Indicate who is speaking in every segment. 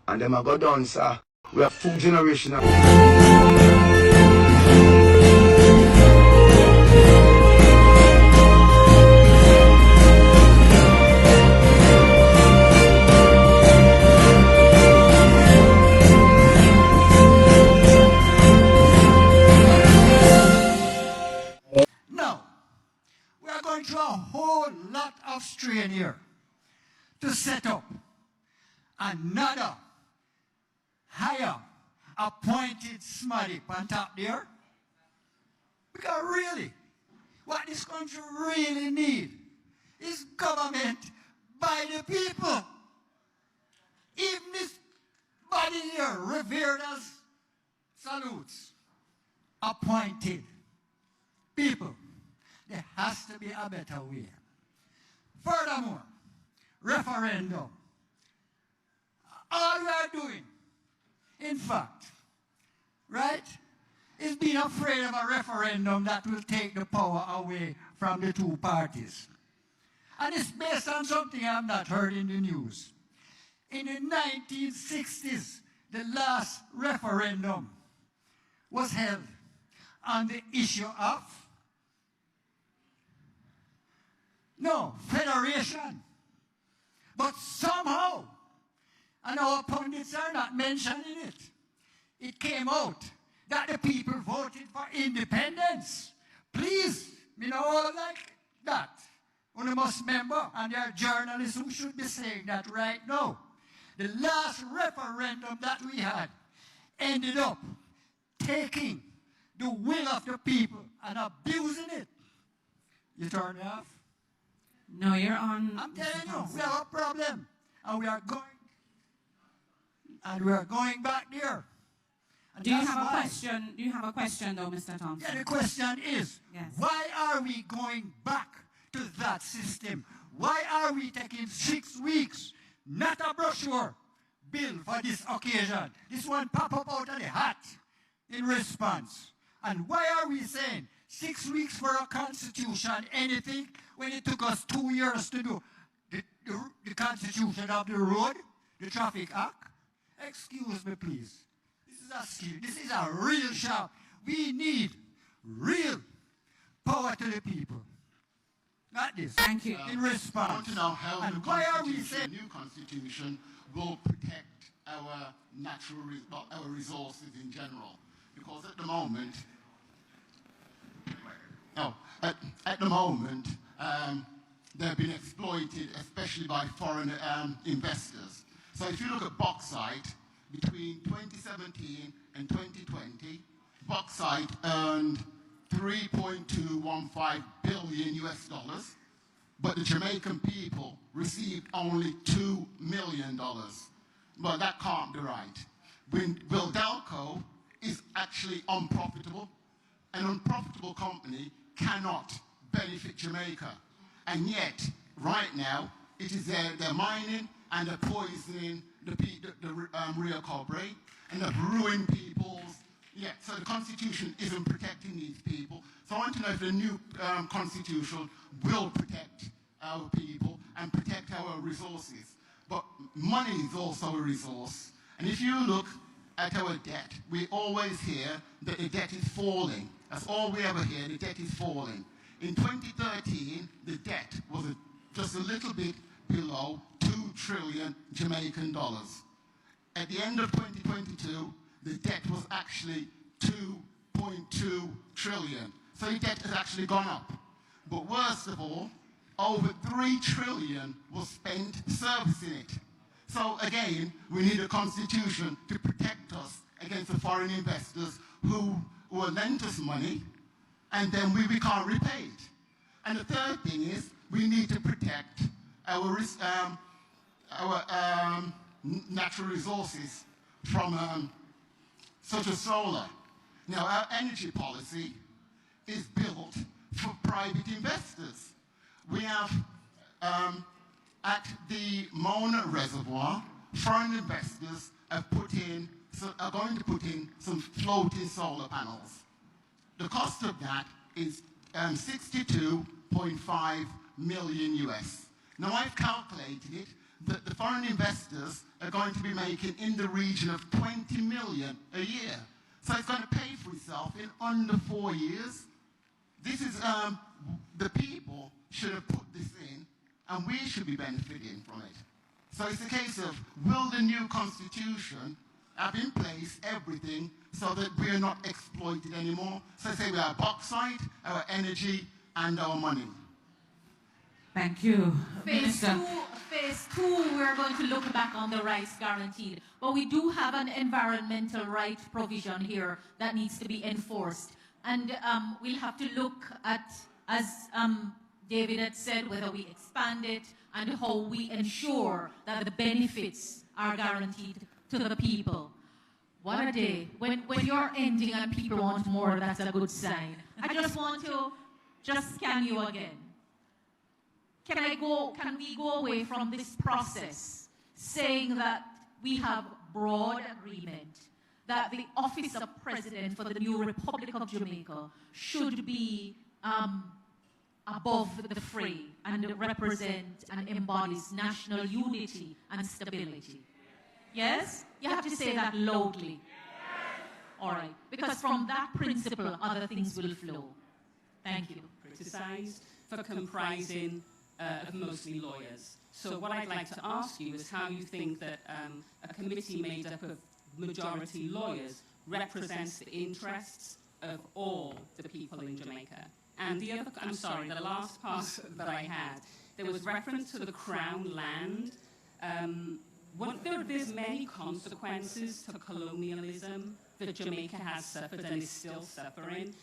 Speaker 1: And them a go down, sir. We are full generation.
Speaker 2: Now, we are going through a whole lot of strain here to set up another higher appointed smuddy on top there. Because really, what this country really needs is government by the people. Even this body here, revered as salutes, appointed people. There has to be a better way. Furthermore, referendum. All we are doing, in fact, right, is being afraid of a referendum that will take the power away from the two parties. And it's based on something I have not heard in the news. In the 1960s, the last referendum was held on the issue of federation. But somehow, and our pundits are not mentioning it, it came out that the people voted for independence. Please, me know all like that. You must remember, and there are journalists who should be saying that right now. The last referendum that we had ended up taking the will of the people and abusing it. You turn me off?
Speaker 3: No, you're on.
Speaker 2: I'm telling you, we have a problem. And we are going back there. And
Speaker 3: Do you have a question? Do you have a question though, Mr. Thompson?
Speaker 2: Yeah, the question is,
Speaker 3: yes,
Speaker 2: why are we going back to that system? Why are we taking 6 weeks, not a brochure bill for this occasion? This one pop up out of the hat in response. And why are we saying 6 weeks for a constitution, anything, when it took us 2 years to do the constitution of the road, the traffic act? Excuse me, please. This is a real shout. We need real power to the people. Not this.
Speaker 3: Thank you.
Speaker 2: In response.
Speaker 4: I want to know how the new constitution will protect our our resources in general. Because at the moment, they've been exploited, especially by foreign investors. So if you look at bauxite, between 2017 and 2020, bauxite earned $3.215 billion US, but the Jamaican people received only $2 million. Well, that can't be right. Wildelco is actually unprofitable. An unprofitable company cannot benefit Jamaica. And yet, right now, it is they're mining and they're poisoning the Rio Cobre, and they've ruined people's, so the Constitution isn't protecting these people. So I want to know if the new Constitution will protect our people and protect our resources. But money is also a resource. And if you look at our debt, we always hear that the debt is falling. That's all we ever hear, the debt is falling. In 2013, the debt was just a little bit below 2 trillion Jamaican dollars. At the end of 2022, the debt was actually 2.2 trillion. So the debt has actually gone up. But worst of all, over 3 trillion was spent servicing it. So again, we need a constitution to protect us against the foreign investors who will lend us money and then we can't repay it. And the third thing is we need to protect our natural resources from such as solar. Now our energy policy is built for private investors. We have at the Mona Reservoir, foreign investors are going to put in some floating solar panels. The cost of that is 62.5 million US. Now I've calculated it, the foreign investors are going to be making in the region of 20 million a year. So it's going to pay for itself in under 4 years. This is, the people should have put this in, and we should be benefiting from it. So it's a case of, will the new constitution have in place everything so that we're not exploited anymore? So say we have bauxite, our energy, and our money.
Speaker 3: Thank you.
Speaker 5: Phase two, we're going to look back on the rights guaranteed. But we do have an environmental right provision here that needs to be enforced. And we'll have to look at, as David had said, whether we expand it and how we ensure that the benefits are guaranteed to the people. What a day. When you're ending and people want more, that's a good sign. I just want to scan you again. Can we go away from this process saying that we have broad agreement that the office of president for the new Republic of Jamaica should be above the fray and represent and embodies national unity and stability? Yes? You have to say that loudly. All right. Because from that principle, other things will flow. Thank you.
Speaker 6: Criticized for comprising of mostly lawyers. So what I'd like to ask you is how you think that a committee made up of majority lawyers represents the interests of all the people in Jamaica. And the other, I'm sorry, the last part that I had, there was reference to the Crown land. There's many consequences to colonialism that Jamaica has suffered and is still suffering,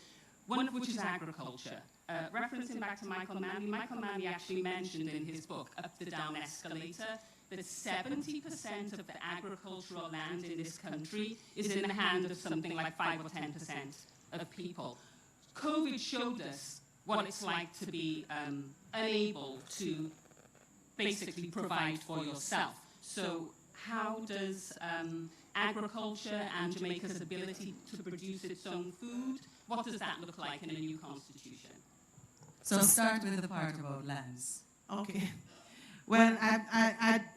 Speaker 6: one of which is agriculture. Referencing back to Michael Manley actually mentioned in his book, Up the Down Escalator, that 70% of the agricultural land in this country is in the hand of something like 5 or 10% of people. COVID showed us what it's like to be unable to basically provide for yourself. So how does agriculture and Jamaica's ability to produce its own food, what does that look like in a new constitution?
Speaker 7: So start with the part about lands.
Speaker 8: Okay. Well,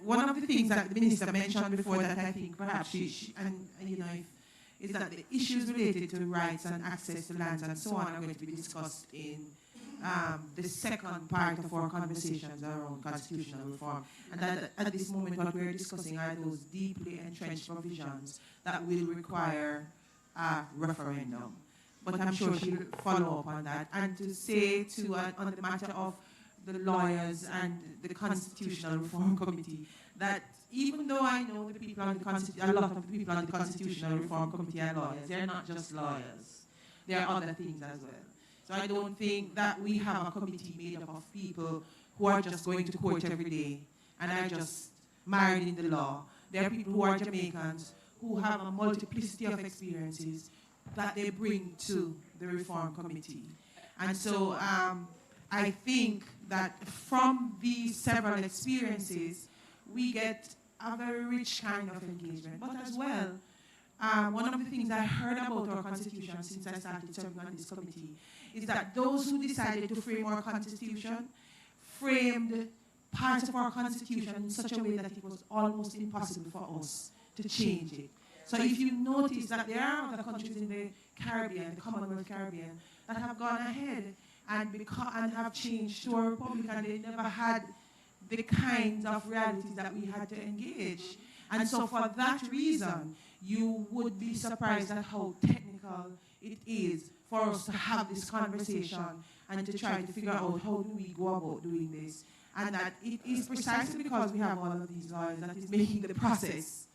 Speaker 8: one of the things that the minister mentioned before that I think perhaps is that the issues related to rights and access to lands and so on are going to be discussed in the second part of our conversations around constitutional reform. And that at this moment what we're discussing are those deeply entrenched provisions that will require a referendum. But I'm sure she'll follow up on that. And to say on the matter of the lawyers and the Constitutional Reform Committee, that even though I know the people on a lot of the people on the Constitutional Reform Committee are lawyers, they're not just lawyers. There are other things as well. So I don't think that we have a committee made up of people who are just going to court every day and are just married in the law. There are people who are Jamaicans who have a multiplicity of experiences that they bring to the Reform Committee. And so I think that from these several experiences, we get a very rich kind of engagement. But as well, one of the things I heard about our Constitution since I started serving on this committee is that those who decided to frame our Constitution framed parts of our Constitution in such a way that it was almost impossible for us to change it. So if you notice that there are other countries in the Caribbean, the Commonwealth Caribbean, that have gone ahead and have changed to a republic, and they never had the kinds of realities that we had to engage. And so for that reason, you would be surprised at how technical it is for us to have this conversation and to try to figure out how do we go about doing this. And that it is precisely because we have all of these lawyers that is making the process,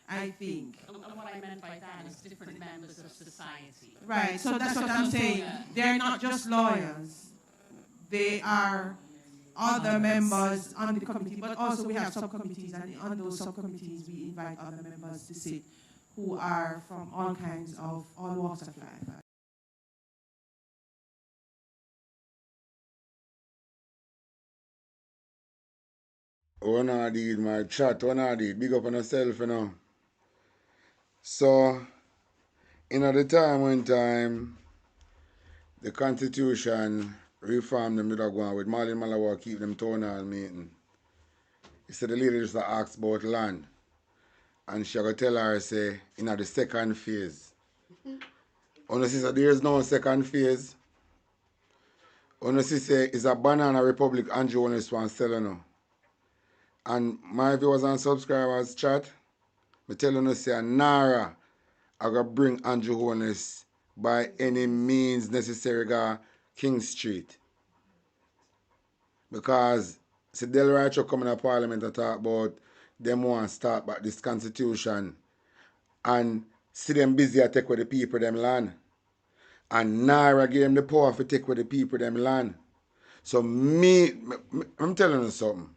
Speaker 8: I think.
Speaker 6: And what I meant by that is different members of society.
Speaker 8: Right, so that's what I'm saying. They're not just lawyers. They are other members on the committee, but also we have subcommittees, and on those subcommittees we invite other members to sit who are from all walks of life.
Speaker 1: One of these, my chat, one of these, big up on yourself, you know. So, in the time the Constitution reform them to go on with Marlon Malawa keep them town hall meeting. He said the lady just asked about land. And she going to tell her, say, in the second phase. Ona see say there is no second phase. Ona see say it's a banana republic Andrew Honest one selling now. And my viewers and subscribers chat, me tell you say Nara I gotta bring Andrew Honest by any means necessary to King Street. Because see Delray coming to Parliament and talk about them want to start back this constitution and see them busy to take with the people them land. And Nara gave them the power to take with the people them land. So I'm telling you something.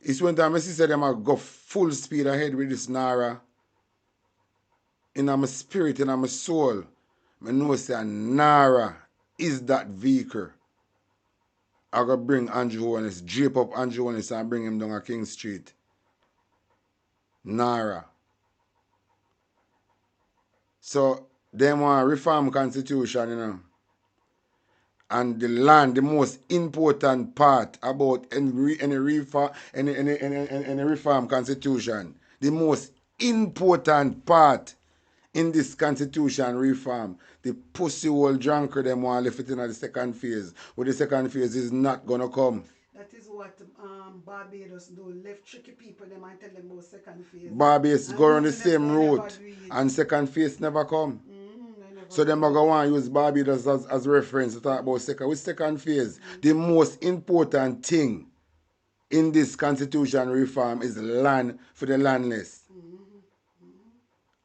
Speaker 1: It's when time I see them I go full speed ahead with this Nara. In my spirit, in my soul, I know say Nara is that vehicle. I gotta bring Andrew Honest, drape up Andrew Honest and bring him down a King Street. Nara. So them want reform constitution, you know. And the land, the most important part about any reform constitution, the most important part in this constitution reform, the pussy hole drunker them want to lift it in the second phase. But the second phase is not gonna come.
Speaker 9: That is what Barbados do. Left tricky people them and tell them about second phase.
Speaker 1: Barbados go on the same route and second phase never come. So them are going to use Barbados as reference to talk about second. With second phase, the most important thing in this constitution reform is land for the landless.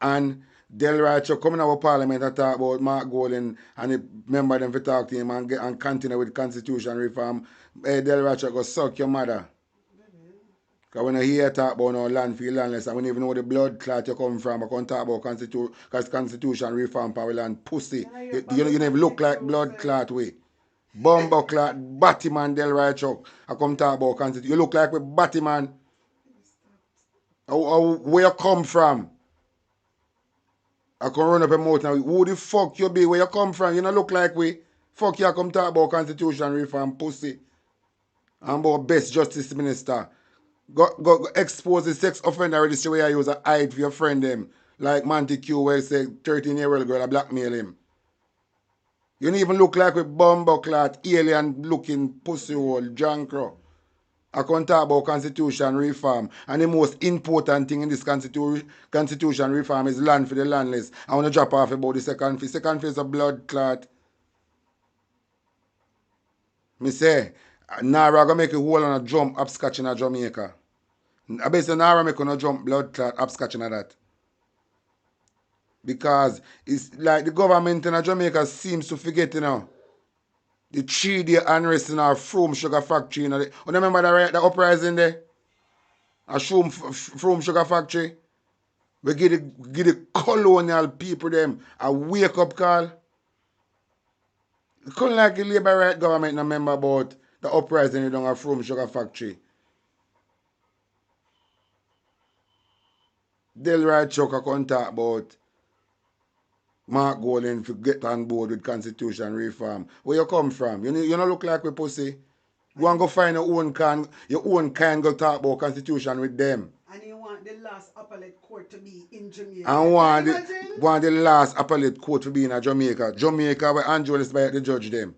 Speaker 1: And Delray coming out of Parliament and talk about Mark Golden and the member them to talk to him and continue with constitution reform. Hey, Delray go suck your mother. Because when I hear talk about no land for landless, and when you even know the blood clot you come from, I can't talk about constitution reform power land pussy. You never look like blood clot way. Bumbo clot, Batman Delray Chuck. I come talk about constitution. You look like a Batman. Where you come from? I can run up a mouth now. Who the fuck you be? Where you come from? You don't look like we. Fuck you, I come talk about constitution reform pussy. And about best justice minister. Go expose the sex offender registry where you use a hide for your friend them. Like Montague where say 13-year-old girl a blackmail him. You don't even look like a bumbo clot, alien looking pussy hole, jankro. I can talk about constitution reform. And the most important thing in this constitution reform is land for the landless. I want to drop off about the second phase. Second phase of blood clot. Me say, Nara gonna make a hole on a jump upscotch in a Jamaica. I bet say Nara make a jump blood clot upscotch in that. Because it's like the government in Jamaica seems to forget, you know. The 3-day unrest in our Frome Sugar Factory. You know, you remember the uprising there? A Frome Sugar Factory. We give the colonial people them a wake-up call. You couldn't like the Labour right government remember about the uprising in a Frome Sugar Factory. Delray Chuck can talk about Mark Golden to get on board with constitution reform. Where you come from? You don't look like a pussy. Go and go find your own kind go talk about constitution with them.
Speaker 9: And you want the last appellate court to be in Jamaica.
Speaker 1: And want the last appellate court to be in Jamaica. Jamaica where Andrew is by the judge them.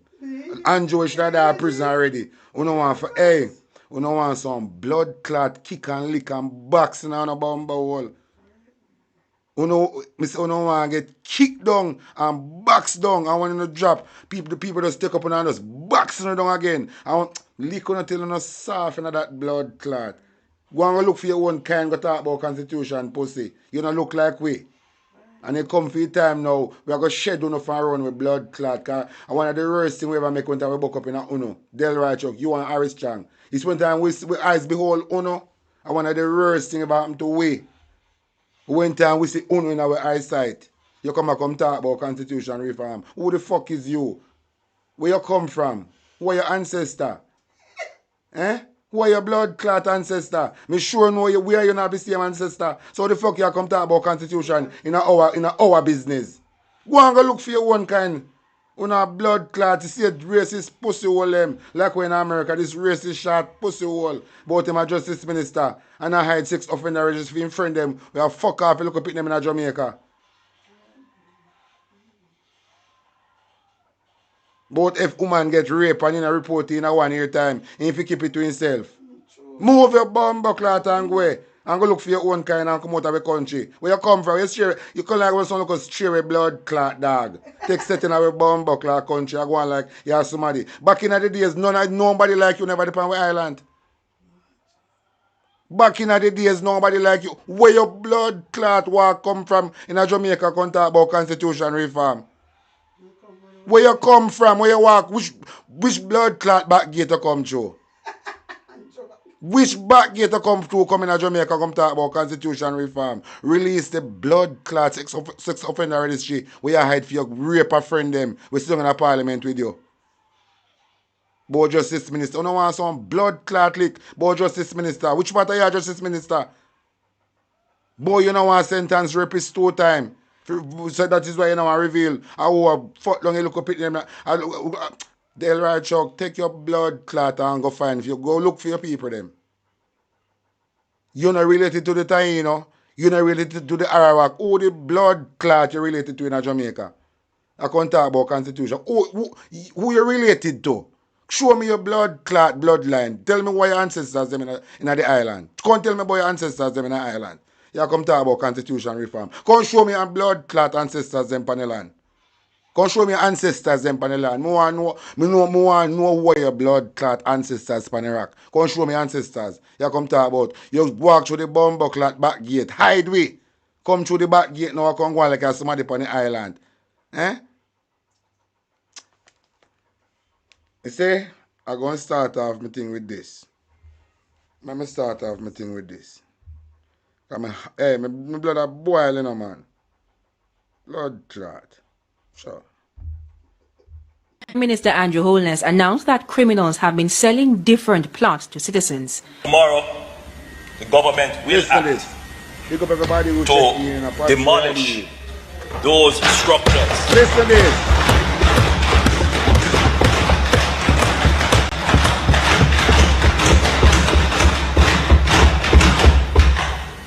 Speaker 1: Andrew should have died prison already. You don't want for you don't want some blood clot kick and lick and boxing on a bumper hole. You don't want to get kicked down and boxed down. I want you to drop. The people just take up and just boxing down again. I want lick on till you soft in that blood clot. Go and look for your own kind, go talk about constitution, pussy. You don't look like we. And it come for your time now, we are going to shed on for around with blood clot. Cause one of the worst things we ever make when we buck up in a Uno. Delray Chuck, you and Harris Chang. It's when time we eyes behold Uno. And one of the worst things about him to we. When time we see Uno in our eyesight, you come talk about constitution reform. Who the fuck is you? Where you come from? Who are your ancestor? Eh? Who are your blood clot ancestor? Me sure know you where you not the same ancestor. So the fuck you come talk about constitution in our business? Go and go look for your own kind. Una blood clot, you see a racist pussy hole them. Like when in America, this racist short pussy hole. But him a justice minister. And I hide 6 offender registers for him friend them. We have fuck off, you look up at them in Jamaica. But if woman get raped and in a report in a 1 year time, if you keep it to himself. Move your bumbo clot and go. And go look for your own kind and come out of the country. Where you come from? You come like when someone goes straight with blood clot dog. Take setting away bumbo clot country. I go on like you have somebody. Back in the days, nobody like you never depend on island. Back in the days, nobody like you. Where your blood clot walk come from in a Jamaica come talk about constitution reform? Where you come from? Where you walk? Which blood clot back gate you come through? Which back gate to come through, come in a Jamaica, come talk about constitution reform? Release the blood clot sex offender registry where you hide for your rape a friend them. We still in a parliament with you. Board Justice Minister. You don't want some blood clot lick, Board Justice Minister. Which part of you Justice Minister? Boy, you don't want sentence rapist 2 times. So that is why you don't want reveal. I will fuck long you look up at them. Del right Chuck, take your blood clot and go find. If you go look for your people them. You're not related to the Taino. You're not related to the Arawak. Who the blood clot you related to in Jamaica? I can't talk about constitution. Who you related to? Show me your blood clot bloodline. Tell me why your ancestors them in the island. Come tell me about your ancestors them in the island. You come talk about constitution reform. Come show me your blood clot ancestors them in the land. Come show me ancestors them on the land. Me want know where your blood clot ancestors on the rock. Come show me ancestors. You come talk about. You walk through the bumbo clot back gate. Hide we. Come through the back gate now. Come go on like somebody on the island. Eh? You see, I'm going to start off my thing with this. Let me start off my thing with this. My blood are boiling, man. Blood clot. Sure.
Speaker 10: Minister Andrew Holness announced that criminals have been selling different plots to citizens.
Speaker 11: Tomorrow, the government will act to demolish those structures.
Speaker 1: Listen to this.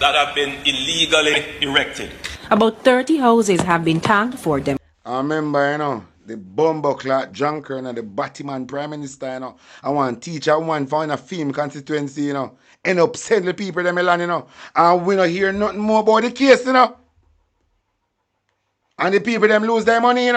Speaker 11: That have been illegally erected.
Speaker 10: About 30 houses have been tagged for them.
Speaker 1: I remember, the bumbo clot junker and the Batman Prime Minister, I want to teach a woman for a film constituency, end up sending the people them land, and we don't hear nothing more about the case, and the people them lose their money,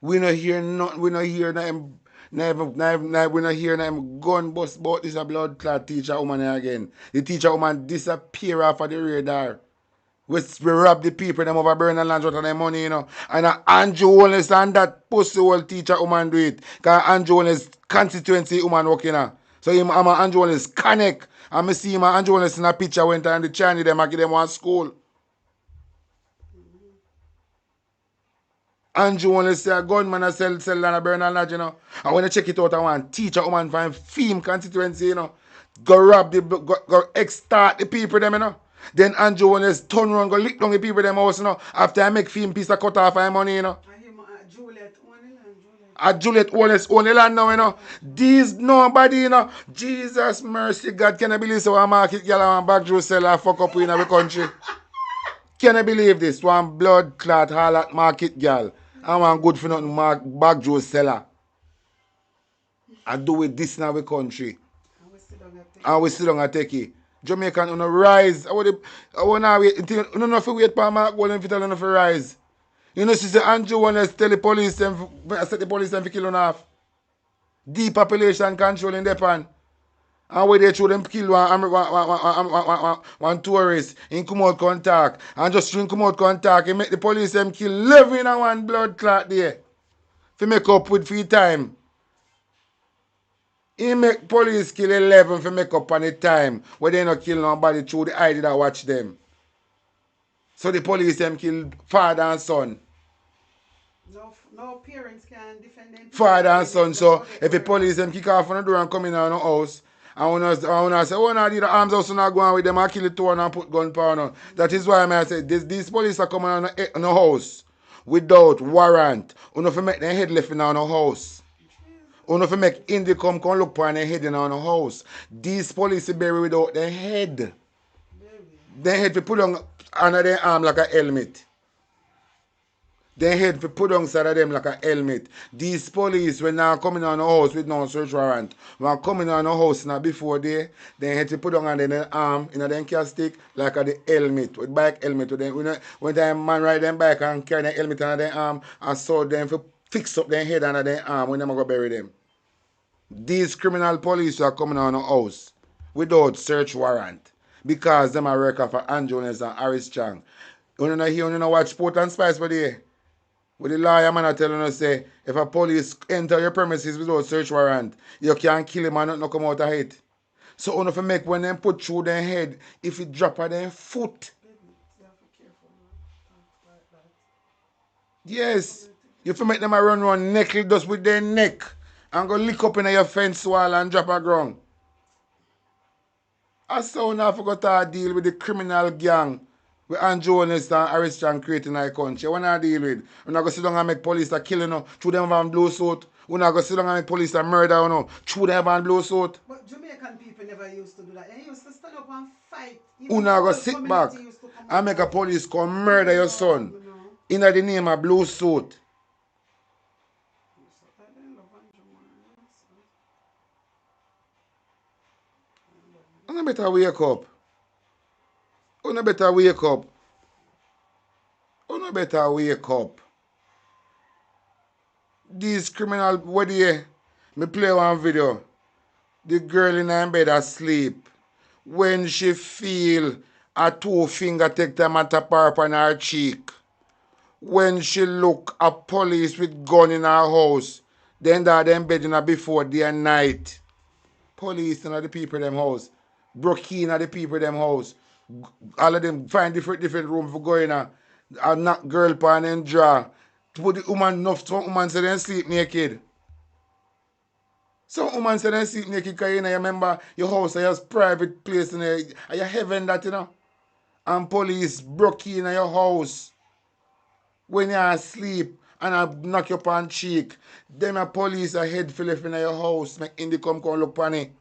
Speaker 1: We don't hear nothing, we don't hear nothing. We not hear them gun bust about this a blood clot teacher woman again. The teacher woman disappear off of the radar. We rob the people them over burn and land out of their money, And Andrew Holness and that pussy old teacher woman do it. Because Andrew Holness constituency woman working. So I'm Andrew Holness connect. And I see him Andrew Holness in a picture went on the Chinese them and give them one school. Andrew Holness say a gunman a sell land a burn and lodge, And when I check it out, I want teacher woman from film constituency, Go rob go extort the people them, Then Andrew Holness turn around, go lick down the people them house, After I make film piece of cut off my money, Juliet Holness only land now, These nobody, Jesus mercy, God, can I believe so a market girl and back Joe seller fuck up in our country? Can I believe this? One blood clot hall at market girl. I want good for nothing back Joe seller. I do with this in our country. And we sit down and take it. Jamaican on a rise. I want to wait until you know if you wait for Mark Golden if you tell you to rise. You know, she said Andrew want to tell the police them set the police them for killing off. Depopulation control in Japan. And where they throw them kill one tourist in come out contact. And just in come out contact, he make the police them kill 11 and one blood clot there. For make up with free time. He make police kill 11 for make up on the time where they not kill nobody through the ID that watch them. So the police them kill father and son.
Speaker 9: No parents can defend them.
Speaker 1: Father and son. So if the police them kick off on the door and come in on the house, and when I say, oh, no, the arms house not going with them, I kill the two and put gun power on. That is why I say these police are coming on the house. without warrant. Uno fi make them head left in our house. Uno fi make Indy come look upon their head in our house. These police bury without their head. Their head fi put on under their arm like a helmet. Their head fi put on side of them like a helmet. These police when they coming on the house with no search warrant, when coming on the house now before their head fi put on under their arm in a them stick like a the helmet with bike helmet with them. When that man ride them bike and carry the helmet under their arm and so them fi fix up their head under their arm when them go bury them. These criminal police are coming on the house without search warrant because them are working for Jones and Harris Chang. You know hear, you know watch Sport and Spice for the with the lawyer man are telling us say if a police enter your premises without search warrant, you can't kill him and nothing come out of it. So you have to make when them put through their head, if it drop on their foot. Yes. You have to make them a run neck just with their neck and go lick up in your fence wall and drop a ground. I saw now forgot to deal with the criminal gang with Jones and Harris Chan creating our country. What I deal with? We're not going to sit down and make police a kill you through them van blue suit. We're not going to sit down and make police a murder through them van blue suit.
Speaker 9: But Jamaican people never used to do that. They used to stand up and fight.
Speaker 1: We're not going to sit back and make a police come murder your son in the name of blue suit. You better wake up. You better wake up. You better wake up. These criminal, what do you? Me play one video. The girl in her bed asleep. When she feel a 2 finger take time and tap her up on her cheek. When she look a police with gun in her house. Then that them bed in her before day and night. Police in the people in them house. Broke in at the people in them house. All of them find different room for going in. A knock girl pan and draw. To put the woman enough, some woman say they sleep naked. Some woman say they sleep naked because you remember your house is your private place in your heaven that And police broke in your house when you are asleep and I knock you on cheek. Then a police are head full in your house, make Indy come look on it.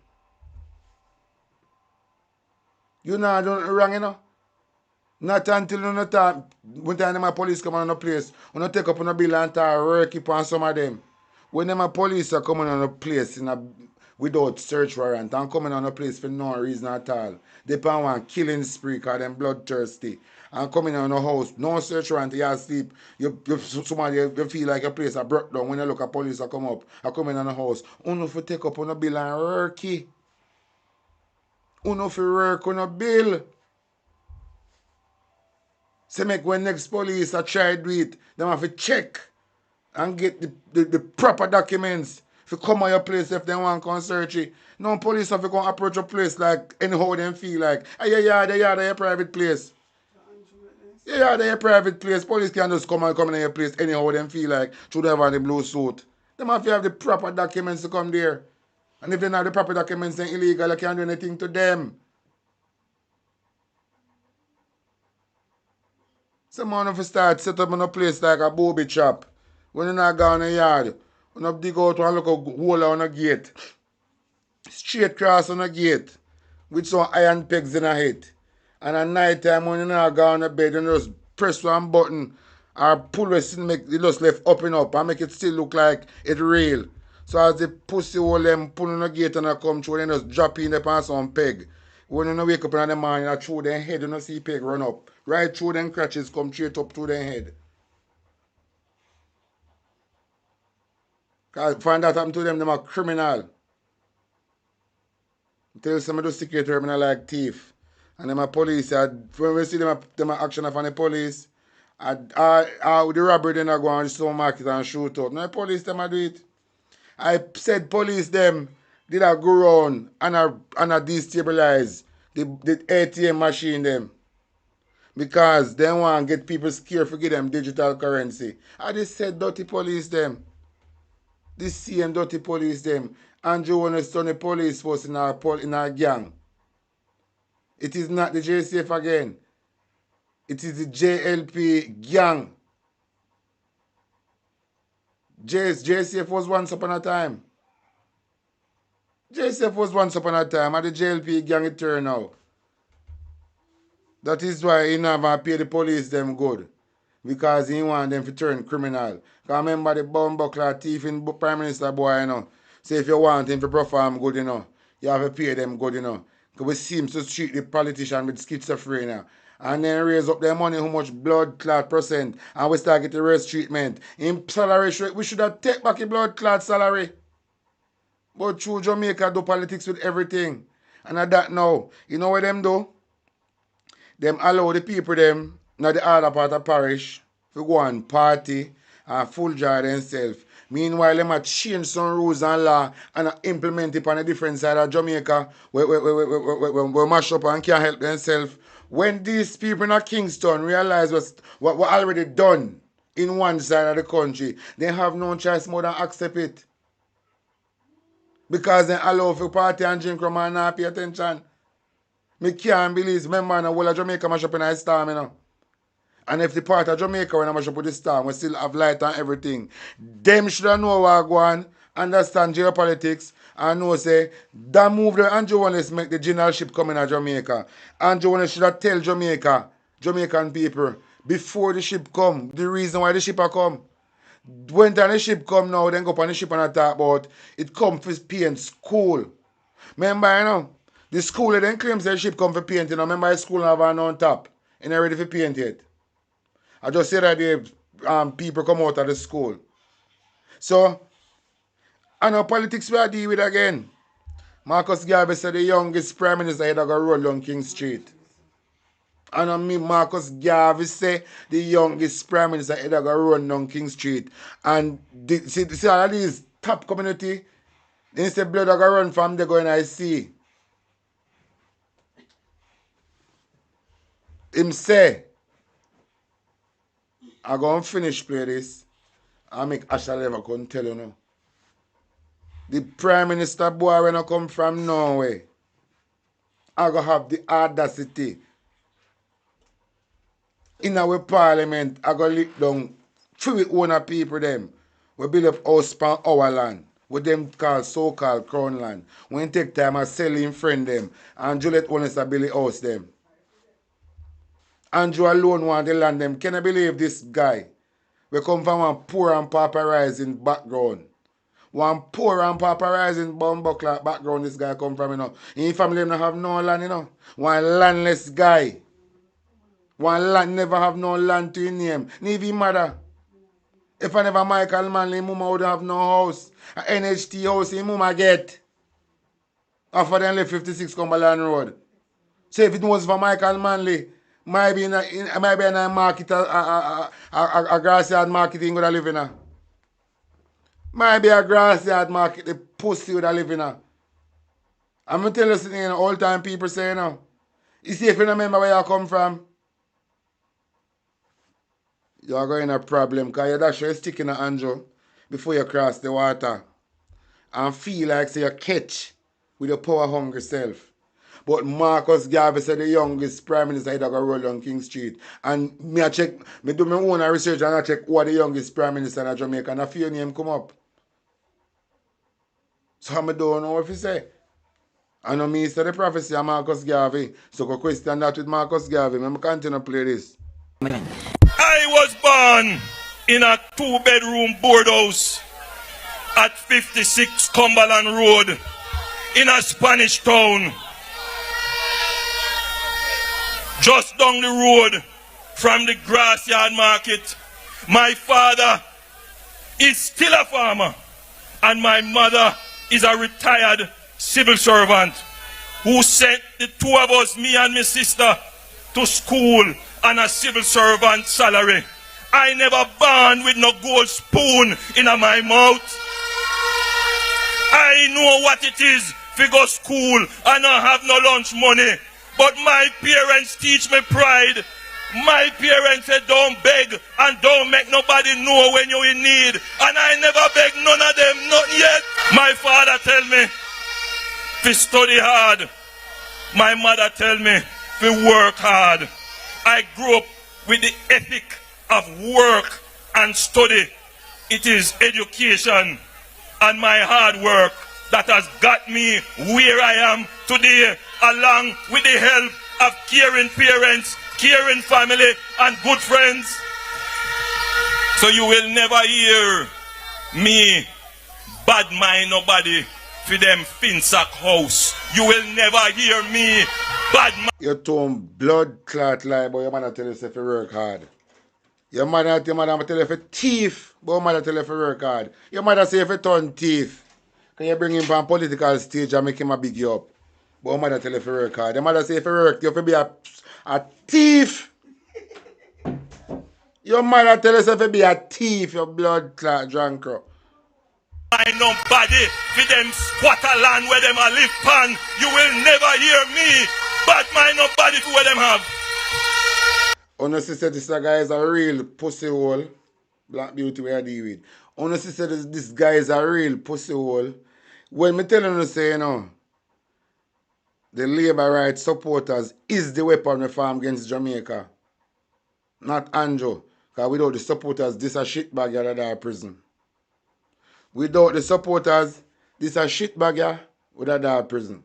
Speaker 1: You know I don't wrong, Not until you know time when time police come on the place, you know take up on a bill and work upon some of them. When them police are coming on a place without search warrant and coming on a place for no reason at all. They pan one killing spree because them bloodthirsty. And coming on a house, no search warrant, you asleep. You feel like a place a broke down when you look at police are come up, are coming on a house. You for take up on a bill and work. You for work on a bill. So make when next police are try to do it, them have to check and get the proper documents to come on your place if they want to come search it. No police have to come approach your place like anyhow they feel like, hey, they're your private place. Yeah, they're your private place. Police can just come in your place anyhow they feel like through them have the blue suit. Them have to have the proper documents to come there. And if they don't have the proper documents, then illegal, you can't do anything to them. Some man have to start set up in a place like a booby trap. When you not go in the yard, you not dig out and look a hole on a gate. Straight cross on a gate with some iron pegs in a head. And at night time when you not go on the bed, you just press one button or pull it and make it just left up and up and make it still look like it real. So as the pussy hole them pull on the gate and I come through, then just drop in upon some peg. When you wake up in the morning, you through their head, you don't see peg run up. Right through them crutches, come straight up to their head. Because find that happened to them are criminal. Tell some of the secret terminal like thief. And them are police. When we see them action of the police, the robbery then I go on the supermarket and shoot out. No, the police them do it. I said police them did I go around and I destabilize the ATM machine them. Because they want to get people scared for give them digital currency. I just said dirty police them. This same dirty police them. Andrew Jones done the police force in our gang. It is not the JCF again. It is the JLP gang. JCF was once upon a time. JCF was once upon a time, and the JLP gang it turn now. That is why he never pay the police them good. Because he want them to turn criminal. Because remember the bumbuckler thief in Prime Minister boy, you know. So if you want him to perform good, you know, you have to pay them good, you know. Because we seem to treat the politician with schizophrenia. And then raise up their money, how much blood clot percent, and we start getting race treatment. In salary, we should have take back the blood clot salary. But through Jamaica do politics with everything. And at that now, you know what them do? Them allow the people them, not the other part of parish, to go and party and full joy themselves. Meanwhile, them a change some rules and law and implement it on a different side of Jamaica where mash up and can't help themselves. When these people in Kingston realize what already done in one side of the country, they have no choice more than accept it. Because they allow for party and drink rum and not pay attention. Me can't believe, remember, the whole of Jamaica mash up in a storm, you know. And if the part of Jamaica when I mash up with the storm, we still have light and everything. Them should have know what go on, understand geopolitics, and know say, that move the Andrew Wallace make the general ship come in at Jamaica. Andrew Wallace should have tell Jamaican people, before the ship come, the reason why the ship are come. When the ship come now, then go up on the ship and talk about, it come for paint school. Remember, you know, the school then claims the ship come for paint, you know. Remember the school have one on top, and they're ready for paint yet. I just say that the people come out of the school. So, I know politics we are dealing with again. Marcus Garvey said the youngest prime minister had to go roll down King Street. I know me, Marcus Garvey say the youngest prime minister had to go run down King Street. And see all of these top community, they say blood are going to run from there going to see. Him say, I'm going to finish play this. I make Asha Lever come tell you now. The Prime Minister boy when I come from Norway, I going to have the audacity in our parliament, I going to lick down free owner people them. We build up house on our land. With them called so-called crown land. When take time I sell him friend them. And Juliet owners a build house them. Andrew alone want the land them. Can I believe this guy? We come from one poor and pauperizing background. One poor and pauperizing bumbuckler background this guy come from, you know. In his family don't have no land, you know. One landless guy. One land never have no land to his name. Neither his mother. If I never Michael Manley, mama would have no house. A NHT house his mama get. After them left 56 Cumberland Road. So if it was for Michael Manley, might be in a market, a grass yard market he would have live in a. Might be a grass yard market, the pussy would have live in a. I'm going to tell you something, you know, all time people say, you know. You see, if you remember where you come from, you're going to a problem because you're actually sticking a Andrew before you cross the water and feel like say you catch with your power hungry self. But Marcus Garvey said the youngest prime minister had to go roll on King Street. And me do my own research and I check who are the youngest prime minister in Jamaica and a few name come up. So I don't know what you say. I know me say the prophecy of Marcus Garvey. So go question that with Marcus Garvey. I'm continue to play this.
Speaker 11: I was born in a 2-bedroom board house at 56 Cumberland Road in a Spanish town. Just down the road from the Grassyard Market. My father is still a farmer and my mother is a retired civil servant who sent the two of us, me and my sister, to school on a civil servant salary. I never born with no gold spoon in my mouth. I know what it is to go school and not have no lunch money. But my parents teach me pride. My parents said don't beg and don't make nobody know when you're in need. And I never beg none of them, not yet. My father tell me to study hard. My mother tell me to work hard. I grew up with the ethic of work and study it is education and my hard work that has got me where I am today, along with the help of caring parents, caring family, and good friends. So you will never hear me bad mind nobody for them Finsack house. You will never hear me bad mind.
Speaker 1: You told blood clot lie, but your mother tell you if you work hard. Your mother tell you if you thief, but your mother tell you if you work hard. Your mother say if you turn thief. Can you bring him from political stage and make him a big you up? But your mother tell you if you work hard. Your mother say if you work, you have to be a thief. Your mother tell us if you be a thief, your blood clot drunk.
Speaker 11: I nobody for them squatter land where them a live pan. You will never hear me bad mind nobody for where them have.
Speaker 1: Honestly said this guy is a real pussy hole. Black beauty we are deal with. Honestly said this guy is a real pussy hole. When me telling you say, you know, the labor rights supporters is the weapon we farm against Jamaica. Not Andrew. Because without the supporters, this a shitbag out of our prison. Without the supporters, this a shitbag with a dark prison.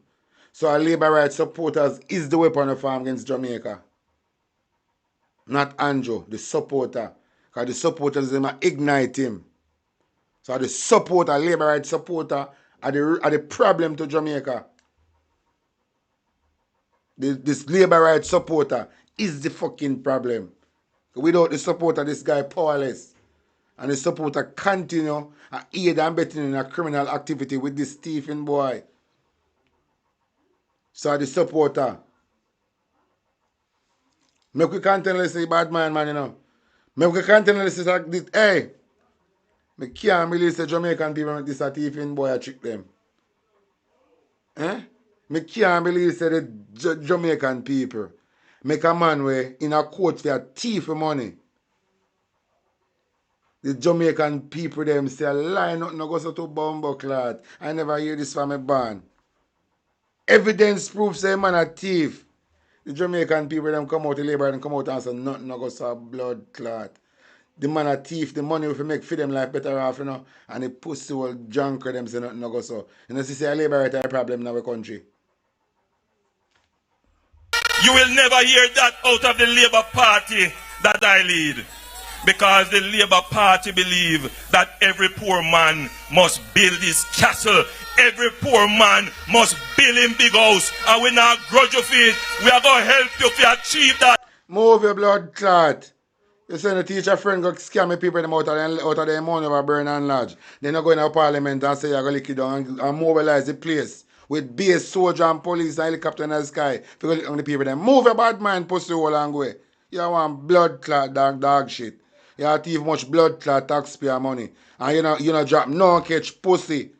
Speaker 1: So our labor rights supporters is the weapon we farm against Jamaica. Not Andrew, the supporter. Because the supporters them ignite him. So the supporter, labor rights supporter, are the problem to Jamaica. This labor rights supporter is the fucking problem. Without the supporter, this guy powerless. And the supporter continue and aid and betting in a criminal activity with this thieving boy. So the supporter. Make we continue to say bad man, you know. Make we continue to say like this, hey. Me can't believe the Jamaican people make this a thieving boy a trick them. Eh? Me can't believe say the Jamaican people make a man way in a court for a thief for money. The Jamaican people them say lie nothing no go so to bumbo clot. I never hear this from a band. Evidence proves say man a thief. The Jamaican people them come out the labor and come out and say nothing no go so blood clot. The man a thief, the money will make for them life better off, you know. And the pussy will junk them say nothing no go so. You know, see a labor right a problem in our country.
Speaker 11: You will never hear that out of the Labour Party that I lead. Because the Labour Party believe that every poor man must build his castle. Every poor man must build him big house. And we not grudge you for it. We are going to help you to achieve that.
Speaker 1: Move your blood clot. You send a teacher friend go scam people them out of their money over burn and lodge. Then you go in a parliament and say you're going to lick it down and mobilize the place. With base, soldier and police and helicopter in the sky. Because the people them move your bad mind, pussy hole and go. You want blood clot dog shit. You have to give much blood clot taxpayer money. And you know drop no catch pussy.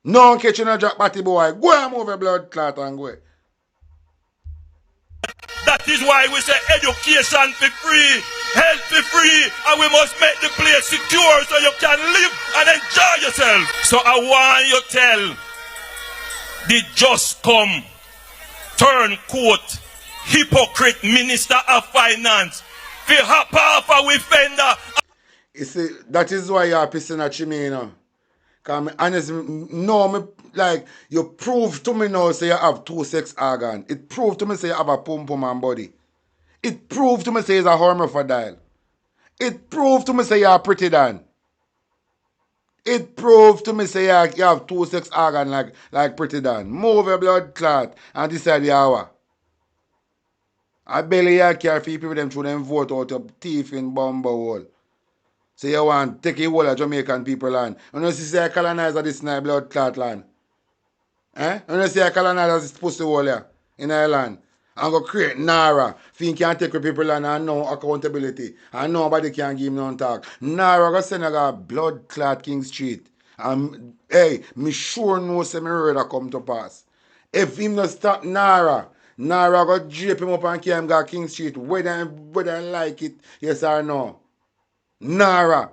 Speaker 1: No catch you no drop batty boy. Go and move your blood clot and go.
Speaker 11: That is why we say education for free, health for free, and we must make the place secure so you can live and enjoy yourself. So I want you to tell the just come, turncoat, hypocrite minister of finance, for hop off a offender.
Speaker 1: You see, that is why you are pissing at me, you know. Because honestly, no, like, you prove to me now say you have 2 sex organs. It proved to me say you have a pum-pum and body. It proved to me say it's a hermaphrodite. It proved to me say you're pretty Dan. It proved to me say you have 2 sex organs like pretty Dan. Move your blood clot and decide the hour. I barely care for people them through them vote out of thief in bumbo hole. So you want to take a whole of Jamaican people land. You know see I colonize this night blood clot land. Eh? You know see I colonize this pussy hole here in Ireland. And go create Nara. Think you can take people land and no accountability. And nobody can give him no talk. Nara go send a blood clot King Street. And hey, me sure know say me rather come to pass. If him not stop Nara go drape him up and carry him go King Street. Whether I like it, yes or no. Nara,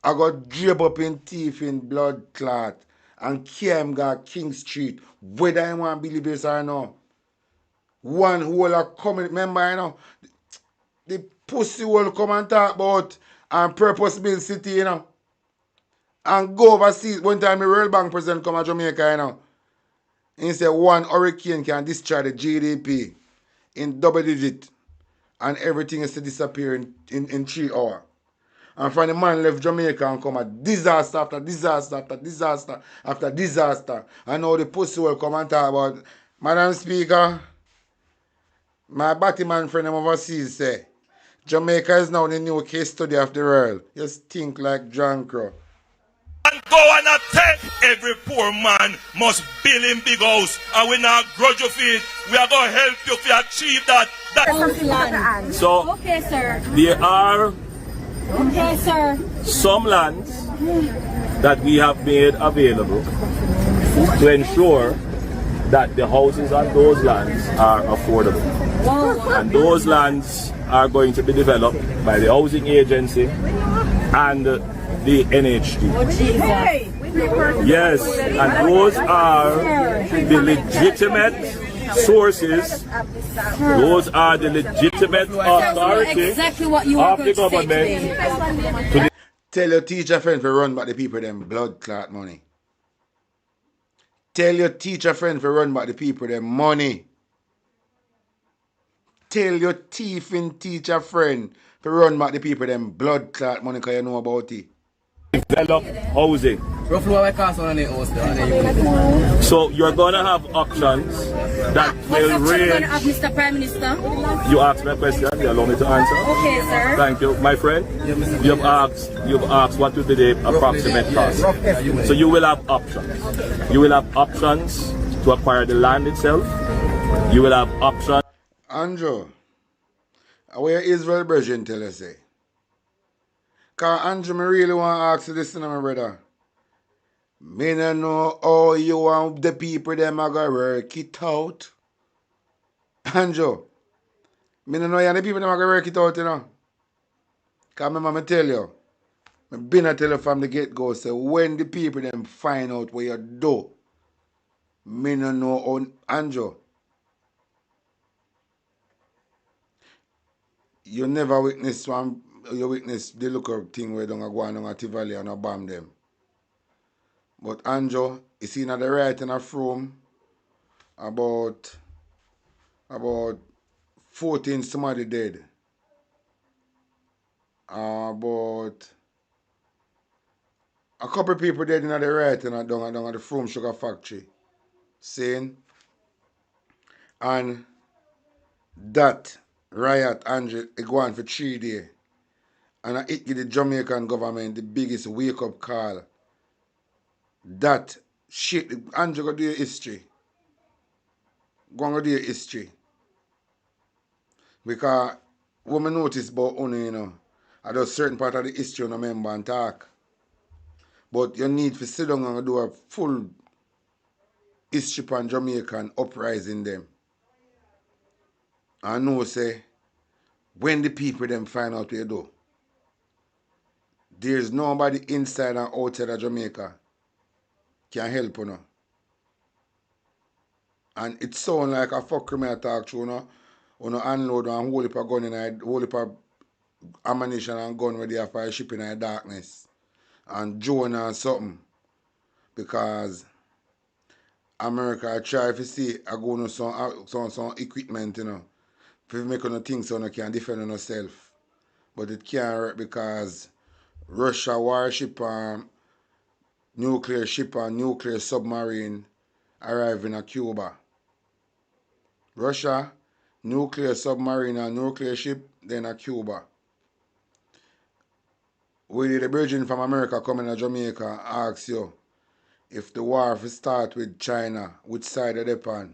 Speaker 1: I got drape up in teeth in blood clot and carry him go King Street. Whether I want to believe this or no. One who will come, remember, you know, the pussy will come and talk about and purpose build city, you know. And go overseas. One time the World Bank president come to Jamaica, you know. He said one hurricane can destroy the GDP in double digit. And everything is to disappear in 3 hours. And from the man left Jamaica and come a disaster after disaster after disaster after disaster. And now the pussy will come and talk about, Madam Speaker, my Batman friend overseas say, Jamaica is now the new case study of the world. You stink like John Crow.
Speaker 11: And go and attack every poor man must build him big house. And we not grudge you for it. We are going to help you to achieve that. So,
Speaker 12: okay, sir.
Speaker 11: There are
Speaker 12: Okay, sir.
Speaker 11: some lands that we have made available to ensure that the houses on those lands are affordable. And those lands are going to be developed by the housing agency and the NHD. Yes, and those are the legitimate sources. Those are the legitimate authority
Speaker 12: Exactly what you
Speaker 11: of the government.
Speaker 1: Tell your teacher friend to run back the people them blood clot money. Tell your teacher friend to run back the people them money. Tell your thieving teacher friend to run back the people them blood clot money because you know about it.
Speaker 11: Develop housing.
Speaker 13: Roughly what cost on the house?
Speaker 11: So you're gonna have options that will range.
Speaker 12: Mr. Prime Minister.
Speaker 11: You asked me a question, you allow me to answer.
Speaker 12: Okay, sir.
Speaker 11: Thank you, my friend. You've asked what will be the approximate cost. So you will have options. You will have options to acquire the land itself. You will have options.
Speaker 1: Andrew, where Israel Bridget tell us say? Because Andrew, me really want to ask you this, my brother. Me no know how you want the people them are going to work it out. Andrew, me no know how the people them are going to work it out, you know. Because me tell you, I been a tell you from the get-go, say when the people them find out what you do, me no know how, Andrew, you never witness one, you witness the look up thing where don't go on a Tivoli and a bomb them. But Andrew, you see in the right in a room about 14 somebody dead. About a couple people dead in the right and down at the Froome Sugar Factory. Saying, and that riot, Andrew, it go on for 3 days. And it give the Jamaican government the biggest wake-up call. That shit, Andrew go do your history. Go do your history. Because what I notice about Uno, you know, I do certain part of the history you remember and talk. But you need to sit down and do a full history on Jamaican uprising them. I know say when the people them find out what you do, there's nobody inside and outside of Jamaica can help you know. And it sounds like a fucker me talk to you know. You know, unload and hold up a gun in a hold up a ammunition and gun where they have fire ship in the darkness. And drone and something. Because America try to see I go on some equipment, you know. To make you think so you can defend yourself. But it can't work because Russia warship and nuclear ship and nuclear submarine arrive in Cuba. Russia, nuclear submarine and nuclear ship, then a Cuba. We did a virgin from America coming to Jamaica ask you if the war will start with China, which side are they on?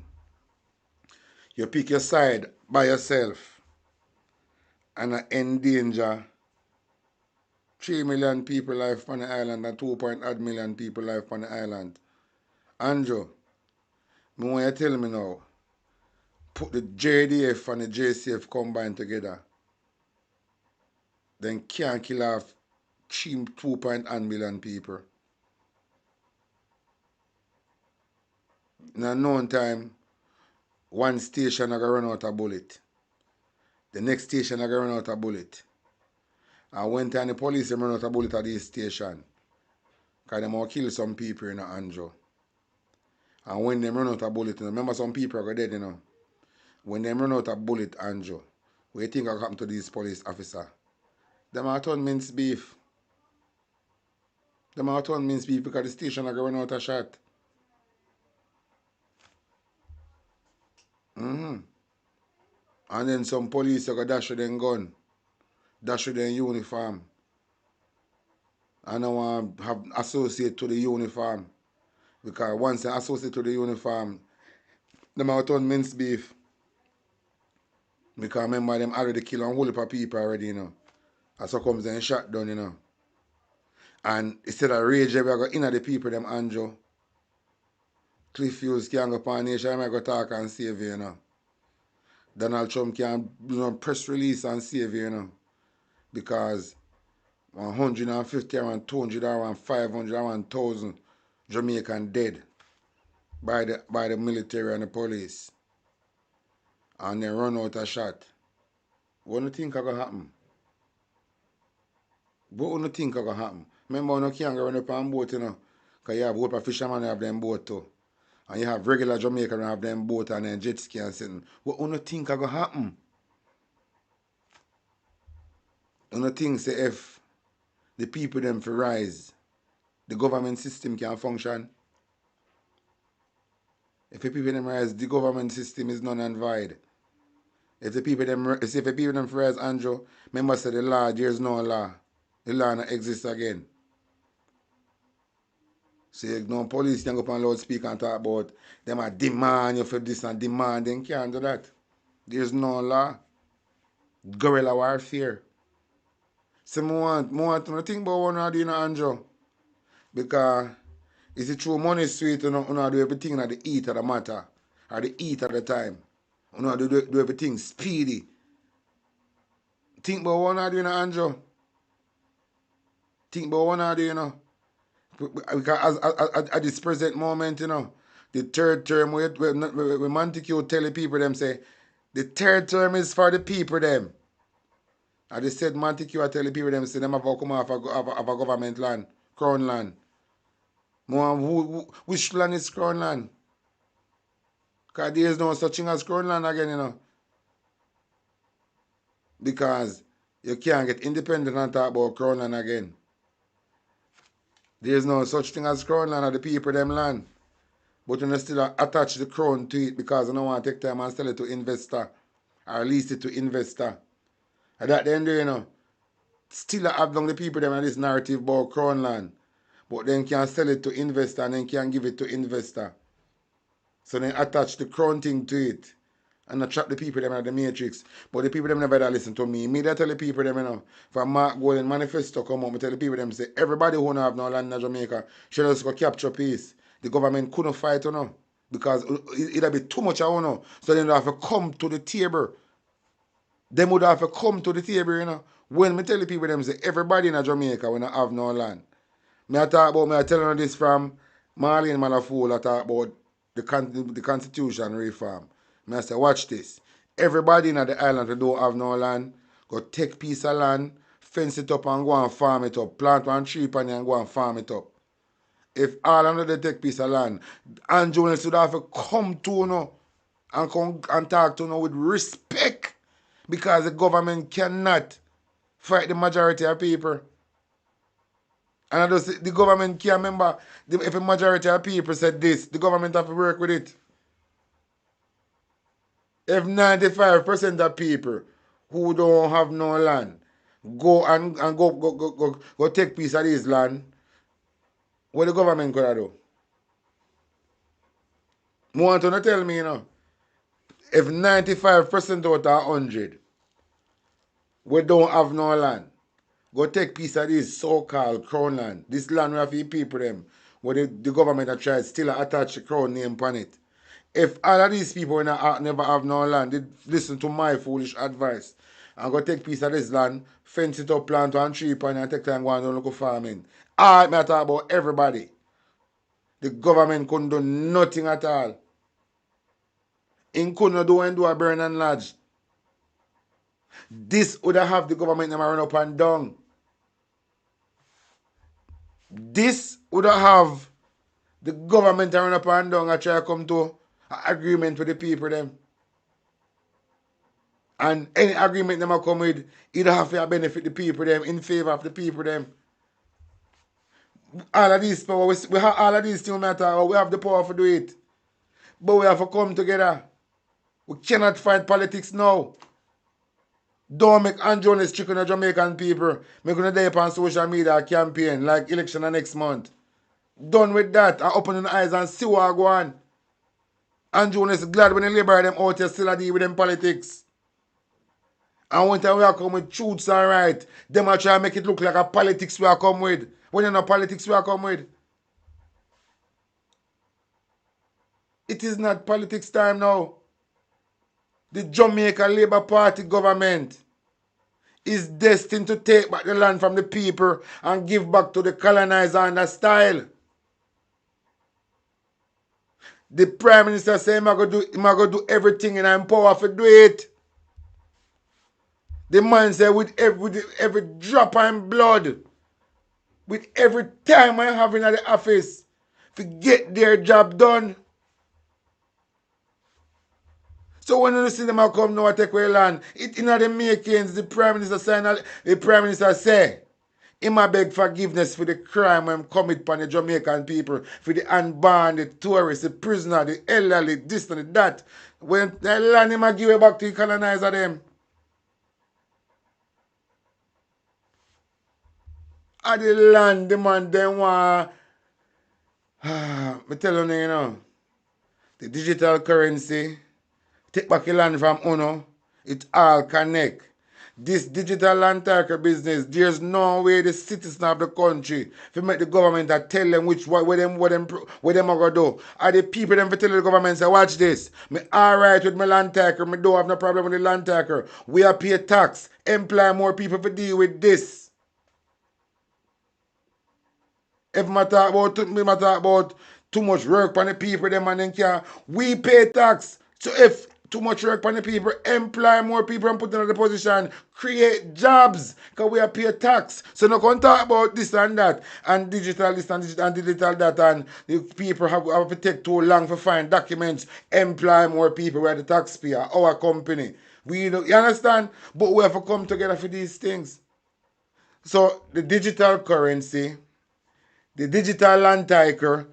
Speaker 1: You pick your side by yourself and endanger 3 million people life on the island and 2.8 million people life on the island. Andrew, me want you to tell me now, put the JDF and the JCF combined together, then can't kill off 2.8 million people. In a known time, one station are going to run out of bullet. The next station are going to run out of bullet. And when time the police them run out a bullet at this station, because they might kill some people in Anjo. And when they run out a bullet, remember some people are dead, When they run out a bullet, Anjo, what do you think will happen to these police officers? Them are turn mince beef. Them are turn mince beef because the station are going out a shot. And then some police are going to dash with them gun, dash with them uniform. And I want to have associate to the uniform. Because once they associate to the uniform, them are turn mince beef. Because remember them already kill a whole heap of people already, And so comes them shot down, And instead of rage, we are going to the people, them Anjo. Cliff Hughes can't go upon nation, I go talk and save you, Donald Trump can press release and save you, Because 150 or 200 or 500 or 1,000 Jamaican dead by the military and the police. And they run out a shot. What do you think is going to happen? What do you think is going to happen? Remember, you can't go run up on boat, Because you have a fishermen who have them boat too. And you have regular Jamaican who have them boat and then jet ski and sitting. What do you think is going to happen? You think say if the people them for rise, the government system can function? If the people them rise, the government system is none and void. If the people them for rise, Andrew, remember say the law, there's no law. The law not exists again. So no police can go up on loudspeaker and talk about them a demand you for this and demand, them can't do that. There's no law. Guerrilla warfare. So I want to think about what I'm doing, Andrew. Because is it true money is sweet, you do everything at the eat of the matter. Or the eat at the time. You do everything speedy. Think about what I'm doing, Andrew. Think about what I'm doing, Because at this present moment, the third term, we Montague tell the people, them say, the third term is for the people, them. And they said Montague I tell the people, them say, them have to come off of a government land, crown land. Which land is crown land? Because there is no such thing as crown land again, Because you can't get independent and talk about crown land again. There is no such thing as crown land of the people, them land. But you still attach the crown to it because you don't want to take time and sell it to investor or lease it to investor. At that end, still have down the people them in this narrative about crown land. But then can sell it to investor and then can give it to investor. So then attach the crown thing to it and attract the people them in the matrix. But the people them never listen to me. Me that tell the people them, from Mark Golden manifesto come out, I tell the people them say everybody who don't have no land in Jamaica should just go capture peace. The government couldn't fight, because it'd be too much, So they would have to come to the table. They would have to come to the table, When me tell the people them say everybody in Jamaica when I have no land. I tell you this from Marlene Malafool, I talk about the constitution reform. I say, watch this. Everybody in the island who don't have no land, go take piece of land, fence it up and go and farm it up. Plant one tree pan and go and farm it up. If all of them take piece of land, and journalists should have to come to and come and talk to with respect, because the government cannot fight the majority of people. And the government can't remember if a majority of people said this, the government have to work with it. If 95% of people who don't have no land go and go take piece of this land, what the government could do? I want to tell me, if 95% out of 100 we don't have no land, go take piece of this so-called crown land, this land we have for people them, where the government have tried still attach the crown name on it. If all of these people never have no land, they listen to my foolish advice and go take piece of this land, fence it up, plant one tree pan and take time and go and look farming. I talk about everybody. The government couldn't do nothing at all. It couldn't do and do a burn and lodge. This would have the government never run up and down. This would have the government run up and down and try to come to an agreement with the people them. And any agreement them come with, it have to benefit the people them, in favor of the people them. All of these power, we have all of these things matter, we have the power to do it. But we have to come together. We cannot fight politics now. Don't make Jones chicken the Jamaican people. Make them day on social media campaign like election next month. Done with that and open the eyes and see what go on. Jones is glad when the labor them out here still deal with them politics. And one time we are come with truths and right, them are try to make it look like a politics we are come with. When you know politics we are come with. It is not politics time now. The Jamaica Labour Party government is destined to take back the land from the people and give back to the colonizer and the style. The Prime Minister said he's going to do everything in his power to do it. The man said with every drop of blood, with every time I have in the office, to get their job done. So when you see them come now and take away land, it in the makings, the Prime Minister say, he might beg forgiveness for the crime when commit upon the Jamaican people, for the unborn, the tourists, the prisoner, the elderly, this and that. When the land he might give it back to the colonizer them. And the land the man them want, I tell you now, the digital currency, take back the land from Uno, it all connect. This digital land taker business, there's no way the citizens of the country to make the government that tell them what them are gonna do. Are the people them to tell the government say, watch this. Me alright with my land taker, me don't have no problem with the land taker. We are pay tax, employ more people to deal with this. If I talk about too much work on the people, them and then we pay tax. So if too much work on the people, employ more people and put them in the position, create jobs, because we are pay tax. So no can talk about this and that, and digital this and digital that, and the people have to take too long to find documents, employ more people, we are the taxpayer, our company. You understand? But we have to come together for these things. So the digital currency, the digital land taker,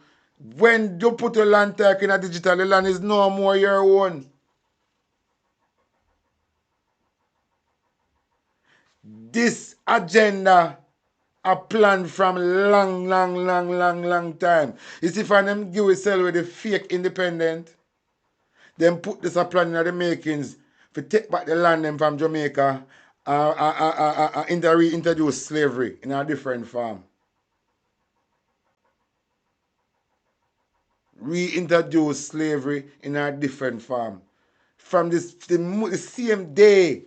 Speaker 1: when you put a land taker in a digital, the land is no more your own. This agenda a plan from long time. You see, if them give itself with the fake independent, then put this a plan in the makings to take back the land them from Jamaica and reintroduce slavery in a different form. Reintroduce slavery in a different form. From the same day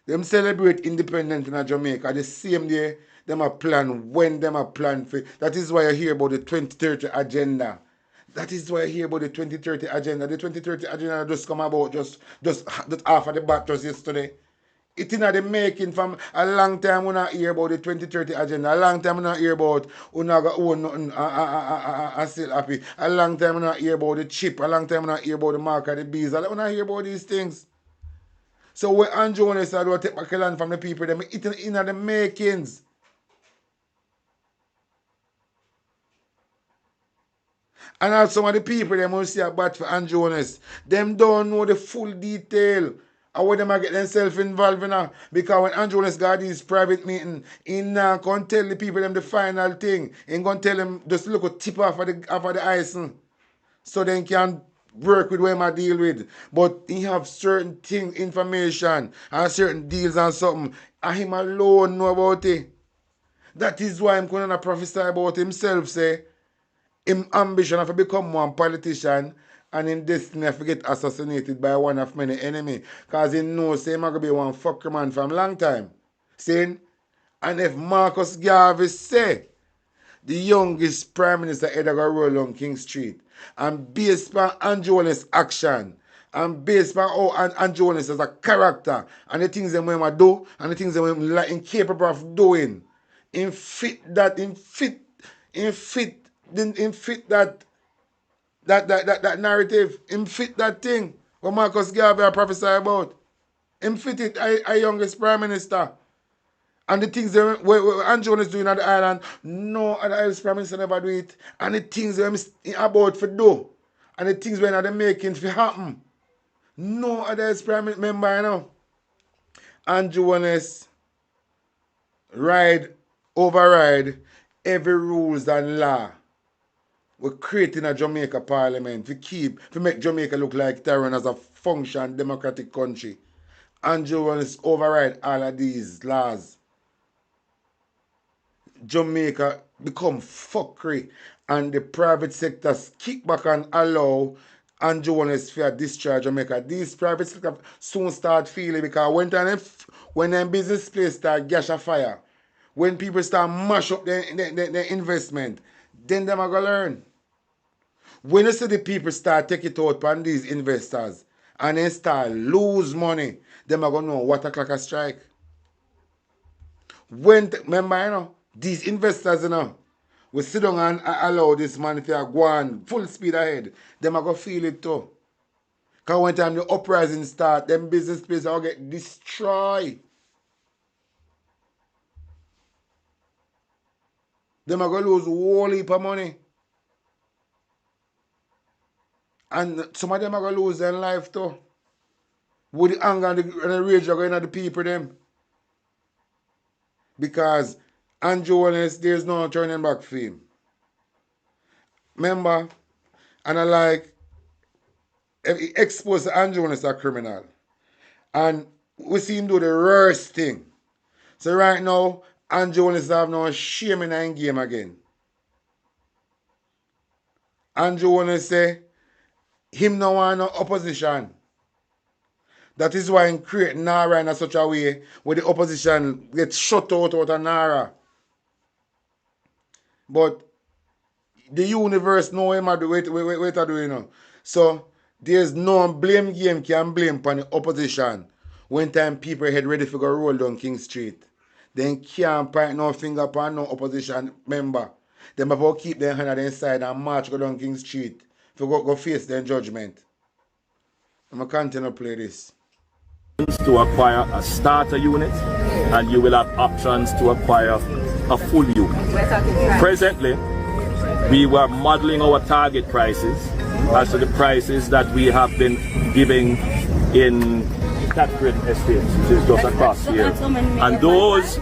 Speaker 1: them celebrate independence in Jamaica, the same day them a plan when them a plan for. That is why I hear about the 2030 agenda. That is why I hear about the 2030 agenda. The 2030 agenda just come about just half of the bat just yesterday. It in the making from a long time we not hear about the 2030 agenda. A long time we not hear about we not gonna own nothing and still happy. A long time we not hear about the chip. A long time we not hear about the mark of the bees. We not hear about these things. So when Jones said we take back the land from the people, them it in the makings. And also some of the people them will see a bat for Jones. Them don't know the full detail. And what them are get themselves involved in. Because when Jones got these private meeting, he not going to tell the people them the final thing. He going to tell them just look a tip off of the icing. So they can work with what I deal with. But he have certain information and certain deals and something. And him alone know about it. That is why I'm going to prophesy about himself, say, him ambition of to become one politician and in destiny to get assassinated by one of many enemies. Because he knows he's going to be one fucker man from long time. See? And if Marcus Garvey say, the youngest Prime Minister ever go roll on King Street, and based on Jones' action, and based on how Jones as a character, and the things that we do, and the things that we're incapable of doing, in fit Him fit that narrative. Him fit that thing what Marcus Garvey prophesy about. Him fit it, our youngest Prime Minister. And the things that Andrew is doing at the island, no other Irish Prime Minister never do it. And the things that about for do, and the things when they're making for happen, no other Irish Prime Minister member, you know. Andrew Jones override every rules and law we're creating a Jamaica parliament to make Jamaica look like Tyrone as a function democratic country. Andrew Jones override all of these laws. Jamaica become fuckery and the private sector kick back and allow Andrew Jones to discharge Jamaica. These private sector soon start feeling because when them business place start gash a fire, when people start mash up their investment, then them are going to learn. When you see the people start take it out on these investors and then start lose money, them are going to know what o'clock a strike. Remember, you know, these investors, you know, we sit down and allow this man to go on full speed ahead. Them are going to feel it too. Because one time the uprising start, them business places will get destroyed. Them are going to lose a whole heap of money. And some of them are going to lose their life too. With the anger and the rage are going at the people them. Because Andrew Jones, there's no turning back for him. Remember, and I like, he exposed Andrew Jones as a criminal. And we see him do the worst thing. So right now, Andrew Jones have no shame in the game again. Andrew Jones say, him no want no opposition. That is why he create Nara in such a way where the opposition gets shut out of Nara. But the universe know him what to do, you know. So there's no blame game can blame upon the opposition when time people head ready for go roll down King Street. Then can't point no finger upon no opposition member. Them have to keep their hand at their side and march go down King Street to go face their judgment. I'm going to continue to play this.
Speaker 11: To acquire a starter unit, and you will have options to acquire a full unit. Presently, we were modeling our target prices as to the prices that we have been giving in Catherine Estate, which is just across here. And those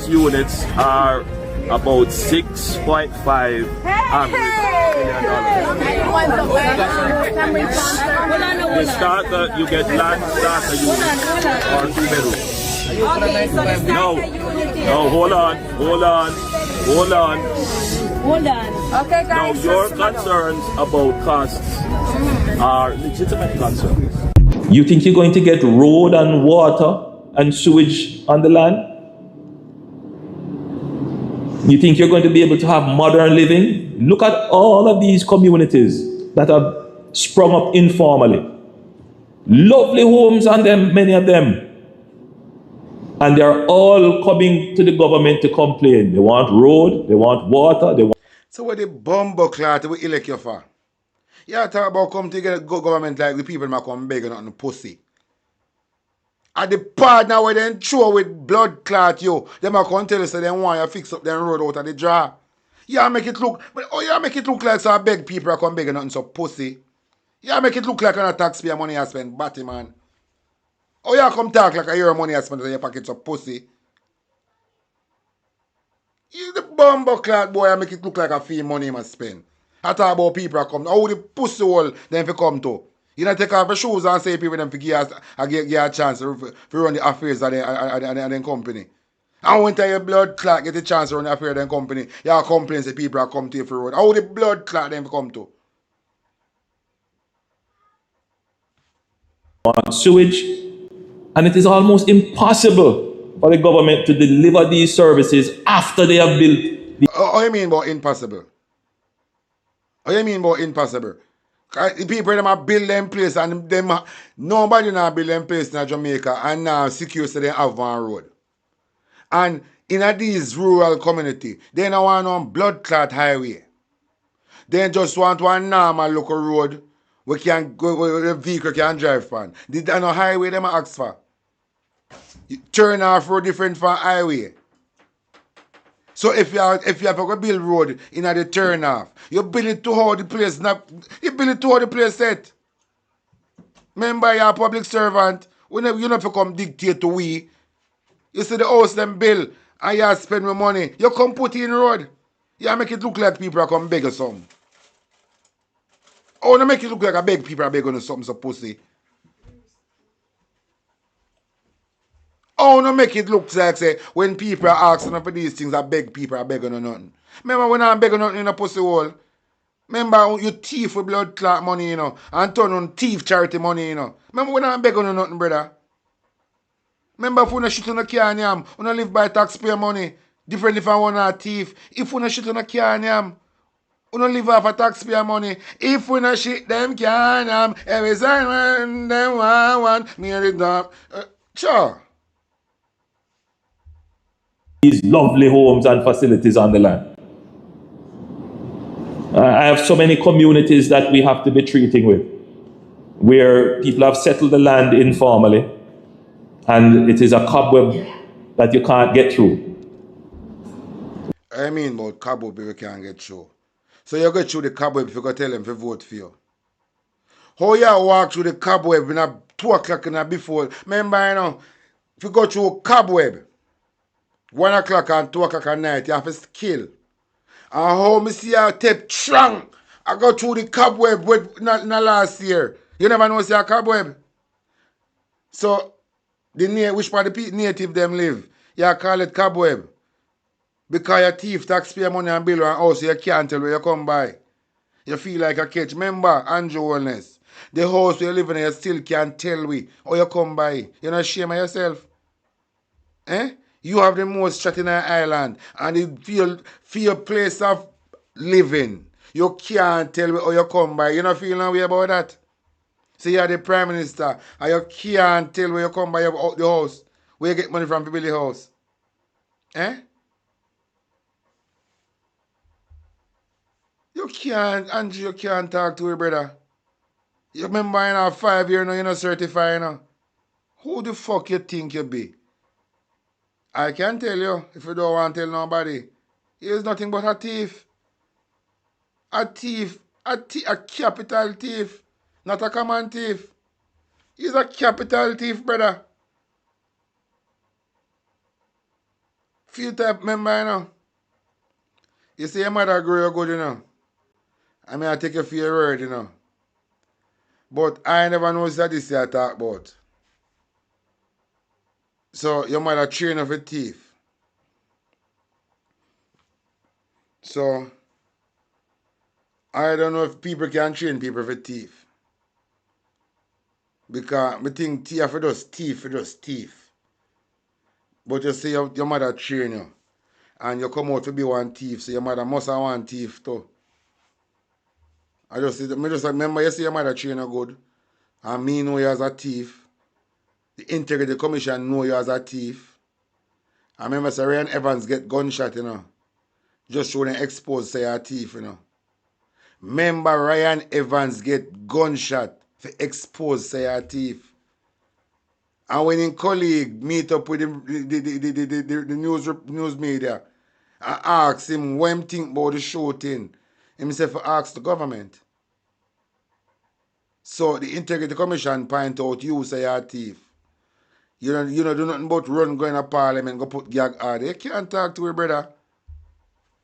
Speaker 11: units are about 6.5 average $1 million. The starter, you get land starter unit or 2 bedroom. No, hold on. Okay, guys. Now, your concerns about costs are legitimate concerns. You think you're going to get road and water and sewage on the land? You think you're going to be able to have modern living? Look at all of these communities that have sprung up informally. Lovely homes on them, many of them. And they're all coming to the government to complain. They want road, they want water, they want...
Speaker 1: So what the bumbo clot we elect you for? You talk about come to get a government like the people might come begging on the pussy. At the part now where they throw with blood clot you, they might come tell you so they want you fix up their road out of the draw. You make it look, but you make it look like so I beg people to come begging nothing so pussy. You make it look like a taxpayer money I spend, batty man. Oh, you come talk like your money I spend in your pockets of pussy. You the bumbo clot boy, I make it look like a fee money must spend. I talk about people that come. How the pussy hole them fi come to. You know take off your shoes and say people them fi give a chance to run the affairs of the company. And when your blood clot get a chance to run the affairs of the company, you complain say people that come to you for road. How the blood clot them come to?
Speaker 11: Sewage, and it is almost impossible for the government to deliver these services after they have built.
Speaker 1: What do you mean by impossible? What do you mean by impossible? The people them are build them place and them nobody now build them place in Jamaica and now secure so they have one road. And in these rural community, they don't want no blood clot highway. They just want one normal local road where can go where the vehicle can drive on. They don't know highway them ask for. You turn off road different from highway. So if you have to build road in the turn off, you build it to how the place not you build it to how the place set. Remember you're a public servant. You don't have to come dictate to we. You see the house them bill and you spend more money. You come put in road. You make it look like people are come beg or something. Oh, no make it look like a beg people are begging on something so pussy. Oh, no make it look like say when people are asking for these things, I beg people are begging on nothing. Remember when I'm begging nothing in a pussy hole? Remember you thief with blood clot money, you know, and turn on thief charity money, you know. Remember when I'm begging on nothing, brother? Remember if you no shit on a car and yam, you no live by taxpayer money. Different if I want a thief. If you no shit on a car and yam, you no live off a taxpayer money. If we no shit them can yam, every time them want me and it sure.
Speaker 11: These lovely homes and facilities on the land. I have so many communities that we have to be treating with, where people have settled the land informally, and it is a cobweb that you can't get through.
Speaker 1: I mean about cobweb you can't get through. So you get through the cobweb if you go tell them to vote for you. How you walk through the cobweb in a 2 o'clock in a before? Remember, you know, if you go through a cobweb, 1 o'clock and 2 o'clock at night, you have to kill. And how me see a tape strong, I go through the cobweb with not last year. You never know see a cobweb. So the which part of the native them live, you call it cobweb. Because you thief taxpayer money and bill and house, you can't tell where you come by. You feel like a catch. Remember, Andrew Wellness, the house where you live in, you still can't tell we how you come by. You're not ashamed of yourself. Eh? You have the most shot in our island and you feel place of living. You can't tell me how you come by. You not feel no way about that. So you're the Prime Minister and you can't tell where you come by the house. Where you get money from to build the house. Eh? You can't, Andrew, you can't talk to your brother. You remember in a 5 year now, you're not certified now. Who the fuck you think you be? I can tell you, if you don't want to tell nobody. He is nothing but a thief. A thief. A capital thief. Not a common thief. He's a capital thief, brother. Few type member, you know. You see your mother grow you good, you know. I mean, I take you for your word, you know. But I never know that this you talk about. So your mother train of a thief. So I don't know if people can train people for thief. Because I think thief for just thief. But you see your mother train you. And you come out to be one thief. So your mother must have one thief too. I just remember you see your mother train you good. And me know you as a thief. The Integrity Commission know you as a thief. I remember Sir Ryan Evans get gunshot, you know. Just showing exposed say you're a thief, you know. Remember Ryan Evans get gunshot for expose say a thief. And when his colleague meet up with the news media and ask him what he think about the shooting, himself ask the government. So the Integrity Commission point out you say you're a thief. You don't do nothing but run go in a parliament, go put gag order. You can't talk to your brother.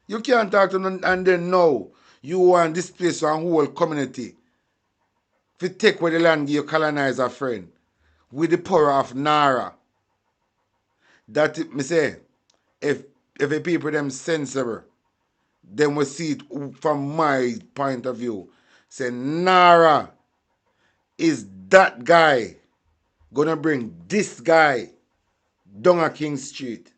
Speaker 1: You can't talk to them and then now you want this place and whole community. If you take where the land give you colonize a friend with the power of Nara. That me say, if the people them sensible, then we see it from my point of view. Say Nara is that guy gonna bring this guy down a King Street.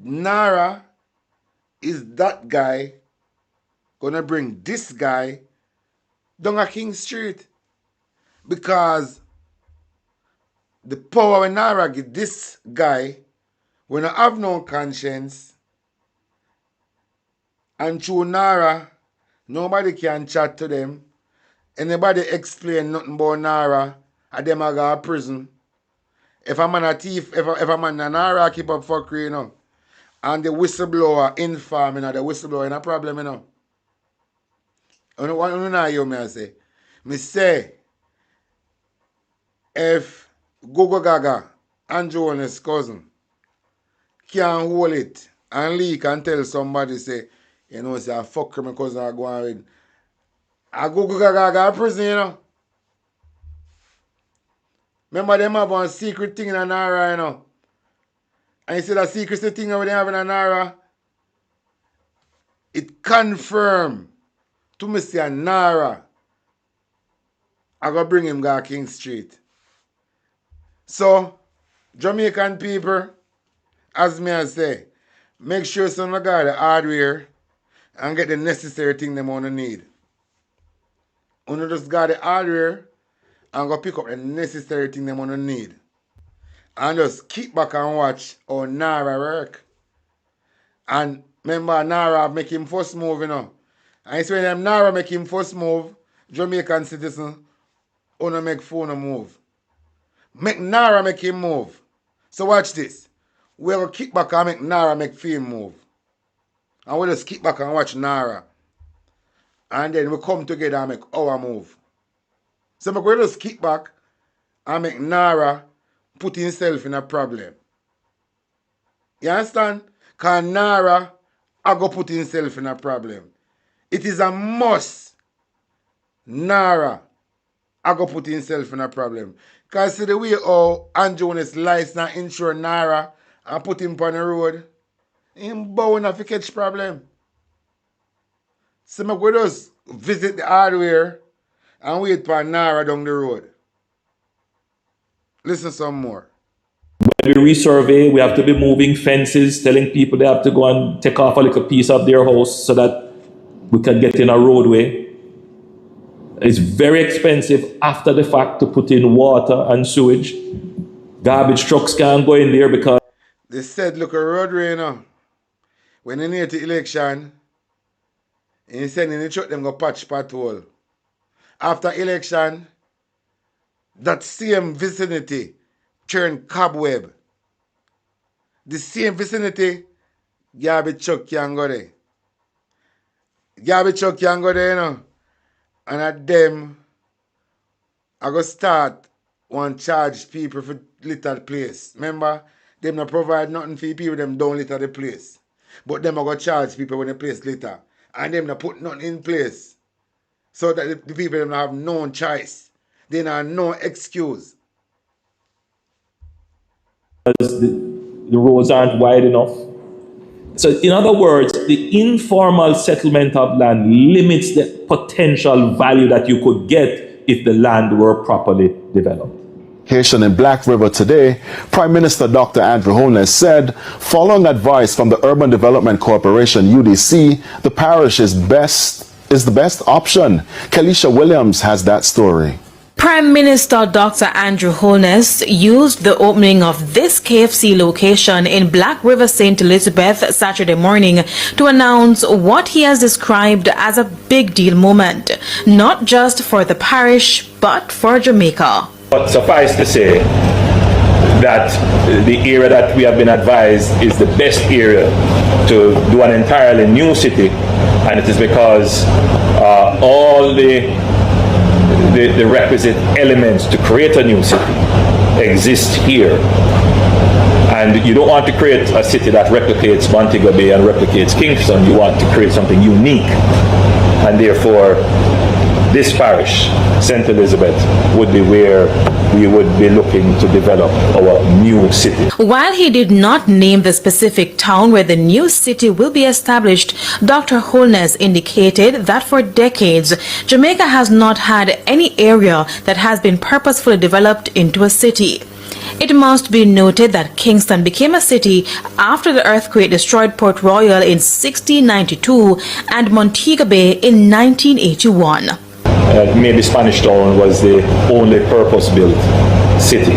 Speaker 1: Nara is that guy gonna bring this guy down a King Street. Because the power when Nara give this guy, when I have no conscience, and through Nara, nobody can chat to them. Anybody explain nothing about Nara, and them a go to prison. If a man a thief, if a man a Nara keep up fuckery, you know, and the whistleblower inform, you know, the whistleblower in a problem, you know. You know what you know hear me say? Me say, if Gogo Gaga, Andrew and his cousin, can hold it and leak and tell somebody say, you know, say, fuck my cousin I go on with. I Gogo Gaga got prison, you know. Remember them have one secret thing in Nara, you know. And you see that secret thing that they have in Nara, it confirm to me say Nara, I go bring him to King Street. So, Jamaican people, as me I say, make sure some of got the hardware and get the necessary thing them want to need. You just got the hardware and go pick up the necessary thing them want to need. And just keep back and watch how Nara work. And remember, Nara make him first move, you know. And it's when them Nara make him first move, Jamaican citizen, wanna make phone move. Make Nara make him move. So watch this. We'll kick back and make Nara make film move. And we'll just kick back and watch Nara. And then we come together and make our move. So we'll just kick back and make Nara put himself in a problem. You understand? Because Nara I go put himself in a problem. It is a must. Nara I go put himself in a problem. Because see the way how Anjonis license and insure Nara and put him on the road, him bound to catch problem. So I go just visit the hardware and wait for Nara down the road. Listen some more.
Speaker 11: When we resurvey, we have to be moving fences, telling people they have to go and take off a little piece of their house so that we can get in a roadway. It's very expensive after the fact to put in water and sewage. Garbage trucks can't go in there because
Speaker 1: they said, look, a roadway, you know, when they near the election, and sending the truck, them go patch pothole. After election, that same vicinity turn cobweb. The same vicinity, garbage truck can go there. Garbage truck can go there, you know. And at them, I go start one charge people for litter the place. Remember, them not provide nothing for people, them don't litter the place. But them I go charge people when the place litter. And them not put nothing in place. So that the people them have no choice. They have no excuse.
Speaker 11: because the roads aren't wide enough. So in other words, the informal settlement of land limits the potential value that you could get if the land were properly developed.
Speaker 14: Haitian in Black River today, Prime Minister Dr. Andrew Holness said, following advice from the Urban Development Corporation, UDC, the parish is the best option. Kelisha Williams has that story.
Speaker 10: Prime Minister Dr. Andrew Holness used the opening of this KFC location in Black River, St. Elizabeth Saturday morning to announce what he has described as a big deal moment, not just for the parish, but for Jamaica.
Speaker 11: But suffice to say that the area that we have been advised is the best area to do an entirely new city, and it is because all the requisite elements to create a new city exist here. And you don't want to create a city that replicates Montego Bay and replicates Kingston. You want to create something unique. And therefore, this parish, St. Elizabeth, would be where we would be looking to develop our new city.
Speaker 10: While he did not name the specific town where the new city will be established, Dr. Holness indicated that for decades, Jamaica has not had any area that has been purposefully developed into a city. It must be noted that Kingston became a city after the earthquake destroyed Port Royal in 1692 and Montego Bay in 1981.
Speaker 11: Maybe Spanish Town was the only purpose-built city.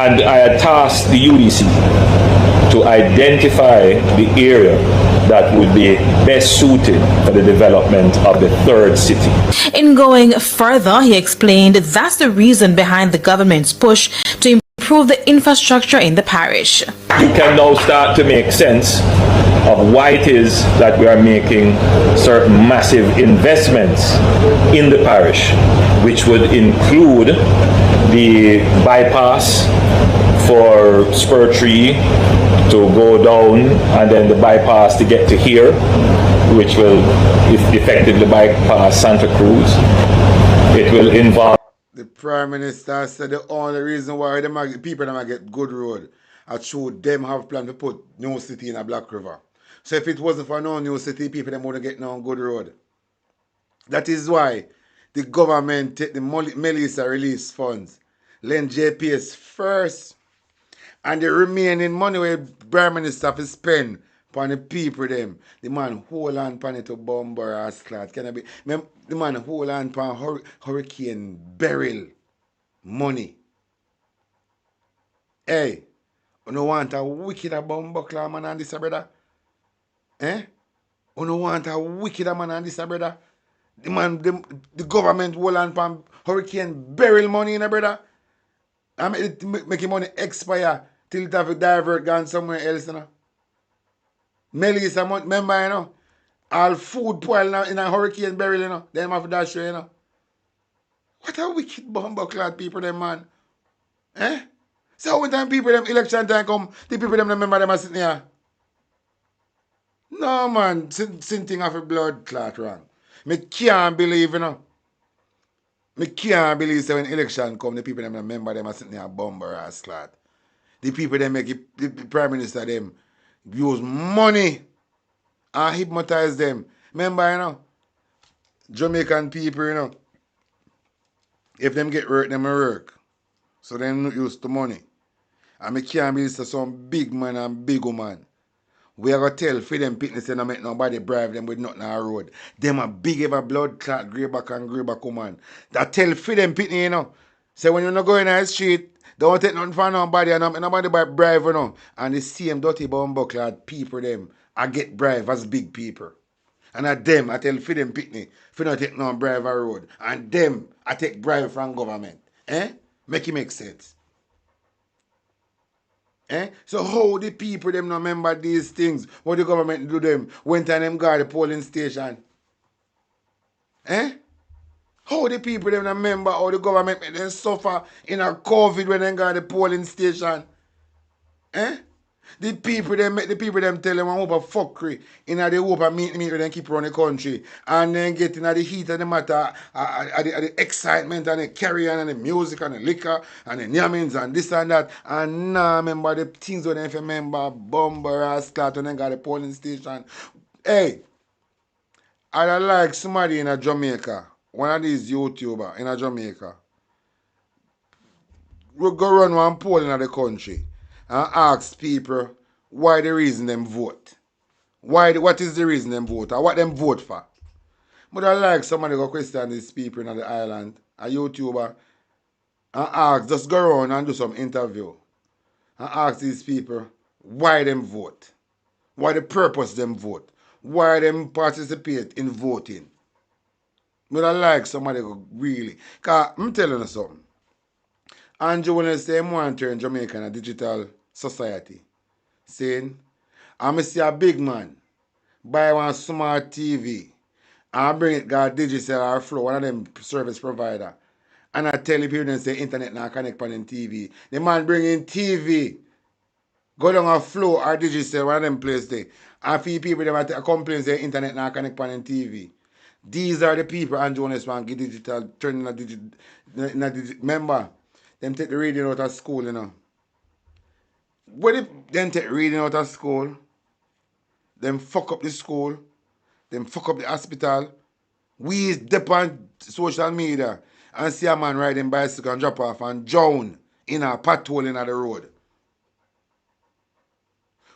Speaker 11: And I had tasked the UDC to identify the area that would be best suited for the development of the third city.
Speaker 10: In going further, he explained that's the reason behind the government's push to improve the infrastructure in the parish.
Speaker 11: You can now start to make sense of why it is that we are making certain massive investments in the parish, which would include the bypass for Spur 3 to go down, and then the bypass to get to here, which will effectively bypass Santa Cruz. It will involve...
Speaker 1: The Prime Minister said the only reason why the people that get good road are through them have planned to put new city in a Black River. So if it wasn't for no new city, people them wouldn't get no good road. That is why the government take the Melissa release funds, lend JPS first, and the remaining money where Prime Minister to spend upon the people them, the man hold on upon it to bomber or clot. Can I be? The man hold on upon hurricane barrel money. Hey, you don't want a wicked bomber clan man on this, brother? Eh? You don't want a wicked man on this, brother? The man, the government hold on upon hurricane barrel money, brother? I mean, make money expire till it have to divert gone somewhere else, you know. Melissa, remember, you know, all food spoil in a hurricane barrel, you know. Them have to dash you, you know. What a wicked bumbo clad people, them, man. Eh? So when time people, them election time come, the people, them remember them are sitting here. No, man, something of a blood clot wrong. Me can't believe, you know. Me can't believe so when election come, the people them remember them are sitting here bomber ass clot. The people them make it, the Prime Minister them use money and hypnotize them. Remember, you know, Jamaican people, you know, if them get hurt, them work. So them not used to money. And me can't believe so some big man and big woman. We are going to tell for them pitness and not make nobody bribe them with nothing on the road. Them a big ever blood clot, greyback and greyback woman. That tell for them pitness, you know. So when you're not going on the street, don't take nothing from nobody and nobody bribe, you know. And the same dirty bumbo clad people them, I get bribe as big people. And at them, I tell for them pitney, for not take no bribe on road. And them, I take bribe from government. Eh? Make it make sense. Eh? So how the people them not remember these things? What the government do them? When time them guard the polling station? Eh? How the people them not remember how the government make them suffer in a COVID when they guard the polling station? Eh? The people them tell them one hope fuckery in the hope of meet when they keep running the country and then get in the heat of the matter, the excitement and the carry on and the music and the liquor and the yammings and this and that, and now remember the things when they remember bomber and start when they got the polling station. Hey, I like somebody in a Jamaica, one of these YouTubers in a Jamaica, we go run one poll in the country and ask people why the reason them vote. What is the reason them vote or what them vote for? But I like somebody go question these people in the island, a YouTuber, and ask, just go around and do some interview and ask these people why them vote, why the purpose them vote, why them participate in voting. But I like somebody go really, because I'm telling you something. Andrew when I say I want to turn Jamaica in a digital society, saying, I see a big man buy one smart TV and bring it got digital or flow, one of them service provider. And I tell the people and say internet now connect on TV. The man bring in TV, go down a flow or digital, one of them place there. And few people them complain say internet now connect on TV. These are the people and Jonas want get digital, turn in a digital. Remember, them take the reading out of school, you know. When them take reading out of school, them fuck up the school, them fuck up the hospital. We depend social media and see a man riding bicycle and drop off and drown in a pothole in the road.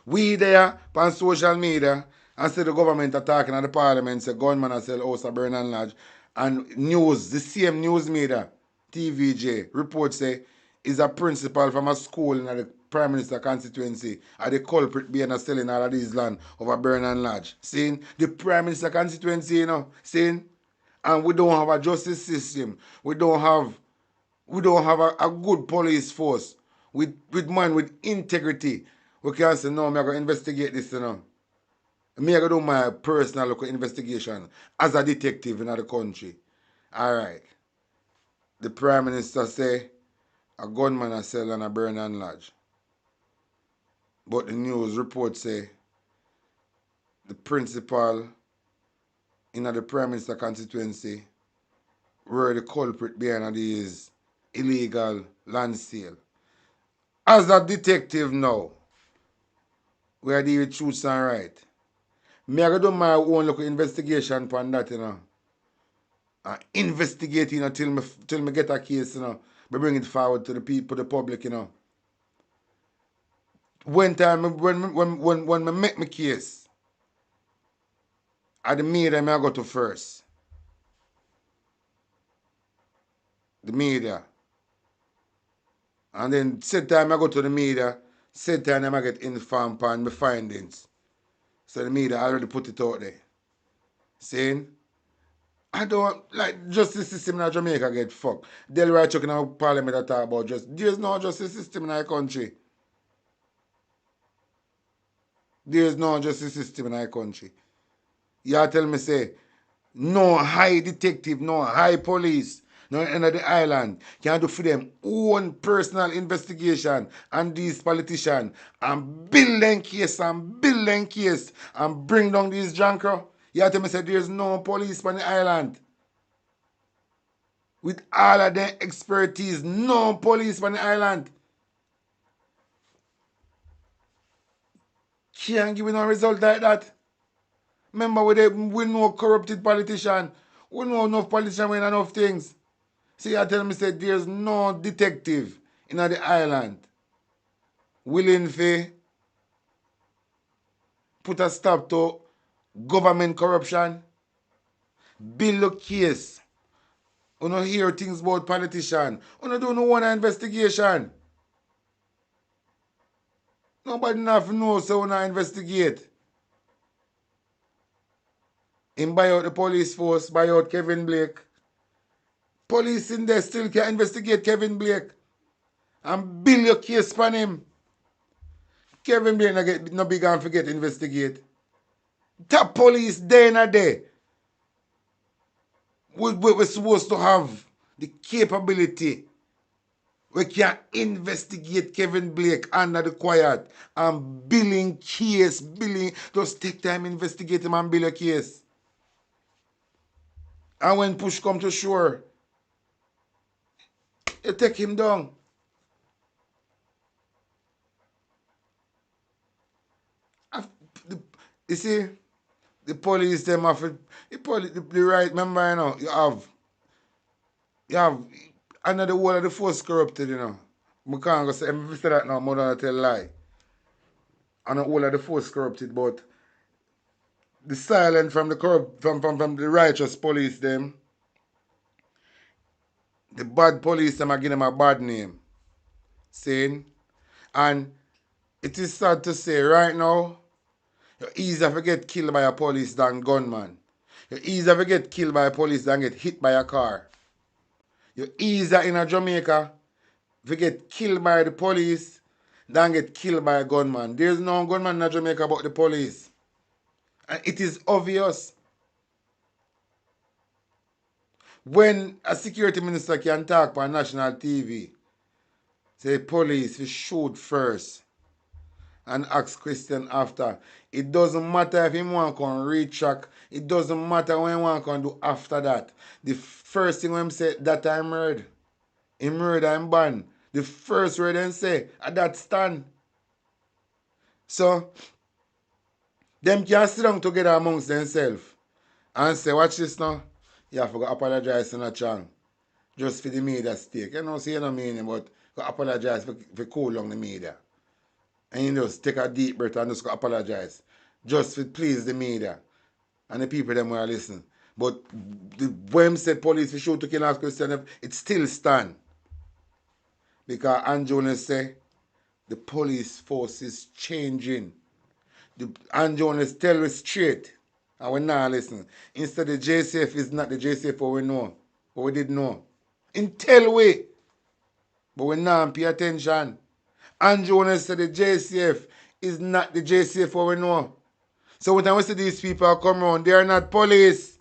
Speaker 1: We there on social media and see the government attacking at the parliament, say gunman and sell house at Bernard Lodge. And news, the same news media, TVJ, report say is a principal from a school in the Prime Minister constituency are the culprit being selling all of these land over Burnham Lodge. Seeing the Prime Minister constituency, you know, seeing, and we don't have a justice system. We don't have a good police force with man with integrity. We can say, no, I'm going to investigate this, you know. I'm going to do my personal local investigation as a detective in the country. All right. The Prime Minister say a gunman is selling on a Burnham Lodge. But the news report say the principal in the Prime Minister constituency were the culprit behind these illegal land sale. As a detective now, we are dealing with truth and right. Me I do my own local investigation on that, you know. Investigating until me get a case, you know. We bring it forward to the people, the public, you know. When I make my case, at the media I go to first. The media. And then said time I go to the media, said time I get informed on my findings. So the media already put it out there. Saying, I don't like justice system in Jamaica get fucked. Delroy Chuck in our parliament that talk about just there's no justice system in our country. There's no justice system in our country. You tell me say no high detective, no high police, no end of the island can do for them own personal investigation and these politicians and build them case and bring down these jankro. You tell me say there's no police on the island. With all of their expertise, no police on the island. Can't give you no result like that. Remember, we know corrupted politician. We know enough politicians with enough things. See, you tell me, say, there's no detective in the island willing to put a stop to government corruption, build a case. We don't hear things about politicians. We don't do no one investigation. Nobody enough knows so we don't investigate. Him buy out the police force, buy out Kevin Blake. Police in there still can investigate Kevin Blake and build your case upon him. Kevin Blake no big and forget investigate. Top police day in a day. We're supposed to have the capability. We can investigate Kevin Blake under the quiet and billing case. Just take time, investigate him and build a case. And when push come to shore, you take him down. You see, the police them have the right. Remember, you know, you have another whole of the force corrupted, you know. We can't go say, if I say that now, more than I tell lie. And the whole of the force corrupted, but the silence from the from the righteous police them, the bad police them are giving them a bad name. Saying, and it is sad to say right now, you're easier to get killed by a police than gunman. You're easier to get killed by a police than get hit by a car. You're easier in a Jamaica to get killed by the police than get killed by a gunman. There's no gunman in Jamaica but the police. And it is obvious. When a security minister can talk on national TV, say police we shoot first and ask question after. It doesn't matter if him want to retrack. It doesn't matter what he want to do after that. The first thing when him say that I murdered. He murder and ban. The first word them say at that stand. So them can sit down together amongst themselves and say, watch this now. You have to go apologize to Chang. Just for the media stake. You know, say you don't mean it, but go apologize for cool down the media. And you just take a deep breath and just go apologize. Just to please the media. And the people them will listen. But when said police we shoot to kill ask question, it still stand. Because Anjones say the police force is changing. Anjones tell us straight. And we not listen. Instead the JCF is not the JCF what we know. What we did know. In tell we. But we not pay attention. Anjones said the JCF is not the JCF what we know. So when we see these people come around, they are not police.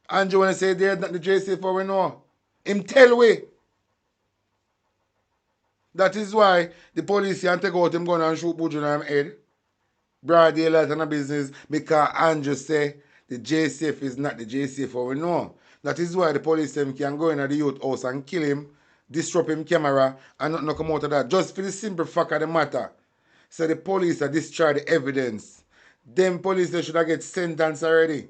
Speaker 1: Anjones say they are not the JCF what we know. Him tell we. That is why the police can take out him gun and shoot Buju on him head. Broad daylight and a business because Andrew say the JCF is not the JCF what we know. That is why the police them can go in the youth house and kill him, disrupt him camera and not come out of that. Just for the simple fact of the matter. So the police have destroyed the evidence. Them police they should have get sentenced already.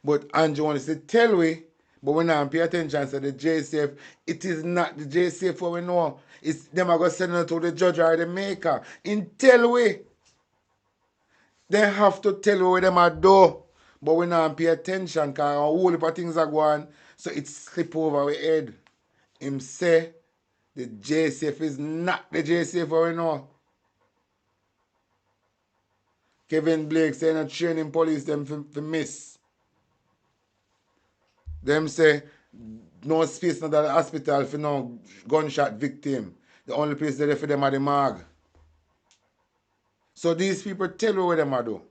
Speaker 1: But Andrew wants to tell we, but we not pay attention to the JCF. It is not the JCF what we know. It's them are going to send it to the judge or the maker. In tell we. They have to tell you what them are do. But we not pay attention because a whole heap of things are going. So it slip over our head. Him say the JCF is not the JCF what we know. Kevin Blake saying a training police them for miss. Them say no space in the hospital for no gunshot victim. The only place they for them are the morgue. So these people tell you what them are do.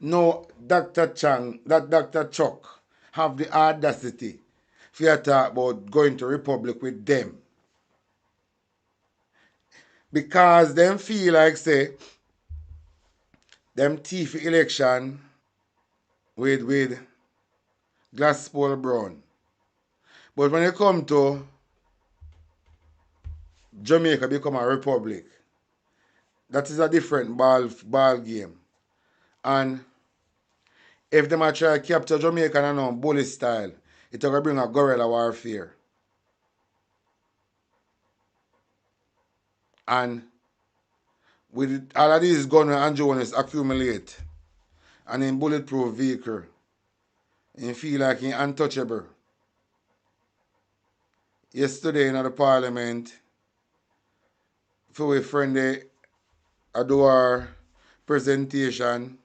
Speaker 1: No, Dr. Chuck have the audacity to talk about going to Republic with them. Because them feel like say them thief election with Glasspool Brown. But when it come to Jamaica become a republic, that is a different ball game. And if them are try to capture Jamaica and on bully style, it's going to bring a guerrilla warfare. And with all of these guns and drones accumulate and in bulletproof vehicle, you feel like you're untouchable. Yesterday in the parliament, for a friend they do our presentation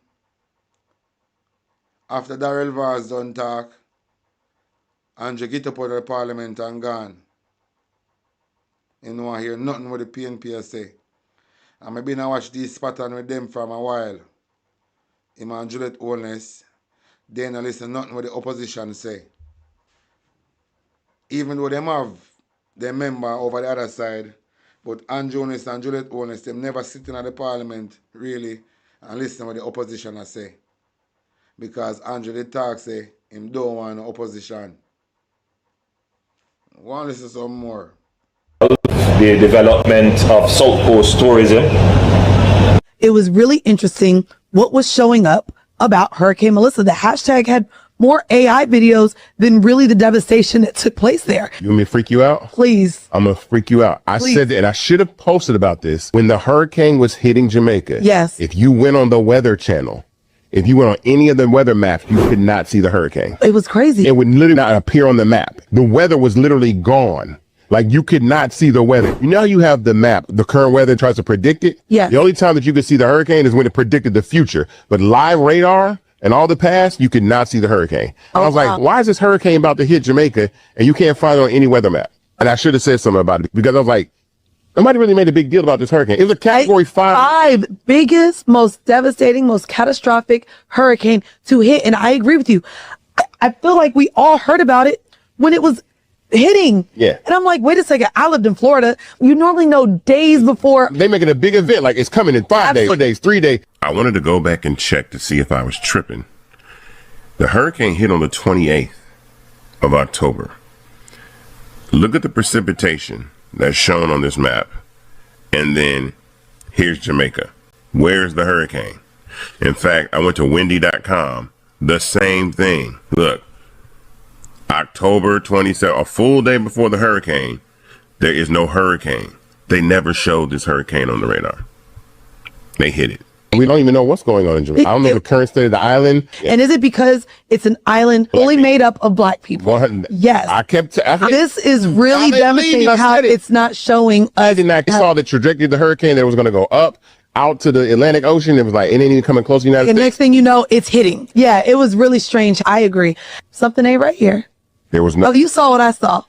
Speaker 1: after Darrell Vaz done talk, Andrew get up out of the parliament and gone. You know, I hear nothing what the PNP say. And I've been to watch this pattern with them from a while. Him and Juliet Holness, then I listen nothing what the opposition say. Even though them have their member over the other side, but Andrew Holness and Juliet Holness, them never sitting at the parliament really and listen what the opposition say. Because Andrew the talk say him don't want no opposition. I want to listen some more.
Speaker 15: The development of South Coast tourism.
Speaker 16: It was really interesting what was showing up about Hurricane Melissa. The hashtag had more AI videos than really the devastation that took place there.
Speaker 17: You want me to freak you out?
Speaker 16: Please.
Speaker 17: I'm going to freak you out. I said that, and I should have posted about this. When the hurricane was hitting Jamaica,
Speaker 16: yes.
Speaker 17: If you went on the Weather Channel, if you went on any of the weather maps, you could not see the hurricane.
Speaker 16: It was crazy.
Speaker 17: It would literally not appear on the map. The weather was literally gone. Like you could not see the weather. You know how you have the map, the current weather tries to predict it?
Speaker 16: Yeah.
Speaker 17: The only time that you could see the hurricane is when it predicted the future. But live radar and all the past, you could not see the hurricane. I was like, why is this hurricane about to hit Jamaica and you can't find it on any weather map? And I should have said something about it because I was like, nobody really made a big deal about this hurricane. It was a category 5.
Speaker 16: Biggest, most devastating, most catastrophic hurricane to hit. And I agree with you. I feel like we all heard about it when it was hitting.
Speaker 17: Yeah.
Speaker 16: And I'm like, wait a second. I lived in Florida. You normally know days before.
Speaker 17: They make it a big event. Like it's coming in 5 days, 4 days, 3 days. I wanted to go back and check to see if I was tripping. The hurricane hit on the 28th of October. Look at the precipitation that's shown on this map. And then here's Jamaica. Where's the hurricane? In fact, I went to windy.com. The same thing. Look. October 27th, a full day before the hurricane, there is no hurricane. They never showed this hurricane on the radar. They hit it. We don't even know what's going on in Jamaica. I don't know the current state of the island.
Speaker 16: And is it because it's an island fully made up of black people? Yes. This is really devastating how it's not showing us.
Speaker 17: I saw the trajectory of the hurricane that was going to go up out to the Atlantic Ocean. It was like, it ain't even coming close to the United States.
Speaker 16: The next thing you know, it's hitting. Yeah, it was really strange. I agree. Something ain't right here.
Speaker 17: There was no.
Speaker 16: Oh, you saw what I saw.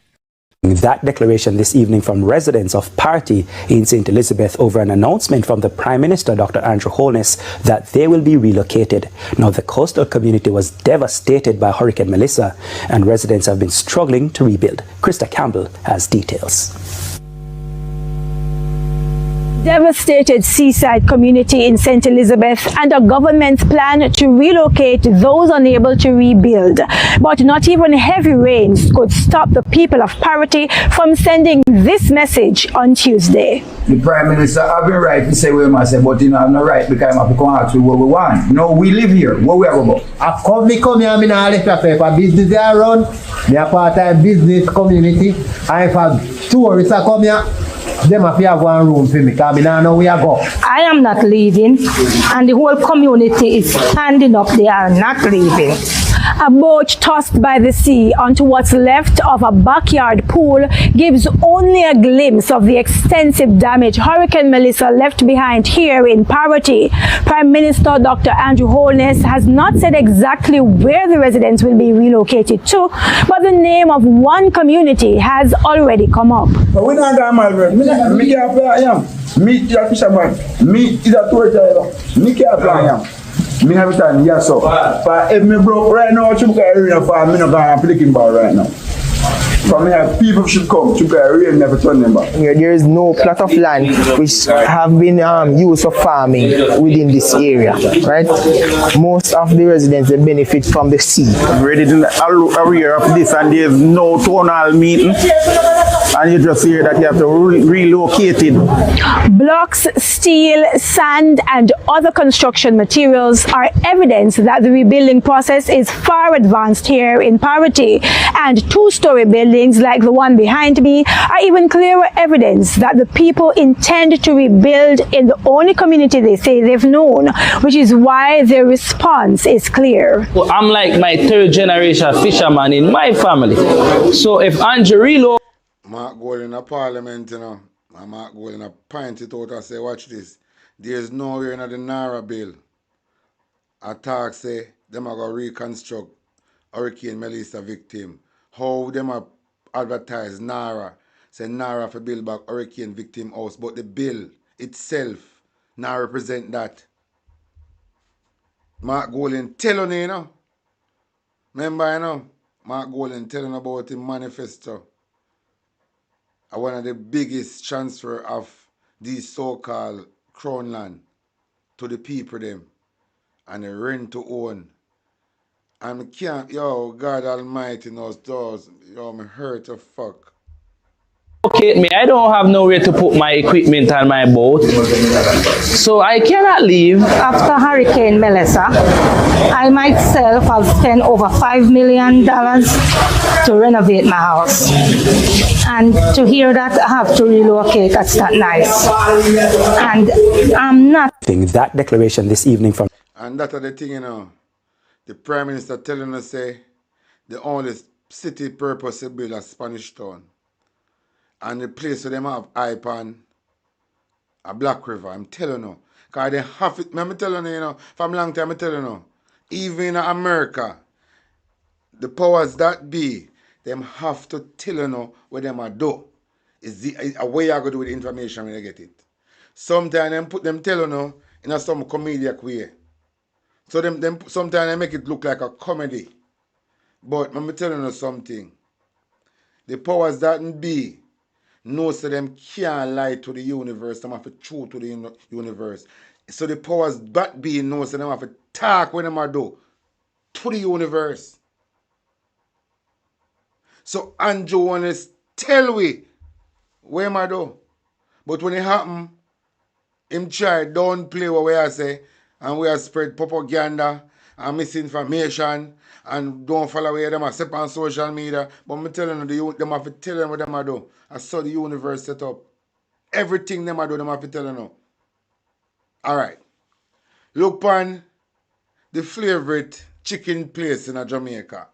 Speaker 18: That declaration this evening from residents of Party in St. Elizabeth over an announcement from the Prime Minister, Dr. Andrew Holness, that they will be relocated. Now, the coastal community was devastated by Hurricane Melissa, and residents have been struggling to rebuild. Krista Campbell has details.
Speaker 19: Devastated seaside community in St. Elizabeth and a government plan to relocate those unable to rebuild. But not even heavy rains could stop the people of Parity from sending this message on Tuesday.
Speaker 20: The Prime Minister have been right to say we must say, but you know, I'm not right because I'm come ask what we want. No, we live here. What we have about?
Speaker 21: I come here, I'm in a left for business they are run. They are part-time business community. And if tourists are come here, them have one room for me because I know where I go.
Speaker 19: I am not leaving, and the whole community is standing up. They are not leaving. A boat tossed by the sea onto what's left of a backyard pool gives only a glimpse of the extensive damage Hurricane Melissa left behind here in Parity. Prime Minister Dr. Andrew Holness has not said exactly where the residents will be relocated to, but the name of one community has already come up.
Speaker 21: But we don't got my friend. Me can't play I am. Me is a fisherman. Me is a tour driver. Me can't play I am. Me have it time, yes, so. But if me broke right now, I should go area for me not going to flicking ball right now. But me have people should come to go area never turn them back. There is no plot of land which have been used for farming within this area, right? Most of the residents they benefit from the sea. I'm ready to aware of this, and there's no town hall meeting. And you just hear that you have to relocate it.
Speaker 19: Blocks, steel, sand, and other construction materials are evidence that the rebuilding process is far advanced here in Parity. And two-story buildings like the one behind me are even clearer evidence that the people intend to rebuild in the only community they say they've known, which is why their response is clear.
Speaker 22: Well, I'm like my third generation fisherman in my family. So if Andrew Relo
Speaker 1: Mark Gold in a parliament, you know, and Mark Gold in a pint it out and say, watch this. There's nowhere in the Naira bill. A talk say, them are going to reconstruct Hurricane Melissa victim. How them are advertise Naira. Say Naira for build back Hurricane victim house. But the bill itself now represent that. Mark Gold telling you, you know. Remember, you know, Mark Gold telling about his manifesto. One of the biggest transfer of these so-called crown land to the people them and the rent to own. And I can't, yo, God Almighty knows those, yo, me hurt to fuck.
Speaker 22: locate me, I don't have nowhere to put my equipment on my boat, so I cannot leave.
Speaker 19: After Hurricane Melissa, I myself have spent over $5 million to renovate my house. And to hear that I have to relocate, that's not nice. And I'm not.
Speaker 18: That declaration this evening from.
Speaker 1: And that's the thing, you know. The Prime Minister telling us, say, the only city purpose to build a Spanish town. And the place where them have Ipan, a Black River, I'm telling you. Because they have it, I'm telling you, know, from long time I'm telling you. Even in America, the powers that be, them have to tell you know what them are do. Is a way I go do with the information when they get it. Sometimes them put them tell you know in a some comedic way. So them sometimes they make it look like a comedy. But I'm telling you something. The powers that be know so them can't lie to the universe. Them have to true to the universe. So the powers that be know so them have to talk when them are do to the universe. So Andrew wanna tell we where am I do? But when it happen, him try downplay what we are say, and we are spread propaganda and misinformation and don't follow where them are step on social media. But I'm telling you, them have to tell them what them are do. I saw the universe set up. Everything them are do, them have to tell you. Alright. Look on the favorite chicken place in Jamaica.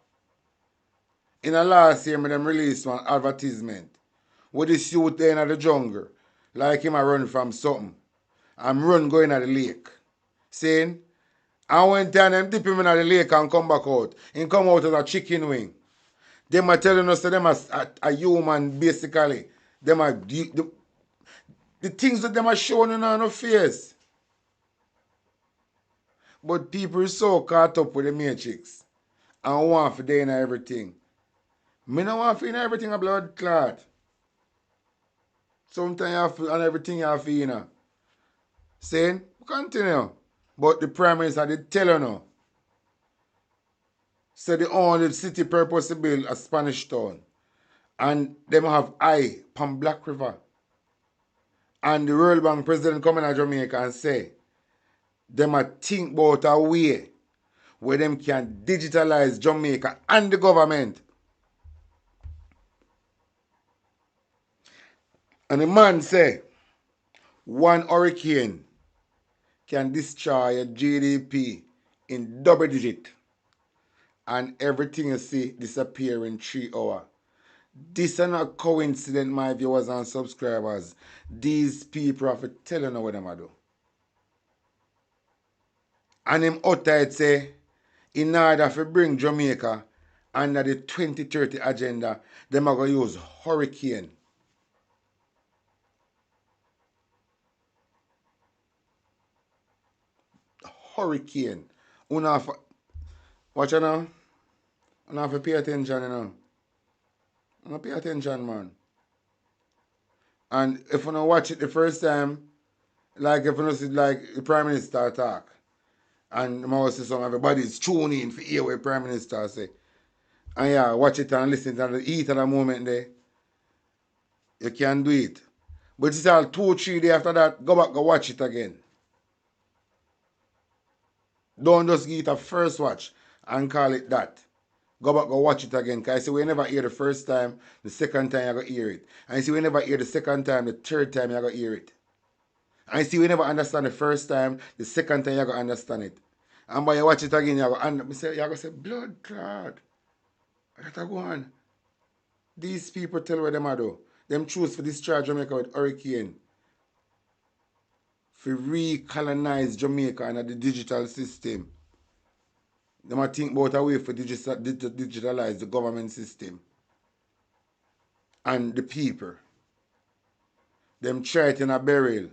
Speaker 1: In the last year, them released one advertisement with this youth there in the jungle, like him a run from something. I'm run going at the lake. Saying, I went down and dip him in the lake and come back out. And come out as a chicken wing. Them are telling us that them are a human basically. Them are the things that them are showing on our face. But people are so caught up with the matrix and want for day in everything. Me no want for in everything a blood clot. Sometimes you have to, and everything you have to, you know. Saying, continue. But the Prime Minister did tell you now. Say the only city purpose to build a Spanish town. And them have eye from Black River. And the World Bank president coming to Jamaica and say, them a think about a way where them can digitalize Jamaica and the government. And the man say, one hurricane can destroy a GDP in double digit. And everything you see disappear in 3 hours. This is not a coincidence, my viewers and subscribers. These people have to tell you what them do. And him outside say, in order to bring Jamaica under the 2030 agenda, them are going to use hurricane. Hurricane. Watch it now. You have to pay attention, you know. You pay attention, man. And if you don't watch it the first time, like if you don't see like the Prime Minister talk, and I see some everybody's tuning in for hear what the Prime Minister say. And yeah, watch it and listen to the heat of the moment there. You can do it. But it's all 2-3 days after that, go back, go watch it again. Don't just give it a first watch and call it that. Go back, go watch it again. Because I see we never hear the first time, the second time you're going to hear it. And I see we never hear the second time, the third time you're going to hear it. And I see we never understand the first time, the second time you're going to understand it. And by you watch it again, you're going to say, blood clot. I got to go on. These people tell what them are do. Them choose to destroy Jamaica with hurricane. For recolonize Jamaica under the digital system. They might think about a way for digitalize the government system. And the people. Them try it in a burial.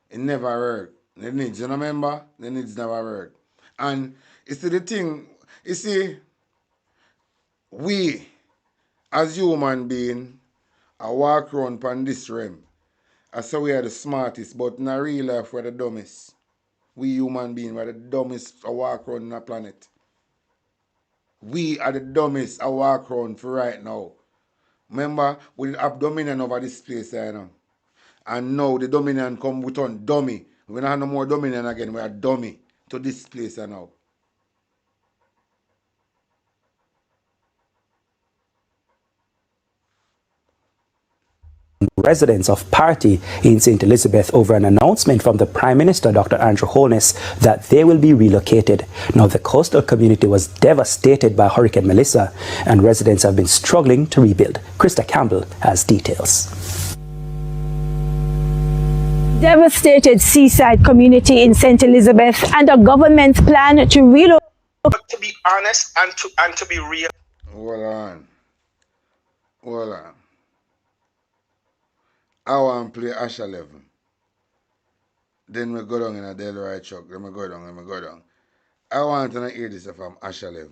Speaker 1: It never worked. The needs, you remember? The needs never worked. And you see the thing, you see, we as human beings, I walk around on this realm. I say we are the smartest, but in real life we're the dumbest. We human beings, we're the dumbest I walk around on the planet. We are the dumbest I walk around for right now. Remember, we have dominion over this place, you know. And now the dominion come with on dummy. We don't have no more dominion again, we are dummy to this place now.
Speaker 18: Residents of Party in St. Elizabeth over an announcement from the Prime Minister, Dr. Andrew Holness, that they will be relocated. Now, the coastal community was devastated by Hurricane Melissa, and residents have been struggling to rebuild. Krista Campbell has details.
Speaker 19: Devastated seaside community in St. Elizabeth and a government plan to relocate.
Speaker 2: To be honest and to be real.
Speaker 1: Hold on. I want to play Ash 11. Then we go down in a Delray truck. Then we go down. I want to hear this from Ash 11.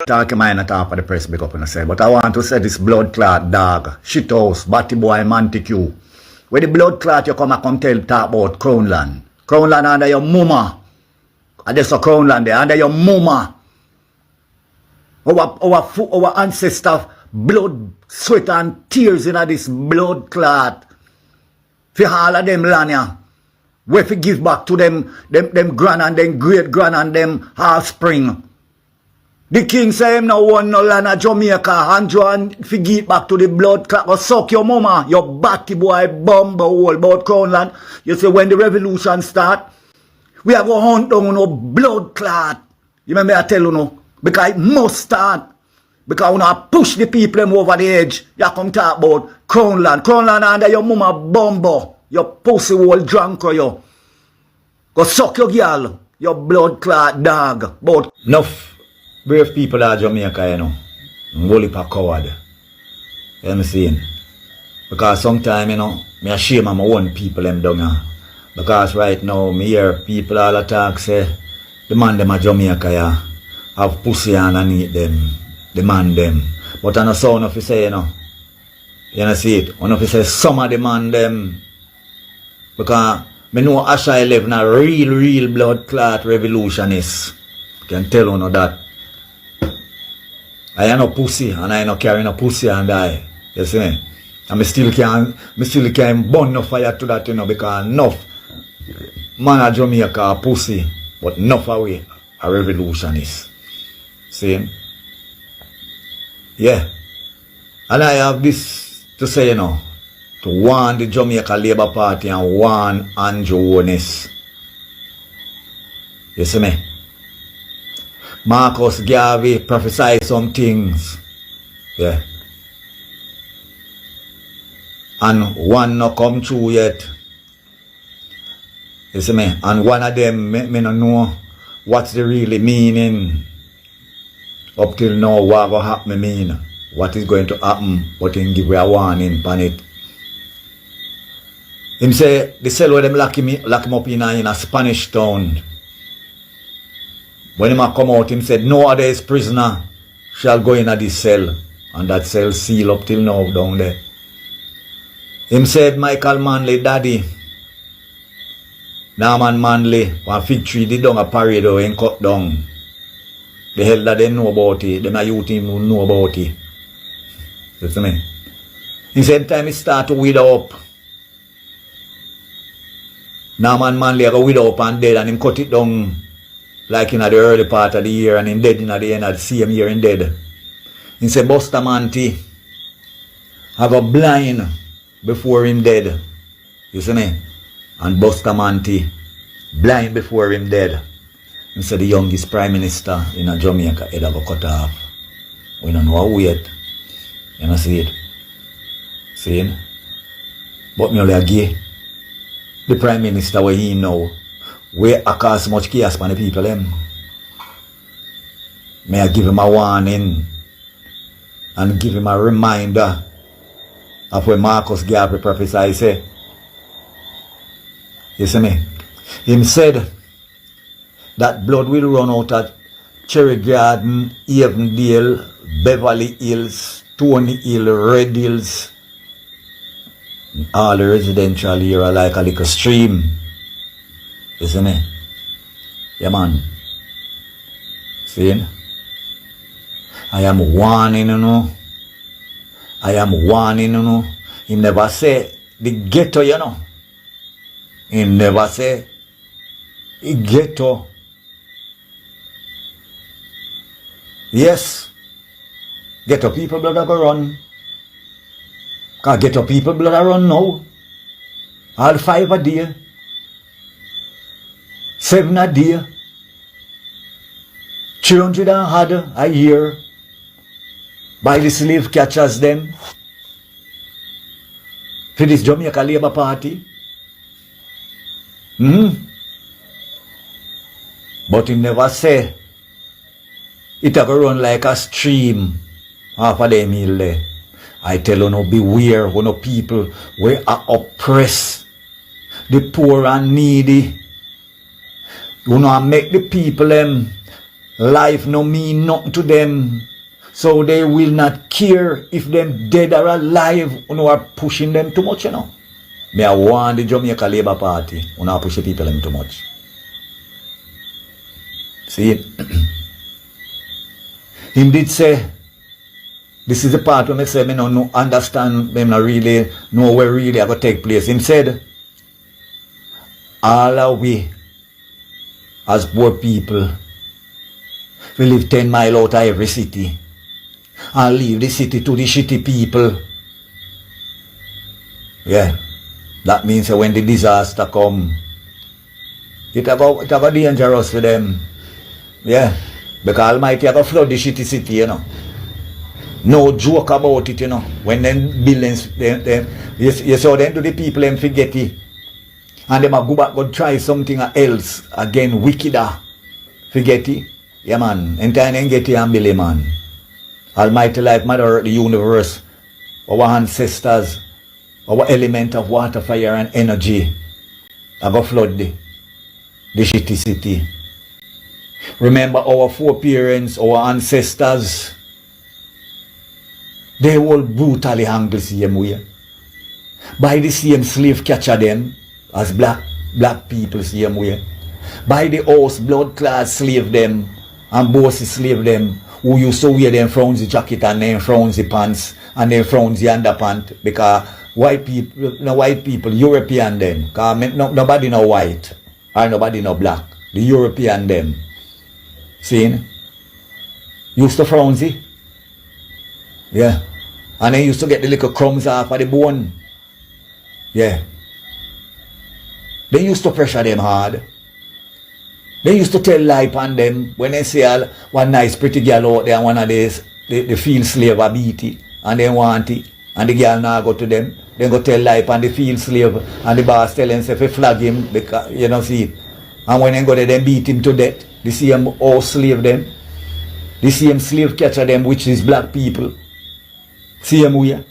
Speaker 4: Talk mine at top of the press, big up and say, but I want to say this blood clot dog, shithouse, batty boy, Montague. Where the blood clot you come tell talk about Crownland. Crownland under your mama. And there's a Crownland there, under your mama. Our ancestors, blood, sweat and tears in this blood clot. For all of them land here. Where we give back to them grand and them great grand and them offspring. The king say him no want no land of Jamaica. Andrew and forget back to the blood clot. Go suck your mama, your batty boy bumble hole about Crown Land. You say when the revolution start, we are going to hunt down no blood clot. You remember I tell you no? Because it must start. Because we not push the people them over the edge. You come talk about Crown Land. Crown Land under your mama bumble. Your pussy hole drunk or you. Go suck your girl. Your blood clot dog. But enough. Brave people are Jamaica, you know. Whole heap of coward. You know what I'm saying? Because sometimes, you know, me ashamed of my own people them down here. Because right now, me hear people all attack say, the man them a Jamaica, yeah, have pussy underneath them. The man them. But I know so enough you say, you know. You know see it? Enough you say some of the man them. Because me know Asha 11 a real blood clot revolutionist. Can tell you know that. I ain't no pussy and I ain't no carrying no pussy and die. You see me? And me still can't burn no fire to that, you know, because enough man of Jamaica a pussy, but enough away a revolutionist. See? Yeah. And I have this to say, you know, to warn the Jamaica Labour Party and warn Andrew Holness. You see me? Marcus Garvey prophesied some things. Yeah. And one not come true yet. You see me? And one of them, me not know what's the really meaning. Up till now, what will happen mean? What is going to happen? But him give me a warning on it. Him say, the cell where them lock him up in a Spanish town. When him a come out, him said, no other prisoner shall go in this cell. And that cell seal up till now down there. Him said, Michael Manley, daddy. Norman Manley, one fig tree did down a parade and cut down. The hell that they know about it, them a youth him who know about it. You see me? He said, time it start to wither up. Norman Manley go wither up and dead and him cut it down. Like in the early part of the year and him dead in the end of the same year and dead. He said Bustamante I go blind before him dead. You see me? And Bustamante blind before him dead. He said the youngest prime minister in Jamaica head go cut off. We don't know how wait. You know see it? See it? But me only gay. The prime minister where he know where I cause much chaos for the people them. May I give him a warning and give him a reminder of what Marcus Garvey prophesied say. You see me? Him said that blood will run out at Cherry Garden, Avondale, Beverly Hills, Stony Hill, Red Hills. All the residential here are like a little stream. You see me? Yeah, man. See? I am warning you know. I am warning you know. He never say the ghetto, you know. He never say the ghetto. Yes. Ghetto people blood go run. Cause ghetto people blood run now. All 5 a day. 7 a day. 300 and hard a year. By the slave catchers them. For this Jamaica Labour Party. But he never say it a go run like a stream half of them hill there. I tell you no beware when no people we are oppressed. The poor and needy. You know make the people them life no mean nothing to them. So they will not care if them dead or alive. You know are pushing them too much, you know. Me I want the Jamaica Labour Party. You know push the people them too much. See? Him did say, this is the part where I say me no understand, me not really know where really I go take place. Him said, all are we as poor people We live 10 miles out of every city. And leave the city to the shitty people. Yeah. That means that when the disaster come, it have a dangerous for them. Yeah. Because Almighty have a flood the shitty city, you know. No joke about it, you know. When them buildings, you saw them to the people them forget it. And them go back go try something else again, wickeder. Forget it. Yeah man. Entire them get it and believe man. Almighty life, Mother Earth, the universe, our ancestors, our element of water, fire and energy, I go flood the shitty city. Remember our foreparents, our ancestors, they all brutally hung the same way. By the same slave catcher them, as black people same way. By the house blood class slave them, and bossy slave them, who used to wear them frownsy jacket and them frownsy pants, and them frownsy underpant, because white people, European them, because nobody no white, or nobody no black, the European them. See? Used to frownsy. Yeah. And they used to get the little crumbs off of the bone. Yeah. They used to pressure them hard. They used to tell lie on them when they say one nice pretty girl out there and one of these, the field slave a beat it and they want it. And the girl now go to them. They go tell lie on the field slave and the boss tell him if flag him because you know see it. And when they go there, they beat him to death. The same house slave them. The same slave catcher them, which is black people. Same way.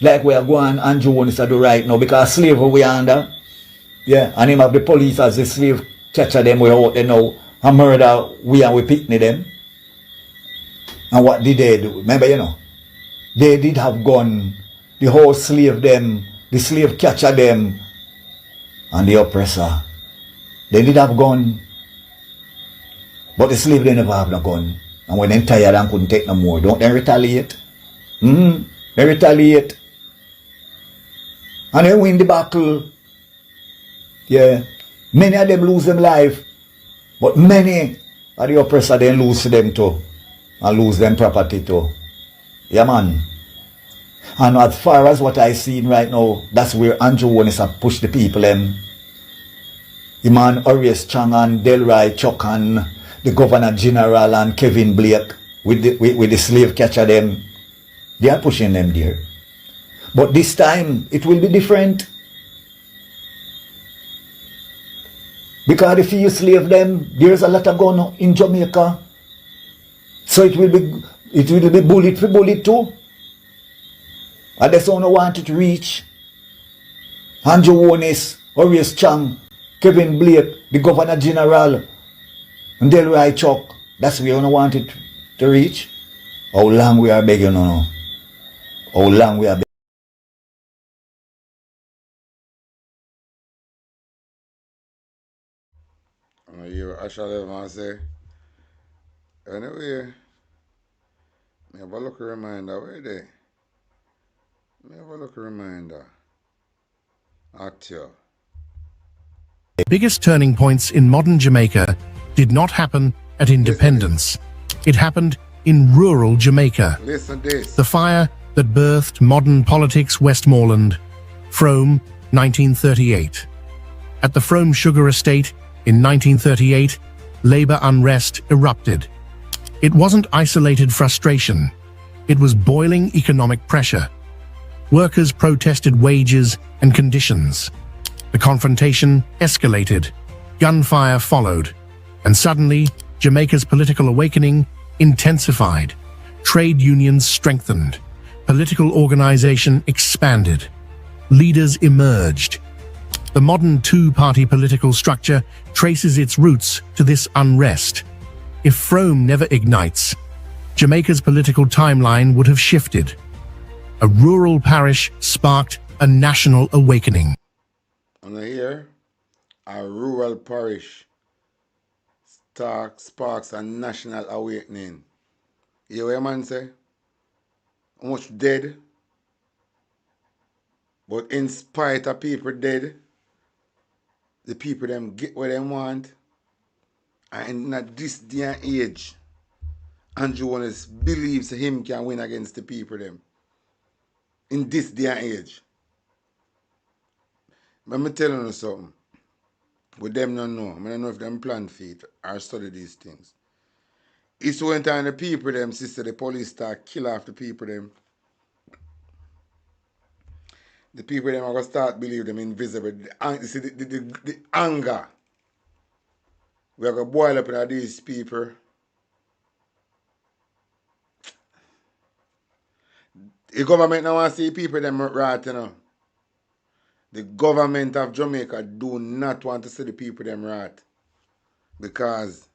Speaker 4: Like we are going and Jones to do right now because slavery we under. Yeah, and him have the police as the slave catcher them we out there now and murder we and we picnic them. And what did they do? Remember, you know, they did have gun. The whole slave them, the slave catcher them, and the oppressor. They did have gun. But the slave they never have no gun. And when they tired and couldn't take no more, don't they retaliate? They retaliate. And they win the battle. Yeah. Many of them lose them life. But many of the oppressor they lose them too. And lose them property too. Yeah man. And as far as what I seen right now, that's where Andrew Wickediss have pushed the people them. The man Horace Chang and Delroy Chuck and the Governor General and Kevin Blake with the slave catcher them. They are pushing them there. But this time, it will be different. Because if you slave them, there's a lot of gun in Jamaica. So it will be bullet for bullet too. And that's all I want it to reach. Andrew Wickediss, Horace Chang, Kevin Blake, the Governor General, and Delroy Chuck. That's where I want it to reach. How long we are begging now? How long we are begging?
Speaker 1: You actually want to say, anyway, me have a look a reminder, where they? Me have a look a reminder. At you.
Speaker 3: The biggest turning points in modern Jamaica did not happen at independence. It happened in rural Jamaica.
Speaker 1: Listen this.
Speaker 3: The fire that birthed modern politics Westmoreland, Frome, 1938. At the Frome Sugar Estate in 1938, labor unrest erupted. It wasn't isolated frustration. It was boiling economic pressure. Workers protested wages and conditions. The confrontation escalated. Gunfire followed. And suddenly, Jamaica's political awakening intensified. Trade unions strengthened. Political organization expanded. Leaders emerged. The modern two-party political structure traces its roots to this unrest. If Frome never ignites, Jamaica's political timeline would have shifted. A rural parish sparked a national awakening.
Speaker 1: And here, a rural parish sparks a national awakening. You hear what man say? How much dead? But in spite of people dead, the people them get what they want. And in this day and age, Andrew Holness believes him can win against the people them in this day and age. But I'm telling you something. With them not know. I don't know if them plan for it or study these things. It's when time the people them, sister, the police start kill off the people them. The people them are going to start believe them invisible. The anger. We are going to boil up in these people. The government now want to see people them right, you know. The government of Jamaica do not want to see the people them right. Because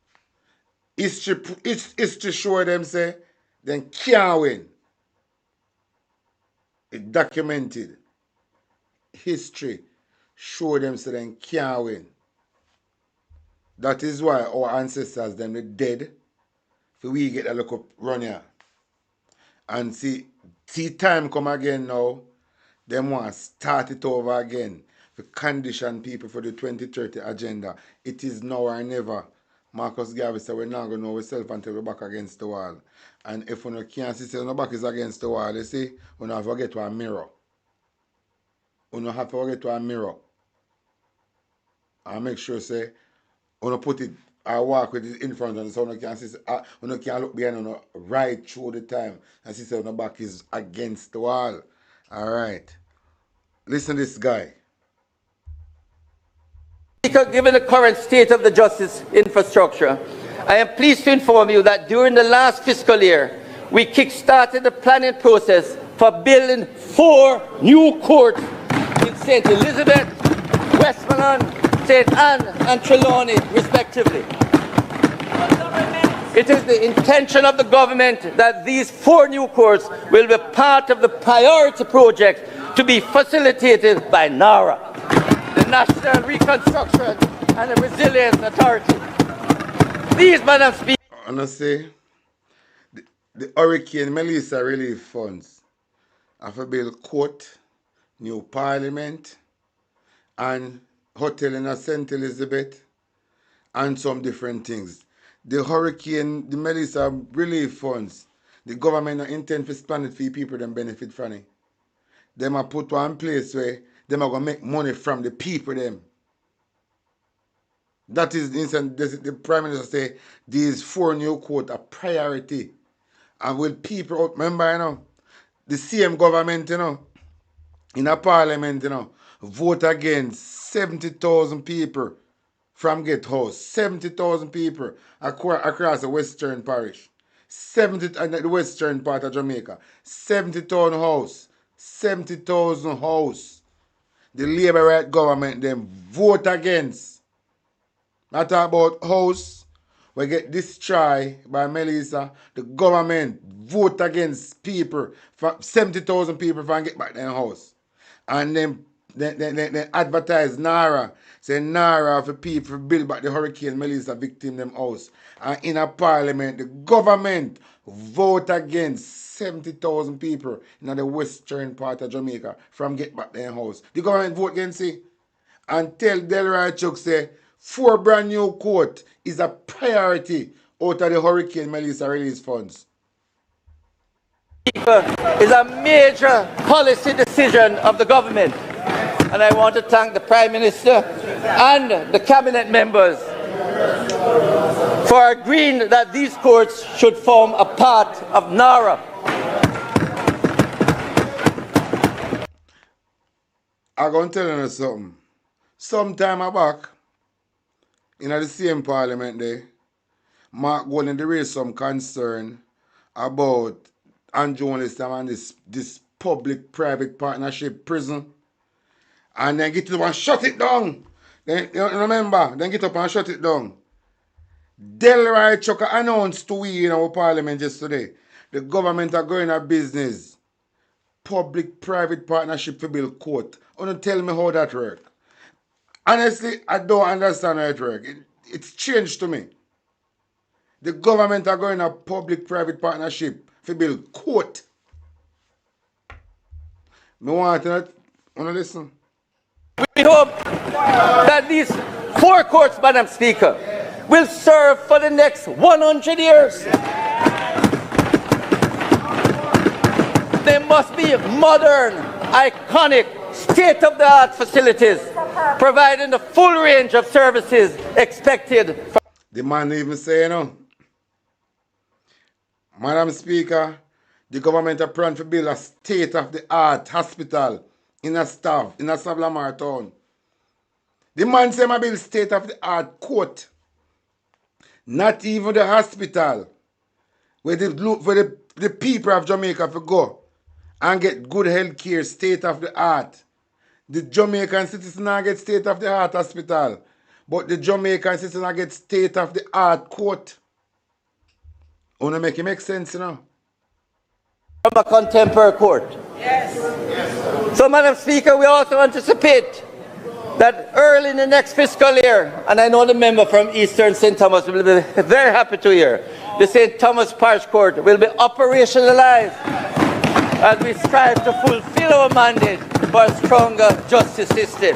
Speaker 1: history show them say, then can't win. It documented. History show them say then can't win. That is why our ancestors them they dead. So we get a look up run here. And see time come again now. Them want to start it over again. To condition people for the 2030 agenda. It is now or never. Marcus Garvey said we're not going to know ourselves until we're back against the wall. And if we can't see our back is against the wall, you see, we don't have to get to a mirror. We don't have to get to a mirror. And make sure say, we don't put it, I walk with it in front of us so we can see, we can look behind and right through the time and see our back is against the wall. Alright. Listen to this guy.
Speaker 5: Given the current state of the justice infrastructure, I am pleased to inform you that during the last fiscal year, we kick-started the planning process for building 4 new courts in St. Elizabeth, Westmoreland, St. Anne, and Trelawney, respectively. It is the intention of the government that these 4 new courts will be part of the priority project to be facilitated by NARA, the National Reconstruction and Resilience Authority. These, Madam Speaker.
Speaker 1: And I say, the Hurricane Melissa Relief Funds have to build court, new parliament, and hotel in St. Elizabeth, and some different things. The Melissa Relief Funds, the government intend to spend it for people them benefit from it. Them are put one place where them are going to make money from the people them. That is the Prime Minister say these 4 new courts are priority. And with people, remember, you know, the same government, you know, in a parliament, you know, vote against 70,000 people from Get House. 70,000 people across the Western Parish. The western part of Jamaica. 70,000 house. 70,000 house. The Labour right government them vote against. Not about house. We get destroyed by Melissa. The government vote against people. 70,000 people from get back their house. And then advertise NARA. Say NARA for people build back the Hurricane Melissa victim them house. And in a parliament, the government vote against 70,000 people in the western part of Jamaica from get back their house. The government vote against it. And tell Delroy Chuck say 4 brand new court is a priority out of the Hurricane Melissa Release Funds.
Speaker 5: Is a major policy decision of the government. And I want to thank the Prime Minister and the Cabinet members for agreeing that these courts should form a part of NARA.
Speaker 1: I'm going to tell you something. Some time back, in the same parliament there, Mark Golden raised some concern about Andrew Holness and this public-private partnership prison. And then get up and shut it down. Then, you remember, then get up and shut it down. Delroy Chuck announced to we in our parliament yesterday, the government are going out of business. Public-private partnership to build court. Don't tell me how that works. Honestly, I don't understand how it works. It's changed to me. The government are going a public-private partnership to build court. Me want to listen.
Speaker 5: We hope that these 4 courts, Madam Speaker, will serve for the next 100 years. must be modern, iconic, state-of-the-art facilities, providing the full range of services expected.
Speaker 1: The man even say, you know, Madam Speaker, the government are planning to build a state-of-the-art hospital in a Savlamar town. The man say, I build state-of-the-art court. Not even the hospital where the people of Jamaica for go and get good health care, state-of-the-art. The Jamaican citizens get state-of-the-art hospital, but the Jamaican citizens get state-of-the-art court. Wanna make it make sense, you know?
Speaker 5: From a contemporary court. Yes. So, Madam Speaker, we also anticipate that early in the next fiscal year, and I know the member from Eastern St. Thomas will be very happy to hear, the St. Thomas Parish Court will be operationalized as we strive to fulfill our mandate for a stronger justice system.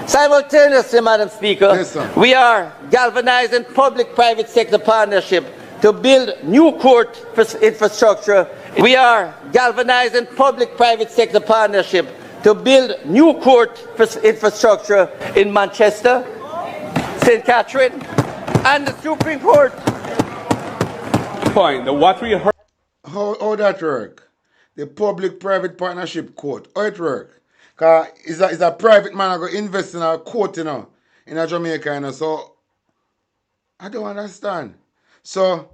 Speaker 5: Simultaneously, Madam Speaker,
Speaker 1: yes,
Speaker 5: we are galvanizing public-private sector partnership to build new court infrastructure. We are galvanizing public-private sector partnership to build new court infrastructure in Manchester, St. Catherine, and the Supreme Court.
Speaker 6: Point. What we heard.
Speaker 1: How that work? The public-private partnership court. How it work? Because it's a private man going to invest in a court, you know, in a Jamaica, you know, so I don't understand. So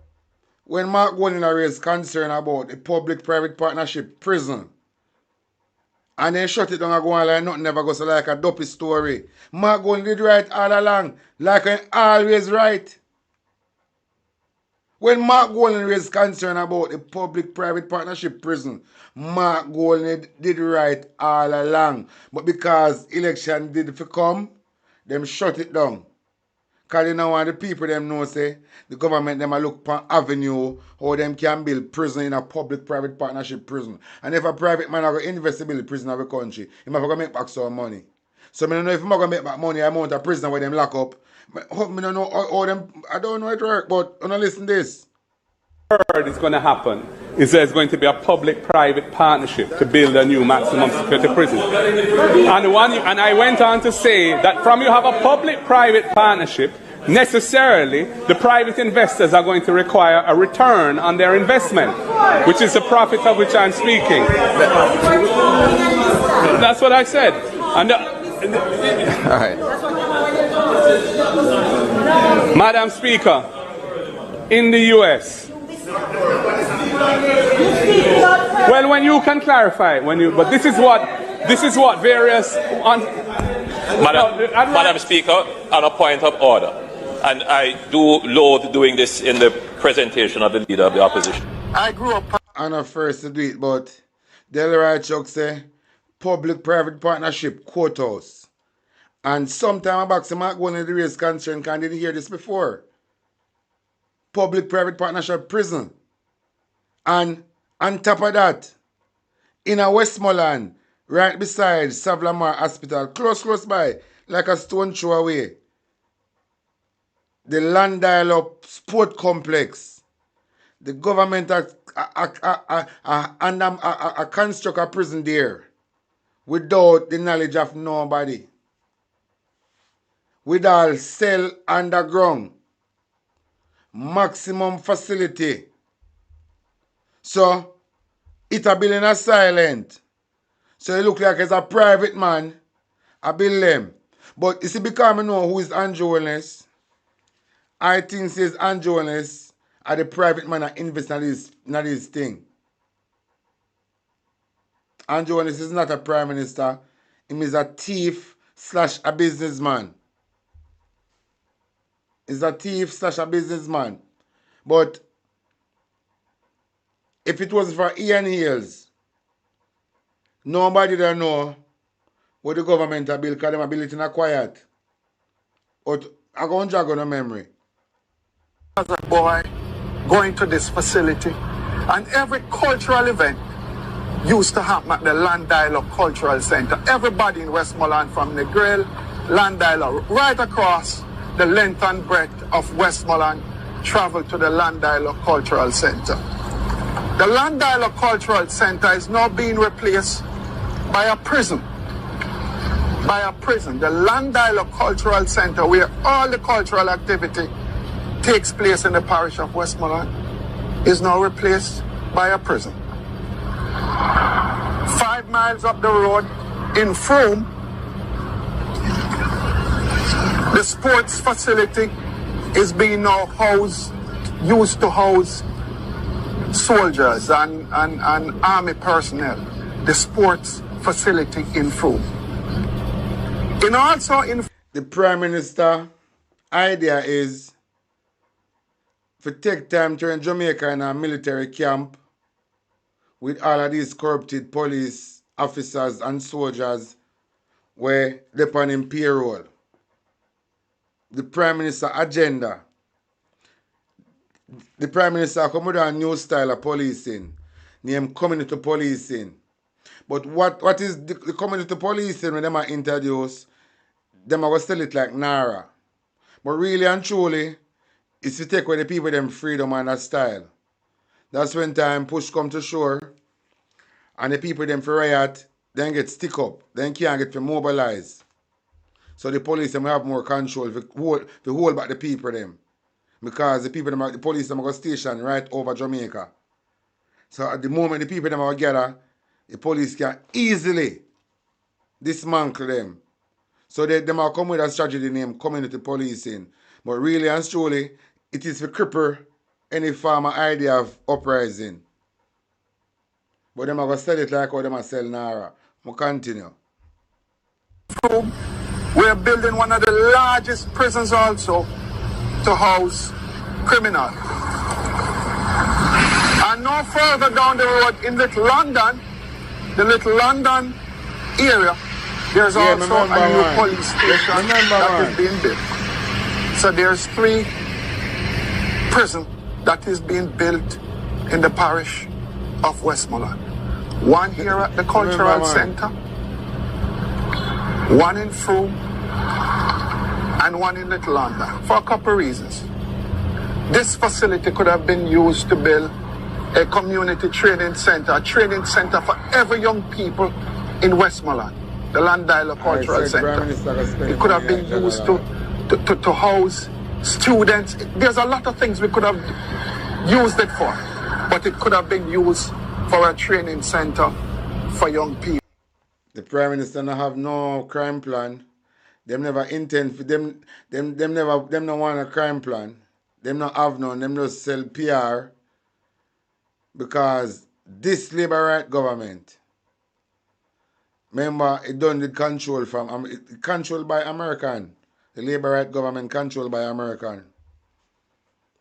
Speaker 1: when Mark Golding raised concern about the public-private partnership prison, and then shut it down and go on like nothing never goes like a dopey story. Mark Golding did right all along, like I always right. When Mark Golding raised concern about the public-private partnership prison, Mark Golding did right all along. But because election did come, them shut it down. Because you know want the people them know say the government them a look for avenue how them can build prison in a public-private partnership prison. And if a private man are going to invest in build prison of the country, he might go make back some money. So I don't know if I'm going to make back money amount of prison where them lock up. I don't know how them, I don't know how it work, but I don't listen to this.
Speaker 6: Heard is going to happen is there's going to be a public-private partnership to build a new maximum security prison. And I went on to say that from you have a public-private partnership, necessarily the private investors are going to require a return on their investment, which is the profit of which I'm speaking. That's what I said. And all right. Madam Speaker, in the US, well, when you can clarify, but this is what various.
Speaker 15: Madam Speaker, on a point of order, and I do loathe doing this in the presentation of the leader of the opposition.
Speaker 1: I grew up. I'm not first to do it, but Delroy Chuck say public-private partnership courthouse, and sometime back, some might go into the raise concern because I didn't hear this before. Public-private partnership prison. And on top of that, in a Westmoreland, right beside Savlamar Hospital, close by, like a stone throw away, the Land Dial-Up Sport Complex, the government construct a prison there without the knowledge of nobody. With all cell underground. Maximum facility. So, it a building a silent. So, it look like it's a private man. I build them. But you see, because I know who is Andrew Wellness, I think says Andrew Wellness are the private man that invest in this thing. Andrew Wellness is not a prime minister. He is a thief / a businessman. He's a thief / a businessman. But if it was for Ian Hales, nobody don't know what the government are built because they are built in a quiet. But I go and jog on a memory.
Speaker 7: As a boy going to this facility, and every cultural event used to happen at the Land Dial-Up Cultural Center. Everybody in Westmoreland, from the Grill, Land Dial-Up, right across the length and breadth of Westmoreland, travel to the Land Dial-Up Cultural Center. The Land Dialogue Cultural Center is now being replaced by a prison. The Land Dialogue Cultural Center, where all the cultural activity takes place in the parish of Westmoreland, is now replaced by a prison. 5 miles up the road in Frome, the sports facility is being now used to house soldiers and army personnel. The sports facility in Frome.
Speaker 1: The Prime Minister idea is to take time to in Jamaica in a military camp with all of these corrupted police officers and soldiers where they're on him payroll. The Prime Minister agenda. The Prime Minister come with a new style of policing, named community policing. But what is the community policing when them are introduced? Them are going to sell it like Nara. But really and truly, it's to take away the people them freedom and that style. That's when time push come to shore and the people them for riot, then get stick up, then can't get to mobilize. So the police them have more control to hold back the people them. Because the people them the police them are going to station right over Jamaica. So at the moment the people them are together, the police can easily dismantle them. So they are come with a strategy named community policing. But really and truly, it is to cripple any form of idea of uprising. But them are going to sell it like how them are sell Nara. We'll continue.
Speaker 7: We're building one of the largest prisons also to house criminals. And no further down the road in Little London, the Little London area, there's also a new police station that is being built. So there's 3 prisons that is being built in the parish of Westmoreland. One here at the Cultural Center, one in Frome, and one in Little London, for a couple of reasons. This facility could have been used to build a community training center, a training center for every young people in Westmoreland. The Land Dialogue Cultural Center. It could have been used to house students. There's a lot of things we could have used it for, but it could have been used for a training center for young people.
Speaker 1: The Prime Minister don't have no crime plan. Them never intend for them no want a crime plan. Them not have none. Them just sell PR because this Labour right government. Remember, it done the control from controlled by American. The Labour right government controlled by American.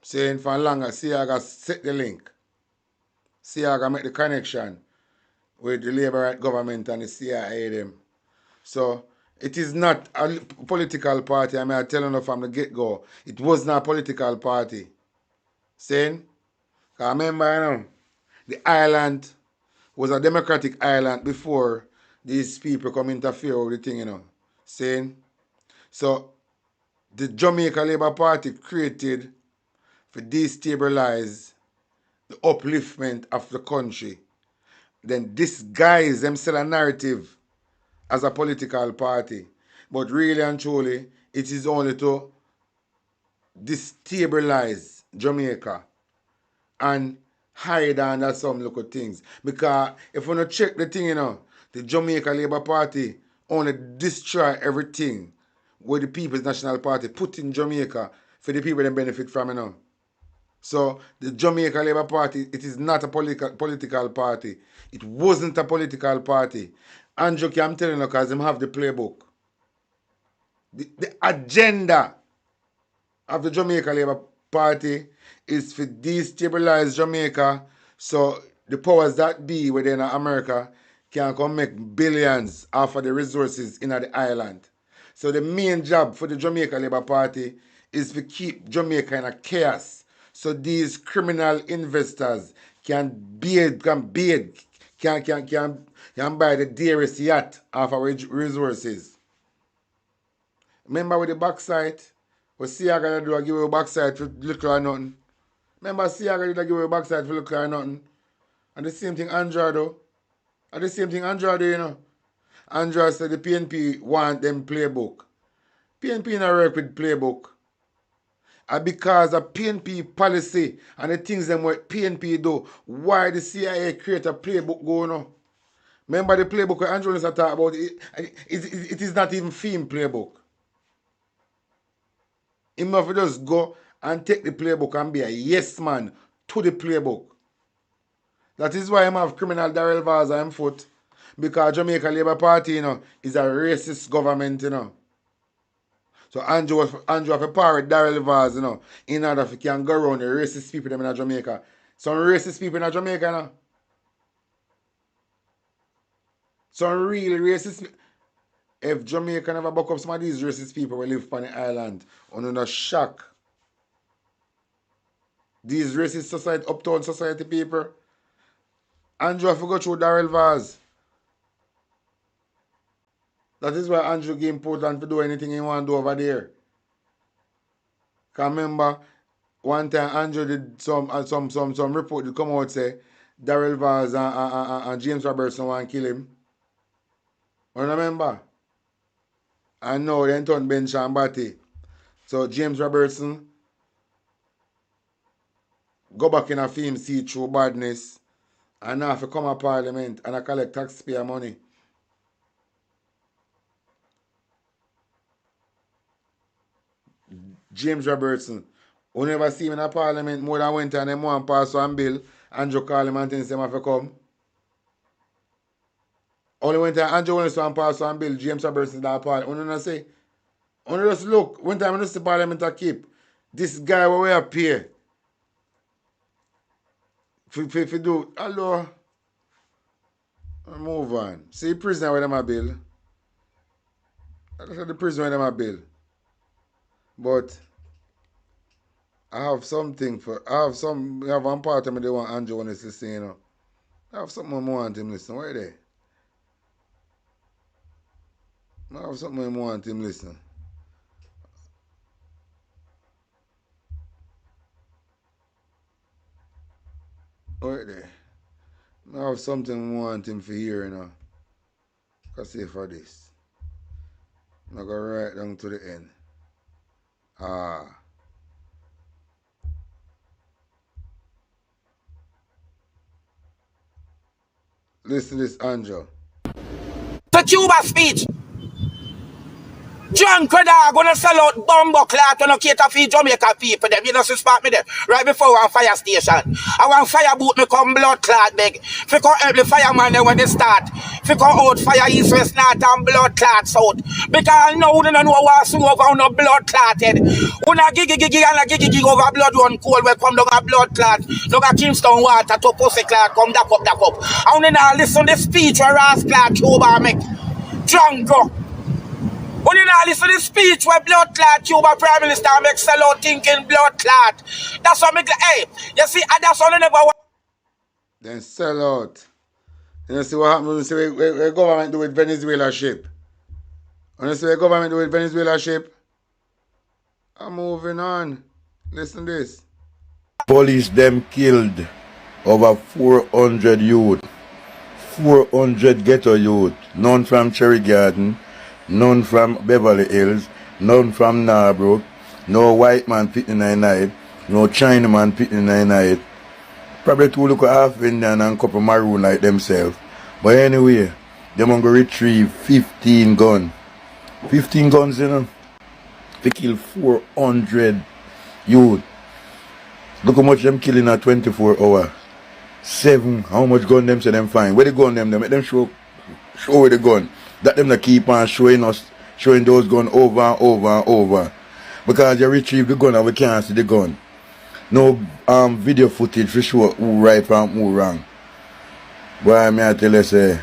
Speaker 1: Saying for longer, Siaga set the link. Siaga make the connection with the Labour right government and the CIA them. So it is not a political party. I mean, I tell you from the get-go, it was not a political party. Saying, because remember, the island was a democratic island before these people come interfere with the thing, Saying, so the Jamaica Labour Party created for destabilize the upliftment of the country. Then disguise them sell a narrative as a political party. But really and truly, it is only to destabilize Jamaica and hide under some little things. Because if you don't check the thing, the Jamaica Labour Party only destroy everything where the People's National Party put in Jamaica for the people that benefit from, So the Jamaica Labour Party, it is not a political party. It wasn't a political party. Andrew, I'm telling you, because them have the playbook. The agenda of the Jamaica Labour Party is to destabilize Jamaica so the powers that be within America can come make billions off of the resources in the island. So the main job for the Jamaica Labour Party is to keep Jamaica in a chaos. So these criminal investors can buy the dearest yacht off our resources. Remember with the backside? What Siaga do give you a backside for little or nothing? Remember Siaga did give you a backside for little or nothing? And the same thing Andra do. And the same thing Andra do, you know. Andra said the PNP want them playbook. PNP not work with playbook. And because of PNP policy and the things them what PNP do, why the CIA create a playbook going on? Remember the playbook where Andrew is talking about, it is not even theme playbook. He must just go and take the playbook and be a yes man to the playbook. That is why I have criminal Darrell Vaz on foot. Because Jamaica Labour Party, you know, is a racist government, you know. So Andrew have a power with Darrell Vaz, you know, in order to can go around the racist people them in Jamaica. Some racist people in Jamaica, you know. Some really racist. If Jamaica never buck up some of these racist people who live on the island, on a shock. These racist society, uptown society people. Andrew have to go through Darrell Vaz. That is why Andrew gave Portland to do anything he want to do over there. Because remember, one time Andrew did some report to come out say Darrell Vaz and James Robertson want to kill him. You remember? And now they turn bench and batty. So James Robertson go back in a film seat through badness and now have to come to Parliament and I collect taxpayer money. James Robertson, who never see him in a Parliament more than one time, them want pass one bill, Andrew call him and tell him have to come. Only one time Andrew wants to pass one bill, James Robertson in that Parliament. Only say, only just look, one time I see Parliament to keep this guy where we appear. If you do, hello, move on. See prisoner with them a bill. That's the prisoner with them a bill. But I have something for, I have one part of me they want Andrew when to listen, you know. I have something I want him listen. Where are they? I have something I want him listen. Where are they? I have something I want him for hear, you know. I say for this. I'm going to write down to the end. Listen to this, Angel.
Speaker 8: The Cuba speech. John Credar gonna sell out bumbo cloth to no cater for Jamaica people. Them, you know, suspect me there. Right before one fire station. I want fire boot me come blood clot beg. Fi come help the fireman there when they start. Fi come out fire east, west, north and blood clot south. Because now we don't know what swing over on no blood clotted. We not gigi and a gigi over blood run cold where come down a blood clot. Down a Kingston water to pussy clot come that up. I want to now listen to the speech where Ross Clark Cuba make. Drunk go. When you now listen to the speech where blood clot Cuba Prime Minister make sell out thinking blood clot. That's what make hey, you see, that's all I never want.
Speaker 1: Then sell out. You see what happens when you see what government do with Venezuela ship. When you see what government do with Venezuela ship. I'm moving on. Listen to this.
Speaker 9: Police them killed over 400 youth. 400 ghetto youth. None from Cherry Garden. None from Beverly Hills, none from Narbrook, no white man pitting in night, no Chinaman pitting in night. Probably two look half Indian and couple maroon like themselves. But anyway, them going to retrieve 15 guns. 15 guns, you know. They kill 400 youth. Look how much them killing in a 24 hours. 7, how much gun them say them find? Where they gun them? They make them show where they gun. That them that keep on showing those guns over and over and over. Because you retrieve the gun and we can't see the gun. No video footage for sure who right and who wrong. Boy, may I tell you, say,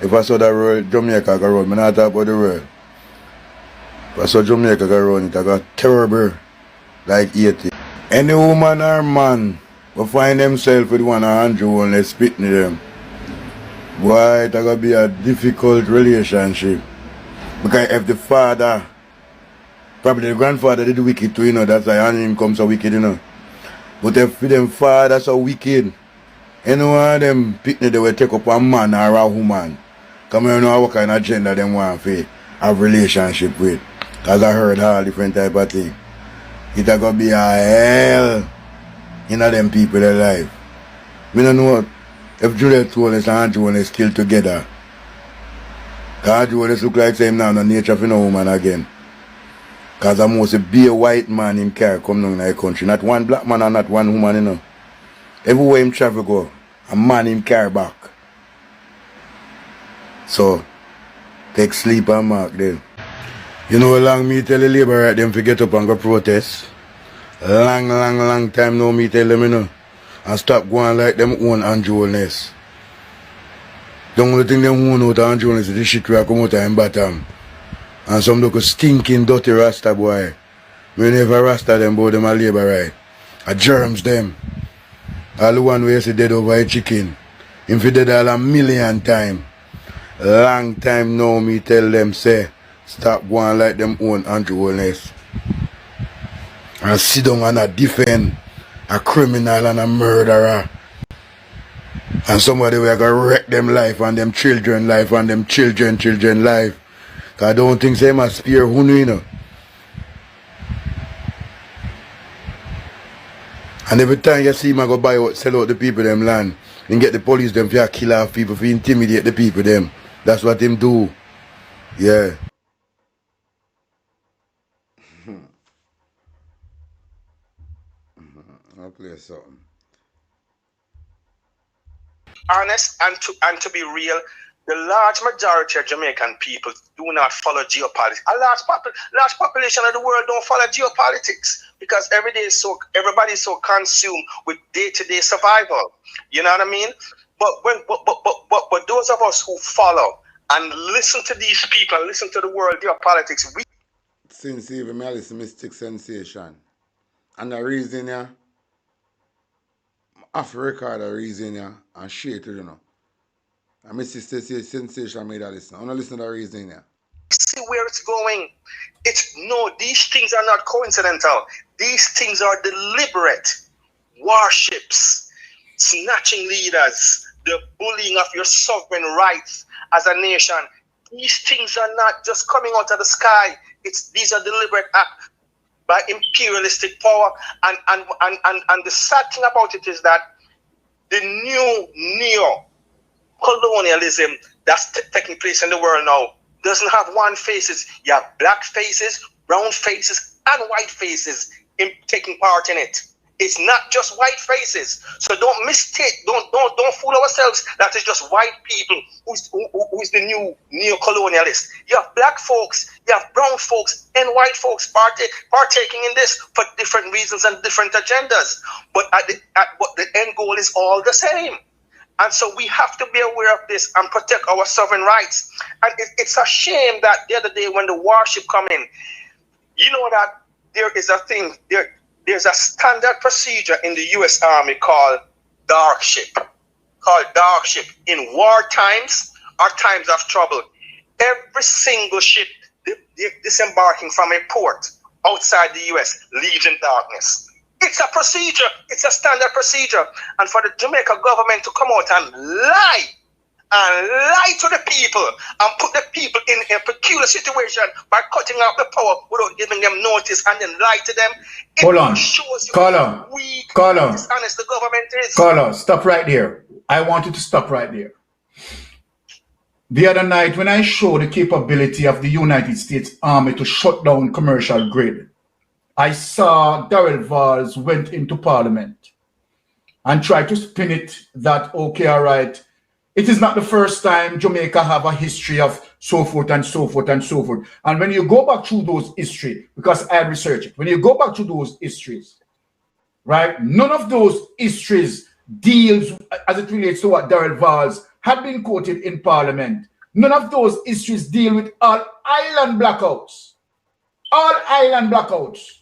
Speaker 9: if I saw the world, Jamaica go run, I not talk about the world. If I saw Jamaica go run, it I got terrible like 80. Any woman or man will find themselves with one hand and they spit in them. Boy, it's going to be a difficult relationship. Because if the father, probably the grandfather did wicked too, you know, that's why him come so wicked, you know. But if them father so wicked, You know one of them picnic they will take up a man or a woman. Come here, you know what kind of gender them want to have relationship with. Because I heard all different type of things. It's going to be a hell in them people their life. I don't know if Juliet Wallace and Andrew Wallace still together. Because Andrew Wallace look like same now no nature for no woman again. Because I must be a white man in car come down in the country. Not one black man and not one woman, you know. Everywhere him travel go, a man him car back. So, take sleep and mark them. You know how long me tell the labor right them to get up and go protest? Long time now me tell them, you know. And stop going like them own Andrewness. The only thing them own out of Andrewness is the shit where I come out of them bottom. And some look stinking dirty Rasta boy. We never Rasta them boy them a labor right. A germs them. All the one where you see dead over a chicken. Him fi dead all a million time. Long time now me tell them say stop going like them own Andrewness. And sit down and a defend a criminal and a murderer. And somebody will go wreck them life and them children life and them children life. Cause I don't think they must spare who you know. And every time you see him go buy out, sell out the people them land and get the police them to kill off people, to intimidate the people them. That's what him do. Yeah.
Speaker 1: I'll play something.
Speaker 2: Honest and to be real, the large majority of Jamaican people do not follow geopolitics. A large population of the world don't follow geopolitics because everybody's so consumed with day-to-day survival. You know what I mean? But those of us who follow and listen to these people and listen to the world geopolitics, we
Speaker 1: since even me listen Mystic Sensation. And the reason yeah, I have to record the reason yeah and share it, you know. And my sister says Sensation made that listen. I want to listen to the reason yeah.
Speaker 2: see where it's going. These things are not coincidental. These things are deliberate. Warships, snatching leaders, the bullying of your sovereign rights as a nation. These things are not just coming out of the sky. These are deliberate acts by imperialistic power. And the sad thing about it is that the new neo-colonialism that's taking place in the world now doesn't have one faces. You have black faces, brown faces, and white faces taking part in it. It's not just white faces. So don't mistake, don't fool ourselves that it's just white people who's the new neo-colonialist. You have black folks, you have brown folks, and white folks partaking in this for different reasons and different agendas. But the end goal is all the same. And so we have to be aware of this and protect our sovereign rights. And it's a shame that the other day when the warship come in, you know that there is a thing, there's a standard procedure in the U.S. Army called dark ship. In war times or times of trouble, every single ship disembarking from a port outside the U.S. leaves in darkness. It's a procedure. It's a standard procedure. And for the Jamaica government to come out and lie to the people and put the people in a peculiar situation by cutting out the power without giving them notice and then lie to them. It shows you how weak and dishonest the government is.
Speaker 21: Caller, stop right there. I want you to stop right there. The other night when I showed the capability of the United States Army to shut down commercial grid, I saw Darrell Valls went into Parliament and tried to spin it that, okay, all right, it is not the first time Jamaica have a history of so forth and so forth and so forth. And when you go back through those history, because I researched it, when you go back to those histories, right, none of those histories deals as it relates to what Darrell Valls had been quoted in Parliament. None of those histories deal with all island blackouts. All island blackouts.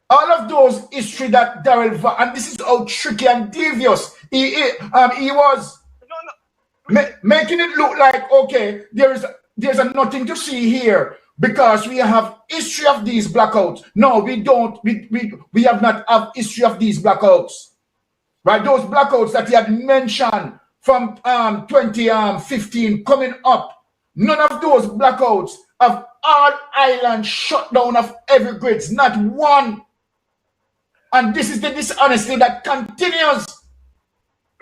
Speaker 21: All of those history that Darrell Valls, and this is how tricky and devious he was. Making it look like, okay, there's nothing to see here because we have history of these blackouts. No, we don't. We have not have history of these blackouts. Right, those blackouts that he had mentioned from 2015 coming up, none of those blackouts of all islands shut down of every grids, not one. And this is the dishonesty that continues.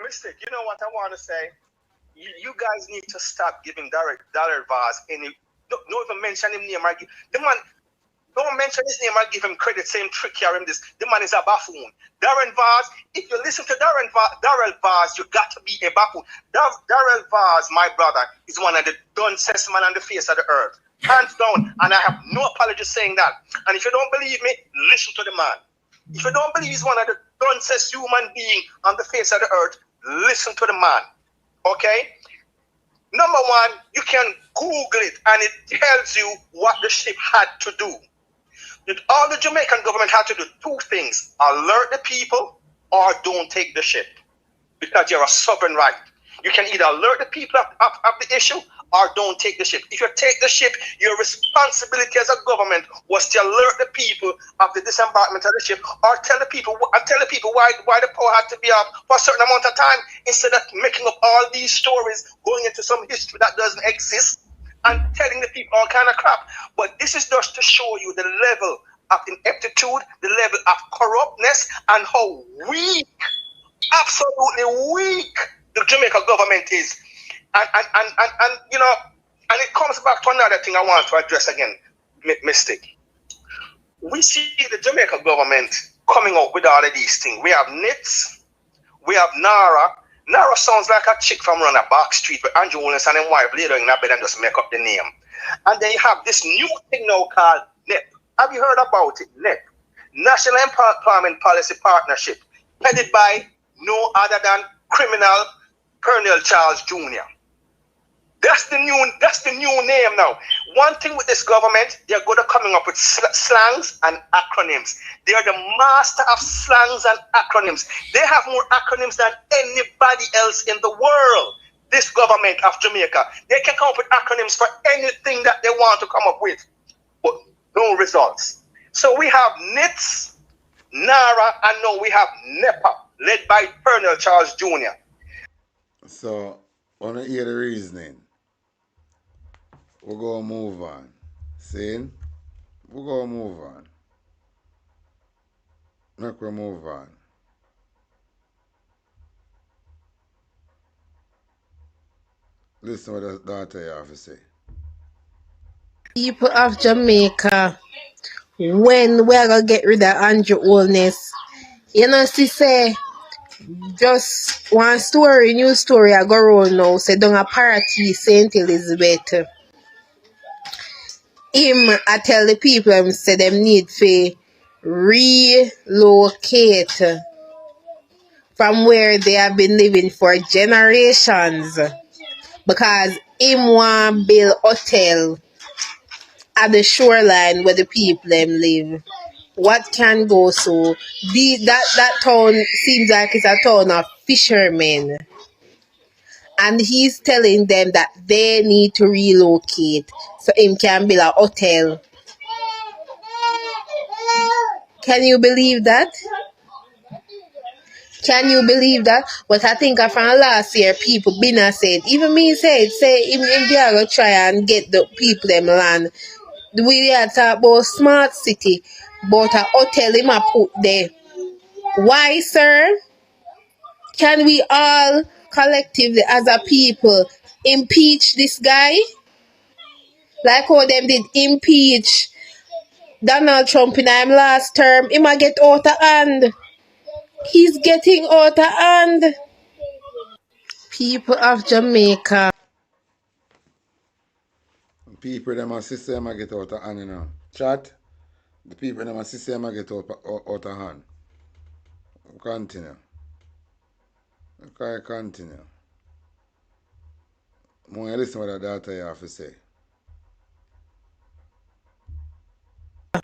Speaker 2: Mystic, you know what I want to say? You guys need to stop giving Dollar Vaz any. Don't even mention him name. The man, don't mention his name and give him credit. Same trick here. This. The man is a buffoon. Darren Vaz, if you listen to Darrell Vaz, you got to be a buffoon. Darrell Vaz, my brother, is one of the dumbest man on the face of the earth. Hands down. And I have no apology saying that. And if you don't believe me, listen to the man. If you don't believe he's one of the dumbest human being on the face of the earth, listen to the man. Okay? Number one, you can Google it and it tells you what the ship had to do. All the Jamaican government had to do two things: alert the people or don't take the ship. Because you're a sovereign right. You can either alert the people of the issue or don't take the ship. If you take the ship, your responsibility as a government was to alert the people of the disembarkment of the ship, or tell the people why the power had to be up for a certain amount of time, instead of making up all these stories, going into some history that doesn't exist and telling the people all kind of crap. But this is just to show you the level of ineptitude, the level of corruptness, and how weak, absolutely weak, the Jamaica government is. And you know, and it comes back to another thing I want to address again, Mystic. We see the Jamaica government coming up with all of these things. We have NITS, we have NARA. NARA sounds like a chick from around a back street with Andrew Williams and his wife later in a bed and just make up the name. And then you have this new thing now called NEP. Have you heard about it? NEP, National Employment Policy Partnership, headed by no other than criminal Colonel Charles Jr. That's the new name now. One thing with this government, they're good at coming up with slangs and acronyms. They are the master of slangs and acronyms. They have more acronyms than anybody else in the world. This government of Jamaica, they can come up with acronyms for anything that they want to come up with, but no results. So we have NITS, NARA, and now we have NEPA, led by Colonel Charles Jr.
Speaker 1: So, I want to hear the reasoning. We're going to move on. See? We're going to move on. Make we move on. Listen to what the daughter you have to say.
Speaker 12: People of Jamaica, when we're going to get rid of Andrew Holness, you know, she say, just one story, new story I go around now, say, down a party, St. Elizabeth. I tell the people, say, them need to relocate from where they have been living for generations, because him want build hotel at the shoreline where the people them live. What can go so? That town seems like it's a town of fishermen. And he's telling them that they need to relocate so him can build a hotel. Can you believe that? Can you believe that? But I think from last year, people been and said, even me said, say him they are going to try and get the people them land. We are talk about smart city, but a hotel him a put there. Why, sir? Can we all collectively as a people impeach this guy? Like how them did impeach Donald Trump in him last term. Him a get out of hand. He's getting out of hand. People of Jamaica.
Speaker 1: People them a system a get out of hand, you know. Chat. The people them a system a get out of hand. Continue. Okay, continue. More listen what the daughter you have to say.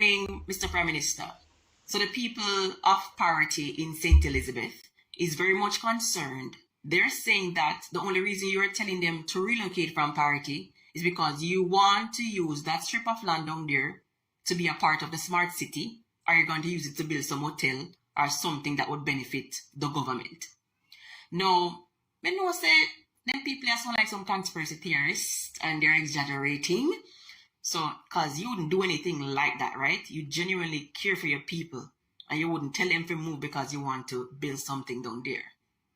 Speaker 13: Mr. Prime Minister. So the people of Parity in St. Elizabeth is very much concerned. They're saying that the only reason you're telling them to relocate from Parity is because you want to use that strip of land down there to be a part of the smart city, or you're going to use it to build some hotel, or something that would benefit the government. Now, I know say them people are sound like some conspiracy theorists and they're exaggerating. So, because you wouldn't do anything like that, right? You genuinely care for your people and you wouldn't tell them to move because you want to build something down there,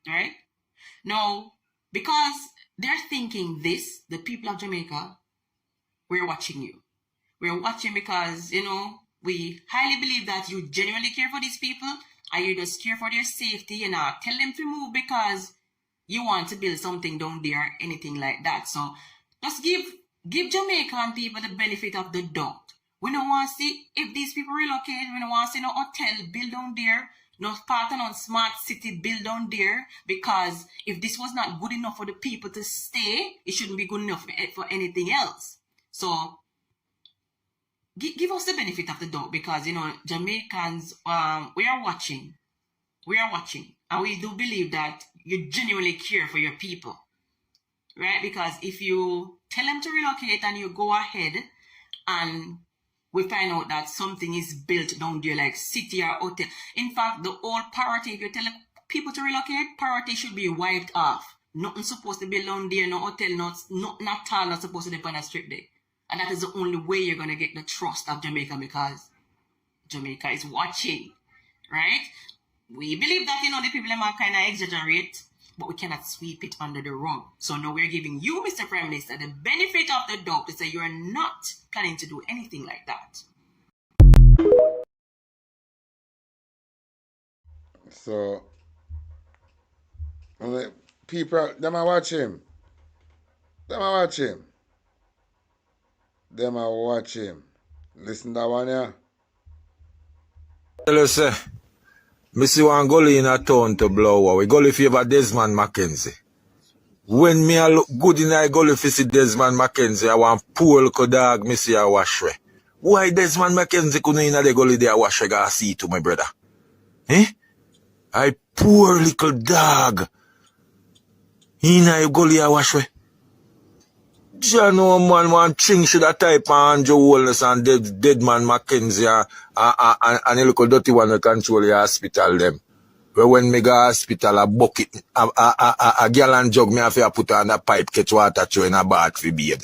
Speaker 13: right? Now, because they're thinking this, the people of Jamaica, we're watching you. We're watching because, you know, we highly believe that you genuinely care for these people and you just care for their safety and tell them to move because you want to build something down there, anything like that. So just give Jamaican people the benefit of the doubt. We don't want to see if these people relocate. We don't want to see no hotel built down there, no pattern on smart city built down there, because if this was not good enough for the people to stay, it shouldn't be good enough for anything else. So give us the benefit of the doubt because, you know, Jamaicans, we are watching. We are watching. And we do believe that you genuinely care for your people, right? Because if you tell them to relocate and you go ahead and we find out that something is built down there like city or hotel. In fact, the old parity, if you tell people to relocate, parity should be wiped off. Nothing supposed to be down there, no hotel, not at all, not supposed to be on a strip there. And that is the only way you're going to get the trust of Jamaica because Jamaica is watching, right? We believe that, you know, the people might kind of exaggerate, but we cannot sweep it under the rug. So now we're giving you, Mr. Prime Minister, the benefit of the doubt to say you're not planning to do anything like that.
Speaker 1: So, people, them are watch him. Them are watch him. Them are watch him. Listen to that one, yeah.
Speaker 10: Tell you, say, me see one gully in a town to blow away. Gully favor Desmond Mackenzie. When me a look good in a gully for see Desmond Mackenzie, I want poor little dog me see a wash way. Why Desmond Mackenzie couldn't in the gully there wash way go see to my brother? Eh? I poor little dog. In a gully a wash way. You know, man, one thing should have type on Andrew Holness and Deadman Mackenzie and a little dirty one to control the hospital them. But when me go hospital, a bucket, a gallon jug, me have to put on a pipe, catch water through in a bath for bathe.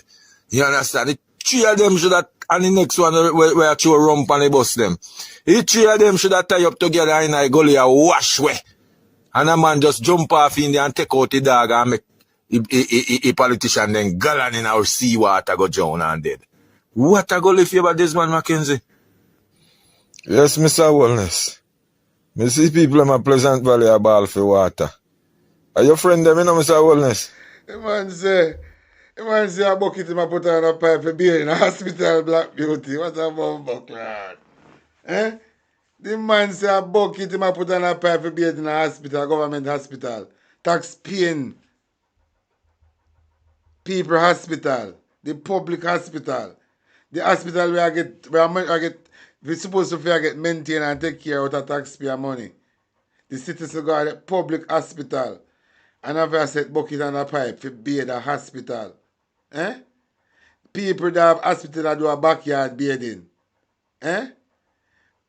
Speaker 10: You understand? The three of them should have, and the next one where I throw rump and the bus them. The three of them should have tie up together in a gully a wash way. And a man just jump off in there and take out the dog and make a politician then gallon in our seawater go drown and dead. What a go live about Desmond Mackenzie?
Speaker 9: Yes, Mr. Holness. Me see people in my Pleasant Valley a ball for water. Are your friend them, you know, Mr. Holness?
Speaker 1: The man say a bucket him a put on a pipe for beer in a hospital, Black Beauty. What a bumbuck, lad. Eh? The man say a bucket him a put on a pipe for beer in a hospital, government hospital. Tax-paying people hospital, the public hospital, the hospital where I get, we're supposed to get maintain and take care of the taxpayer money. The citizens go to the public hospital and have a set bucket and a pipe to bathe the hospital. Eh? People that have hospital that do a backyard bathing. Eh?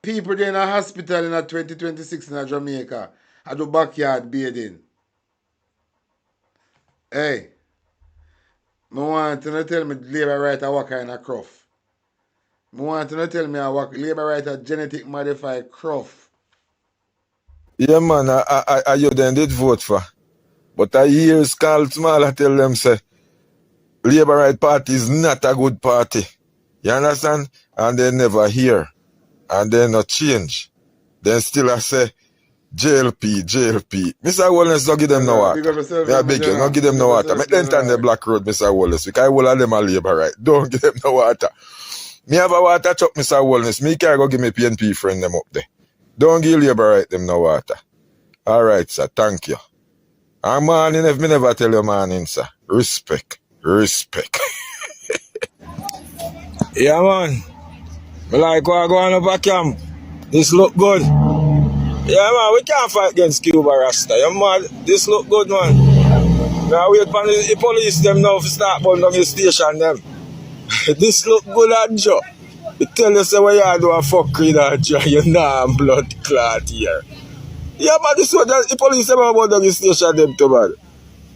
Speaker 1: People that in a hospital in a 2026 in a Jamaica I do backyard bathing. Hey. I want to tell me labor right what kind of cruff. I want to tell me labor right a genetic modified cruff.
Speaker 9: Yeah, man, I you then did vote for. But I hear Carl Small tell them say Labour Right Party is not a good party. You understand? And they never hear. And they not change. Then still I say JLP. Mr. Wallace, don't give them no water. I beg you, don't give them no water. Make them turn the black road, Mr. Wallace. Because all of them are Labour Right. Don't give them no water. Me have a water truck, Mr. Wallace. Me can't go give me PNP friend them up there. Don't give Labour Right them no water. Alright, sir. Thank you. And morning, if me never tell you morning, sir. Respect.
Speaker 10: Yeah, man. Me like what go on up a camp. This look good. Yeah, man, we can't fight against Cuba Rasta. Yeah, man, this look good, man. Now wait for the police them now to start burn down the station them. This look good at Joe. You tell you say what you do a fuck with that Joe. You're not blood clot here. Yeah, man, the police them about the station them too, man.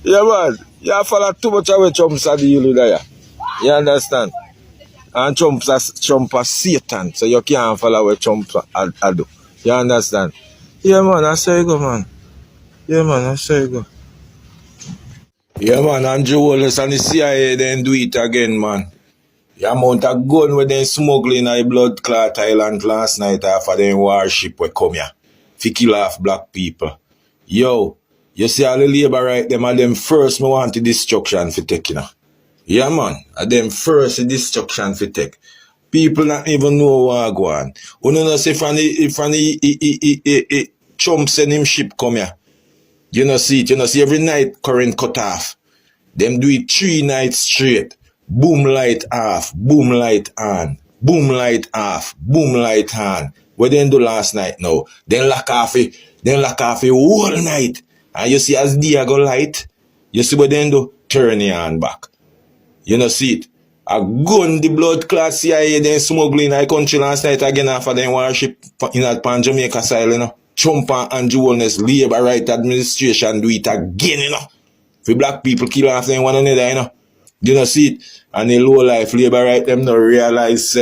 Speaker 10: Yeah, man. You follow too much away Trump's a deal with that. You understand? And Trump's a Satan, so you can't follow what Trump a do. You understand? Yeah, man, I say go, man. Yeah, man, I say go. Yeah, man, Andrew Wallace and the CIA then do it again, man. The amount of gun where they smuggling in a blood clot island last night after them warship we come here. Fi kill off black people. Yo, you see all the labor right them are them first me want the destruction for take, you know. Yeah, man, are them first the destruction for take. People not even know what go on. You know say from the Trump send him ship come here. You know see it, you know see every night current cut off. Them do it 3 nights straight. Boom light off, boom light on, boom light off, boom light on. What they do last night now? Then lock off it whole night. And you see as day go light, you see what they do? Turn it on back. You know see it? A gun the blood clot CIA then smuggling in our country last night again after them warship in that Jamaica side, you know. Trump and Andrew Holness Labour Right Administration do it again, you know. For black people kill off them one another, you know. You know see it? And the low life Labour Right them no realize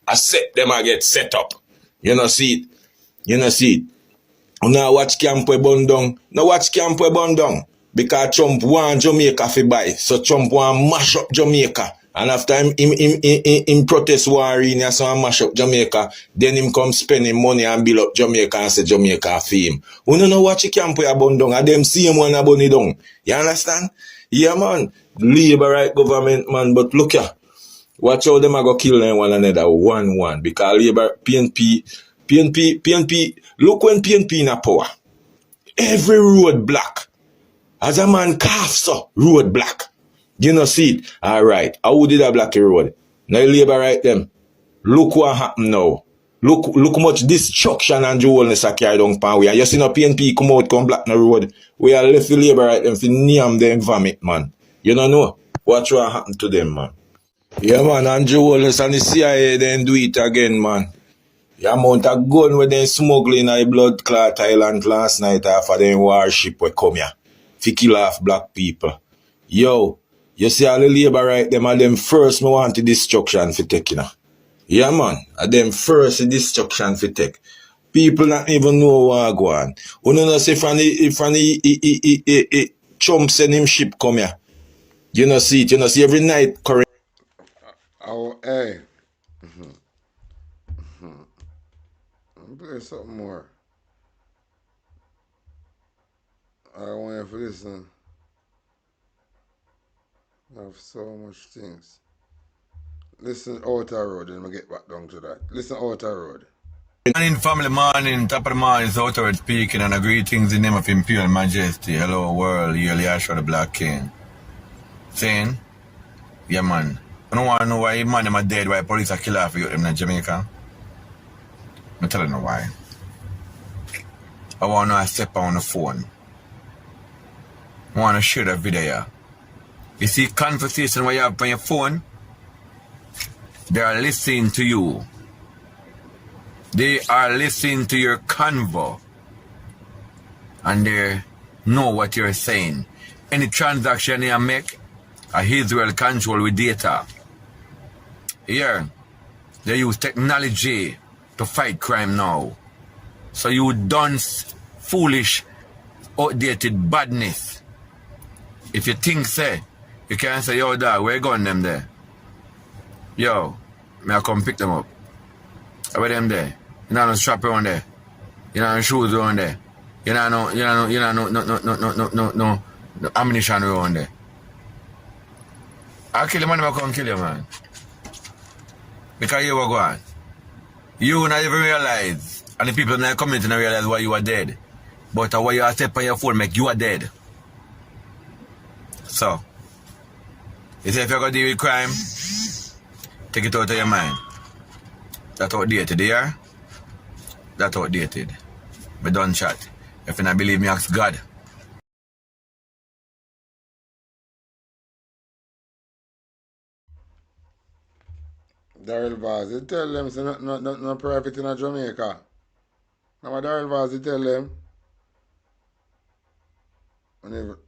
Speaker 10: I set them I get set up. You know see it? You know see it? Now watch camp we burn down. Now watch camp we burn down. Because Trump want Jamaica to buy. So Trump want mash up Jamaica. And after him protest war in here, so mash up Jamaica, then him come spending money and build up Jamaica and say Jamaica for him. We don't know what camp we burn down. And them same one burn it down. You understand? Yeah, man. Labour Right government, man. But look here. Watch how them are go kill them one another 1-1. Because Labour, PNP, look when PNP in a power. Every road black. As a man cough, so road black. You know see it? Alright. How did I black a road? Now Labour Right them. Look what happened now. Look much destruction and Holness are carried on pan we. And you see no PNP come out come black the road. We are left the Labour Right them for name them vomit, man. You don't know? Watch what happened to them, man. Yeah, man, Andrew Holness and the CIA then do it again, man. The amount of gun where they smuggling in a blood clot island last night after them warship we come here. Fi kill off black people. Yo, you see all the Labour Right them are them first me want the destruction for take, you know. Yeah, man, are them first the destruction for take. People not even know what go on. You know say from the Trump send him ship come here. You know see it, you know see every night current.
Speaker 1: Oh, hey. Play something more. I want you to listen. I have so much things. Listen Outer Road, then we'll get back down to that. Listen Outer Road.
Speaker 10: Morning, family, morning, top of the morning is Outer Road speaking, and I greetings in the name of Imperial Majesty. Hello, world, yearly Asher the Black King. Saying, yeah, man. I don't want to know why man them are dead, why police are killing off you them in Jamaica. I'm telling you why. I want to know I step on the phone. I want to share the video. You see conversation where you have on your phone, they are listening to you. They are listening to your convo. And they know what you're saying. Any transaction you make, Israel control with data. Here, they use technology to fight crime now. So you done foolish, outdated badness. If you think say, you can't say, yo dog, where you going them there? Yo, may I come pick them up? Where them there? You know no strap around there. You know no shoes around there. You know no ammunition around there. I'll kill the man if I come kill you, man. Because you were gone. You not even realize, and the people in the community don't realize why you are dead. But what you are step on your phone make you are dead. So, you say if you're going to deal with crime, take it out of your mind. That's outdated, yeah? That's outdated. But don't chat. If you not believe me, ask God.
Speaker 1: Daryl Vaz, you tell them it's no private in Jamaica. Now Daryl Vaz, you tell them Whenever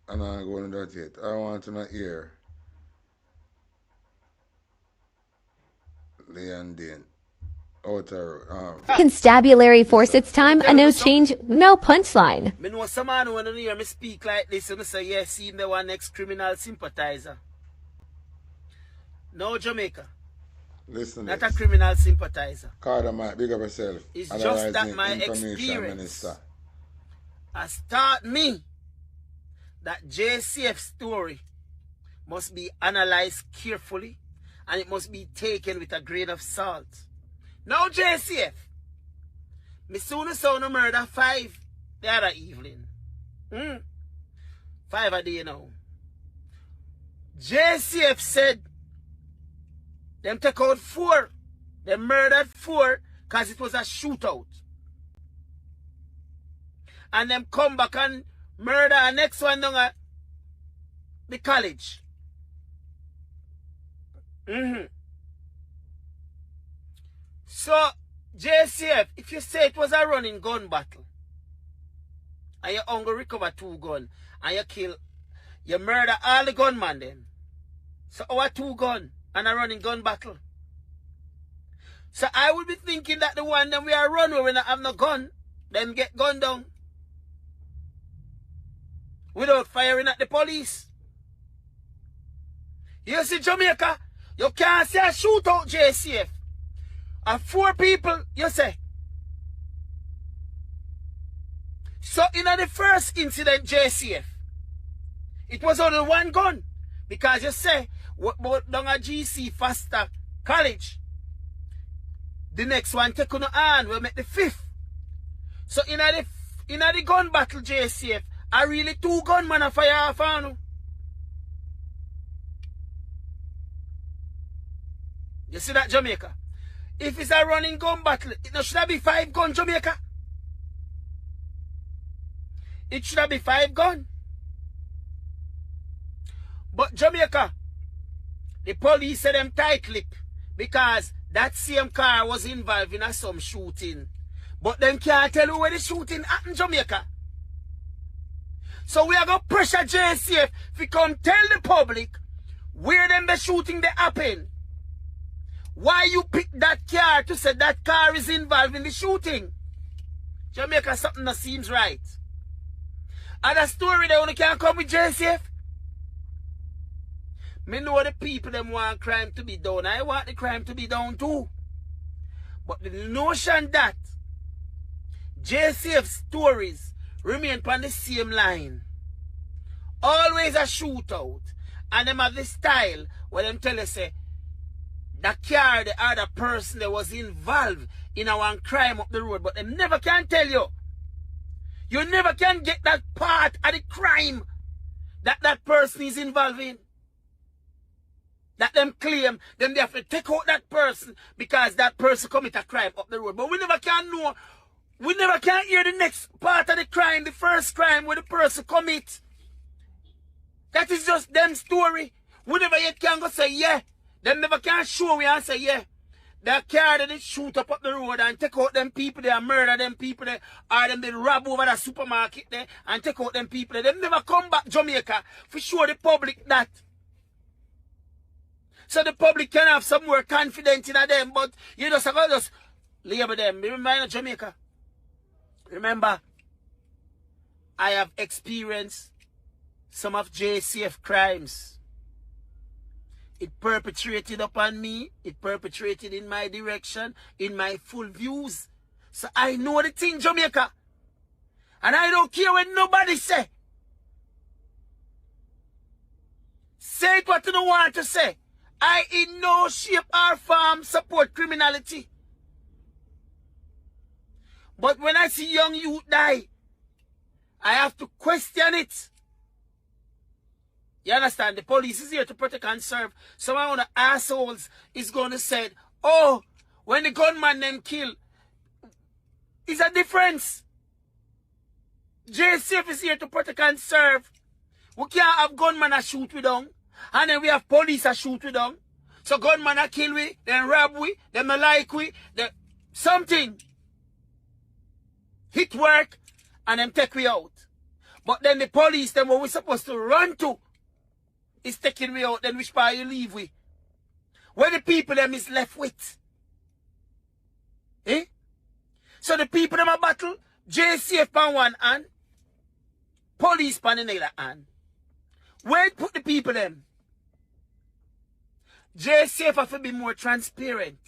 Speaker 1: I'm not going to that yet. I want to not hear Leon Dean.
Speaker 11: Constabulary force its time, a no change, no punchline.
Speaker 14: Me know some man when you hear me speak like this, and say, yes, see me one next criminal sympathizer. No Jamaica.
Speaker 1: Listen,
Speaker 14: not a criminal sympathizer.
Speaker 1: Carter might big up yourself.
Speaker 14: It's just that my experience has taught me that JCF story must be analyzed carefully and it must be taken with a grain of salt. Now JCF, me soon saw no murder 5 the other evening. 5 a day now. JCF said them take out 4. They murdered 4 because it was a shootout. And them come back and murder the next one down at the college. So, JCF, if you say it was a running gun battle, and you only recover 2 guns, and you murder all the gunmen then. So, our 2 guns and a running gun battle. So, I would be thinking that the one that we are run where we not have no gun, them get gunned down. Without firing at the police. You see Jamaica, you can't say a shootout JCF. And 4 people, you say. So in the first incident JCF, it was only 1 gun. Because you say, down a GC Faster College, the next one take on the hand, we'll make the 5th. So in the gun battle JCF, I really 2 gunmen a fire off on. You see that Jamaica? If it's a running gun battle, it should be 5 guns Jamaica. It should be 5 guns. But Jamaica, the police said them tight-lipped because that same car was involved in some shooting. But them can't tell you where the shooting happened Jamaica. So we are going to pressure JCF to come tell the public where them the shooting they happen. Why you pick that car to say that car is involved in the shooting? Jamaica, something that seems right. And a story they only can't come with JCF. Me know the people them want crime to be done. I want the crime to be done too. But the notion that JCF stories remain on the same line. Always a shootout. And them have the style where them tell us say the car, the other person that was involved in a one crime up the road, but them never can tell you. You never can get that part of the crime that that person is involved in. That them claim, then they have to take out that person because that person commit a crime up the road. But we never can know. We never can hear the next part of the crime, the first crime where the person commit. That is just them story. We never yet can go say, yeah. Them never can show we and say, yeah. That car that they shoot up the road and take out them people there and murder them people there. Or them they rob over the supermarket there and take out them people there. Them never come back Jamaica for show the public that. So the public can have some more confidence in them, but you just have to just label them. Remember Jamaica? Remember, I have experienced some of JCF crimes. It perpetrated upon me. It perpetrated in my direction, in my full views. So I know the thing, Jamaica. And I don't care what nobody say. Say it what you don't want to say. I in no shape or form support criminality. But when I see young youth die, I have to question it. You understand? The police is here to protect and serve. Some of the assholes is going to say, oh, when the gunman them kill, it's a difference. JCF is here to protect and serve. We can't have gunman a shoot with them. And then we have police a shoot with them. So gunman a kill we, then rob we, then like we, then something. Hit work, and then take we out. But then the police, them what we supposed to run to, is taking me out. Then which part you leave with? Where the people them is left with? Eh? So the people them a battle, JCF on one hand, police on the other hand. Where it put the people them? JCF have to be more transparent.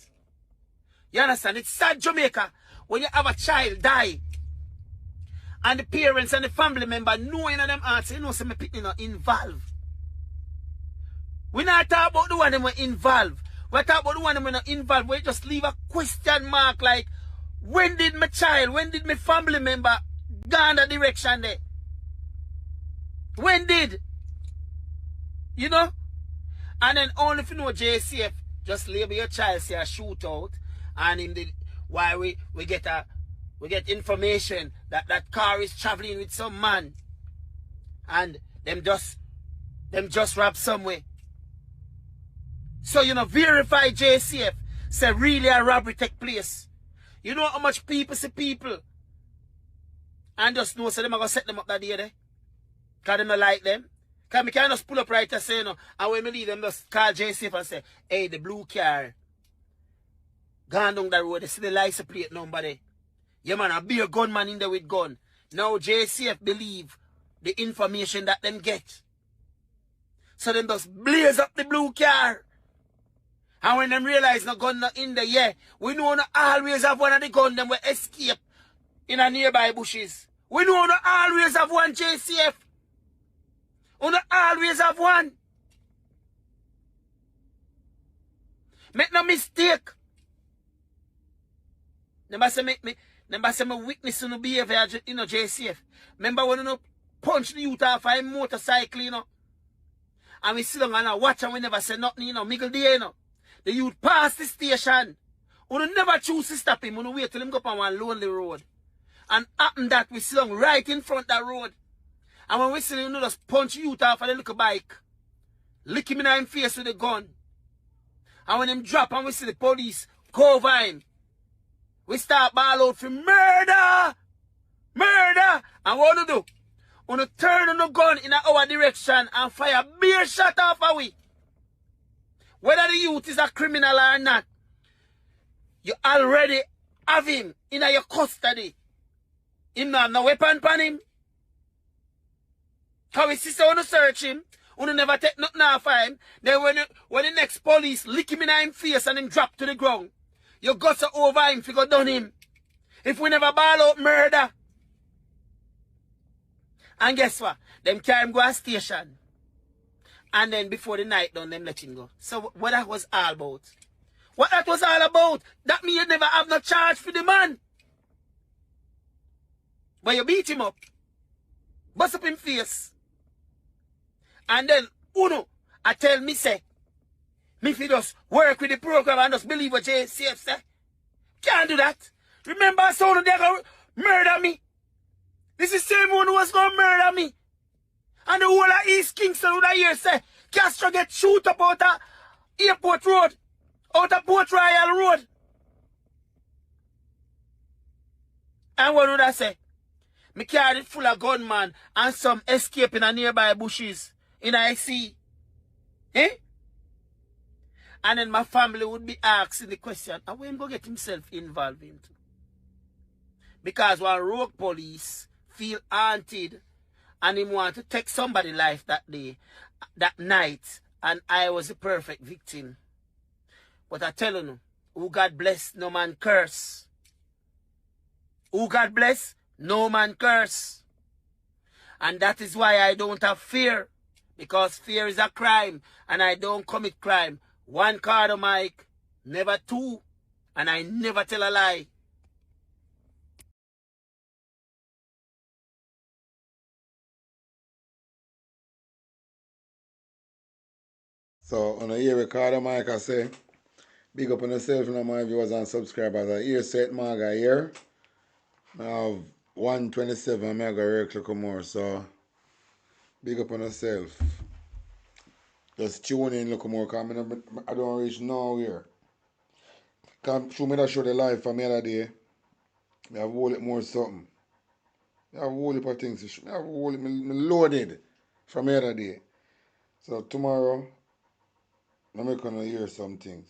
Speaker 14: You understand? It's sad Jamaica when you have a child die and the parents and the family member knowing them hearts, you know, some people not involved. We not talk about the one that were involved. We talk about the one that were not involved. We just leave a question mark like, when did my child, when did my family member go in that direction there? When did? You know? And then only if you know JCF, just label your child say a shootout, and in the why we get information that that car is traveling with some man, and them just rob somewhere. So you know, verify JCF say really a robbery take place. You know how much people see people and just know so them are gonna set them up that day there? Cause them not like them. Cause me can't just pull up right and say no. And when me leave them just call JCF and say, hey, the blue car gone down the road, they see the license plate number there. Yeah man, a be a gunman in there with gun. Now JCF believe the information that them get. So them just blaze up the blue car. And when them realize no gun not in there, yeah, we know no always have one of the gun them will escape in a nearby bushes. We know no always have one JCF. We no always have one. Make no mistake. Never say me witness no behavior, you know, JCF. Remember when you know punch the youth off a motorcycle, you know. And we sit down and watch and we never say nothing, you know, middle day, you know. The youth pass the station. We never choose to stop him. We wait till him go up on one lonely road. And happen that we sit down right in front of that road. And when we see him, you know, just punch youth off of the little bike. Lick him in his face with a gun. And when him drop and we see the police cover him, we start ball out for murder! Murder! And what do? We turn on the gun in our direction and fire beer shot off of we. Whether the youth is a criminal or not, you already have him in your custody. Him not have no weapon on him. Because we see so search him, we never take nothing off of him. Then when the next police lick him in his face and him drop to the ground, you got to over him if you go done him. If we never ball out murder. And guess what? Them carry him go to station. And then before the night done, them let him go. So what that was all about? What that was all about? That means you never have no charge for the man. But you beat him up. Bust up him face. And then, Uno, I tell me say, me if you just work with the program and just believe what JCF say. Can't do that. Remember I saw they gonna murder me. This is the same one who was gonna murder me. And the whole of East Kingston would hear say, Castro get shoot up out of Airport Road, out of Port Royal Road. And what would I say? Me carry it full of gunman and some escape in a nearby bushes in a sea. Eh? And then my family would be asking the question, and when go get himself involved into? Because one rogue police feel haunted and he want to take somebody's life that day, that night, and I was the perfect victim. But I tell you, who God bless, no man curse. Who God bless, no man curse. And that is why I don't have fear. Because fear is a crime, and I don't commit crime. One card of Mike, never two, and I never tell a lie.
Speaker 1: So on a year record of Mike I say, big up on yourself and my viewers and subscribers. I hear set Maga here. I have 127 I got regular more, so big up on yourself. Just tune in, look more, because I don't reach nowhere. Come show me that show the life for me other day. I have a whole lot more something. I have a whole heap of things to shoot. I have a whole heap, me loaded from the other day. So tomorrow, I'm gonna hear some things.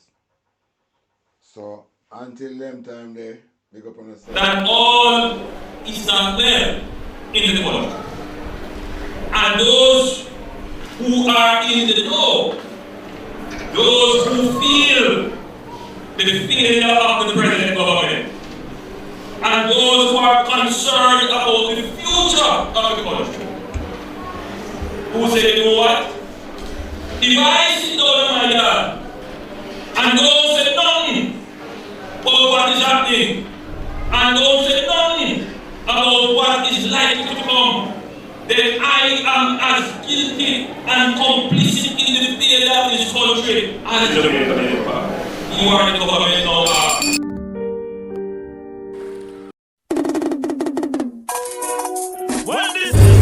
Speaker 1: So until them time there, big up on yourself.
Speaker 15: That all is not there in the country. And those who are in the know, those who feel the failure of the present government, and those who are concerned about the future of the country, who say, you know what? If I sit down in my yard and don't say nothing about what is happening, and don't say nothing about what is likely to come, then I am as guilty and complicit in the failure of this country as Jamaica. You are the government now.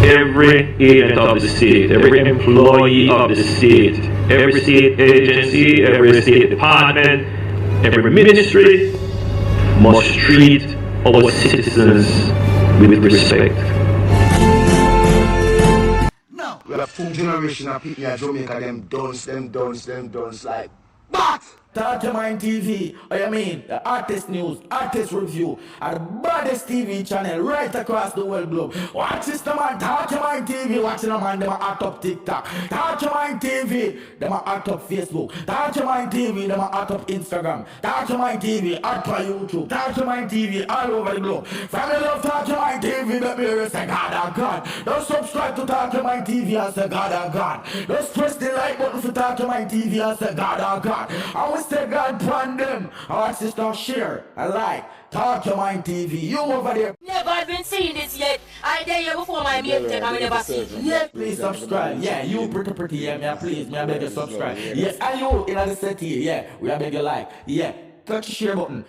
Speaker 16: Every agent of the state, every employee of the state, every state agency, every state department, every ministry must treat our citizens with respect.
Speaker 17: Now, we have full generation of people in Jamaica, them dons, like, but!
Speaker 14: Tartamine TV, I mean, the artist news, artist review, are the baddest TV channel right across the world globe. Watch this, the man, Tartamine TV, watching them man, them are out of TikTok. Tartamine TV, them are out of Facebook. Tartamine TV, them are out of Instagram. Tartamine TV, out of YouTube. Tartamine TV, all over the globe. Family love Tartamine TV, let me hear you say, God, oh God. Don't subscribe to Tartamine TV and say, God, oh God. Just press the like button for Tartamine TV and say, God, oh God. I will say God upon them. Our sister share and like. Tartamine TV. You over there.
Speaker 13: Never been seeing this yet. I dare you before my mate take I never see it yet.
Speaker 14: Please subscribe. Yeah, you pretty. Yeah, me please. Me I beg you subscribe. Yes, and you in the city. Yeah, we I beg you like. Yeah, touch the share button.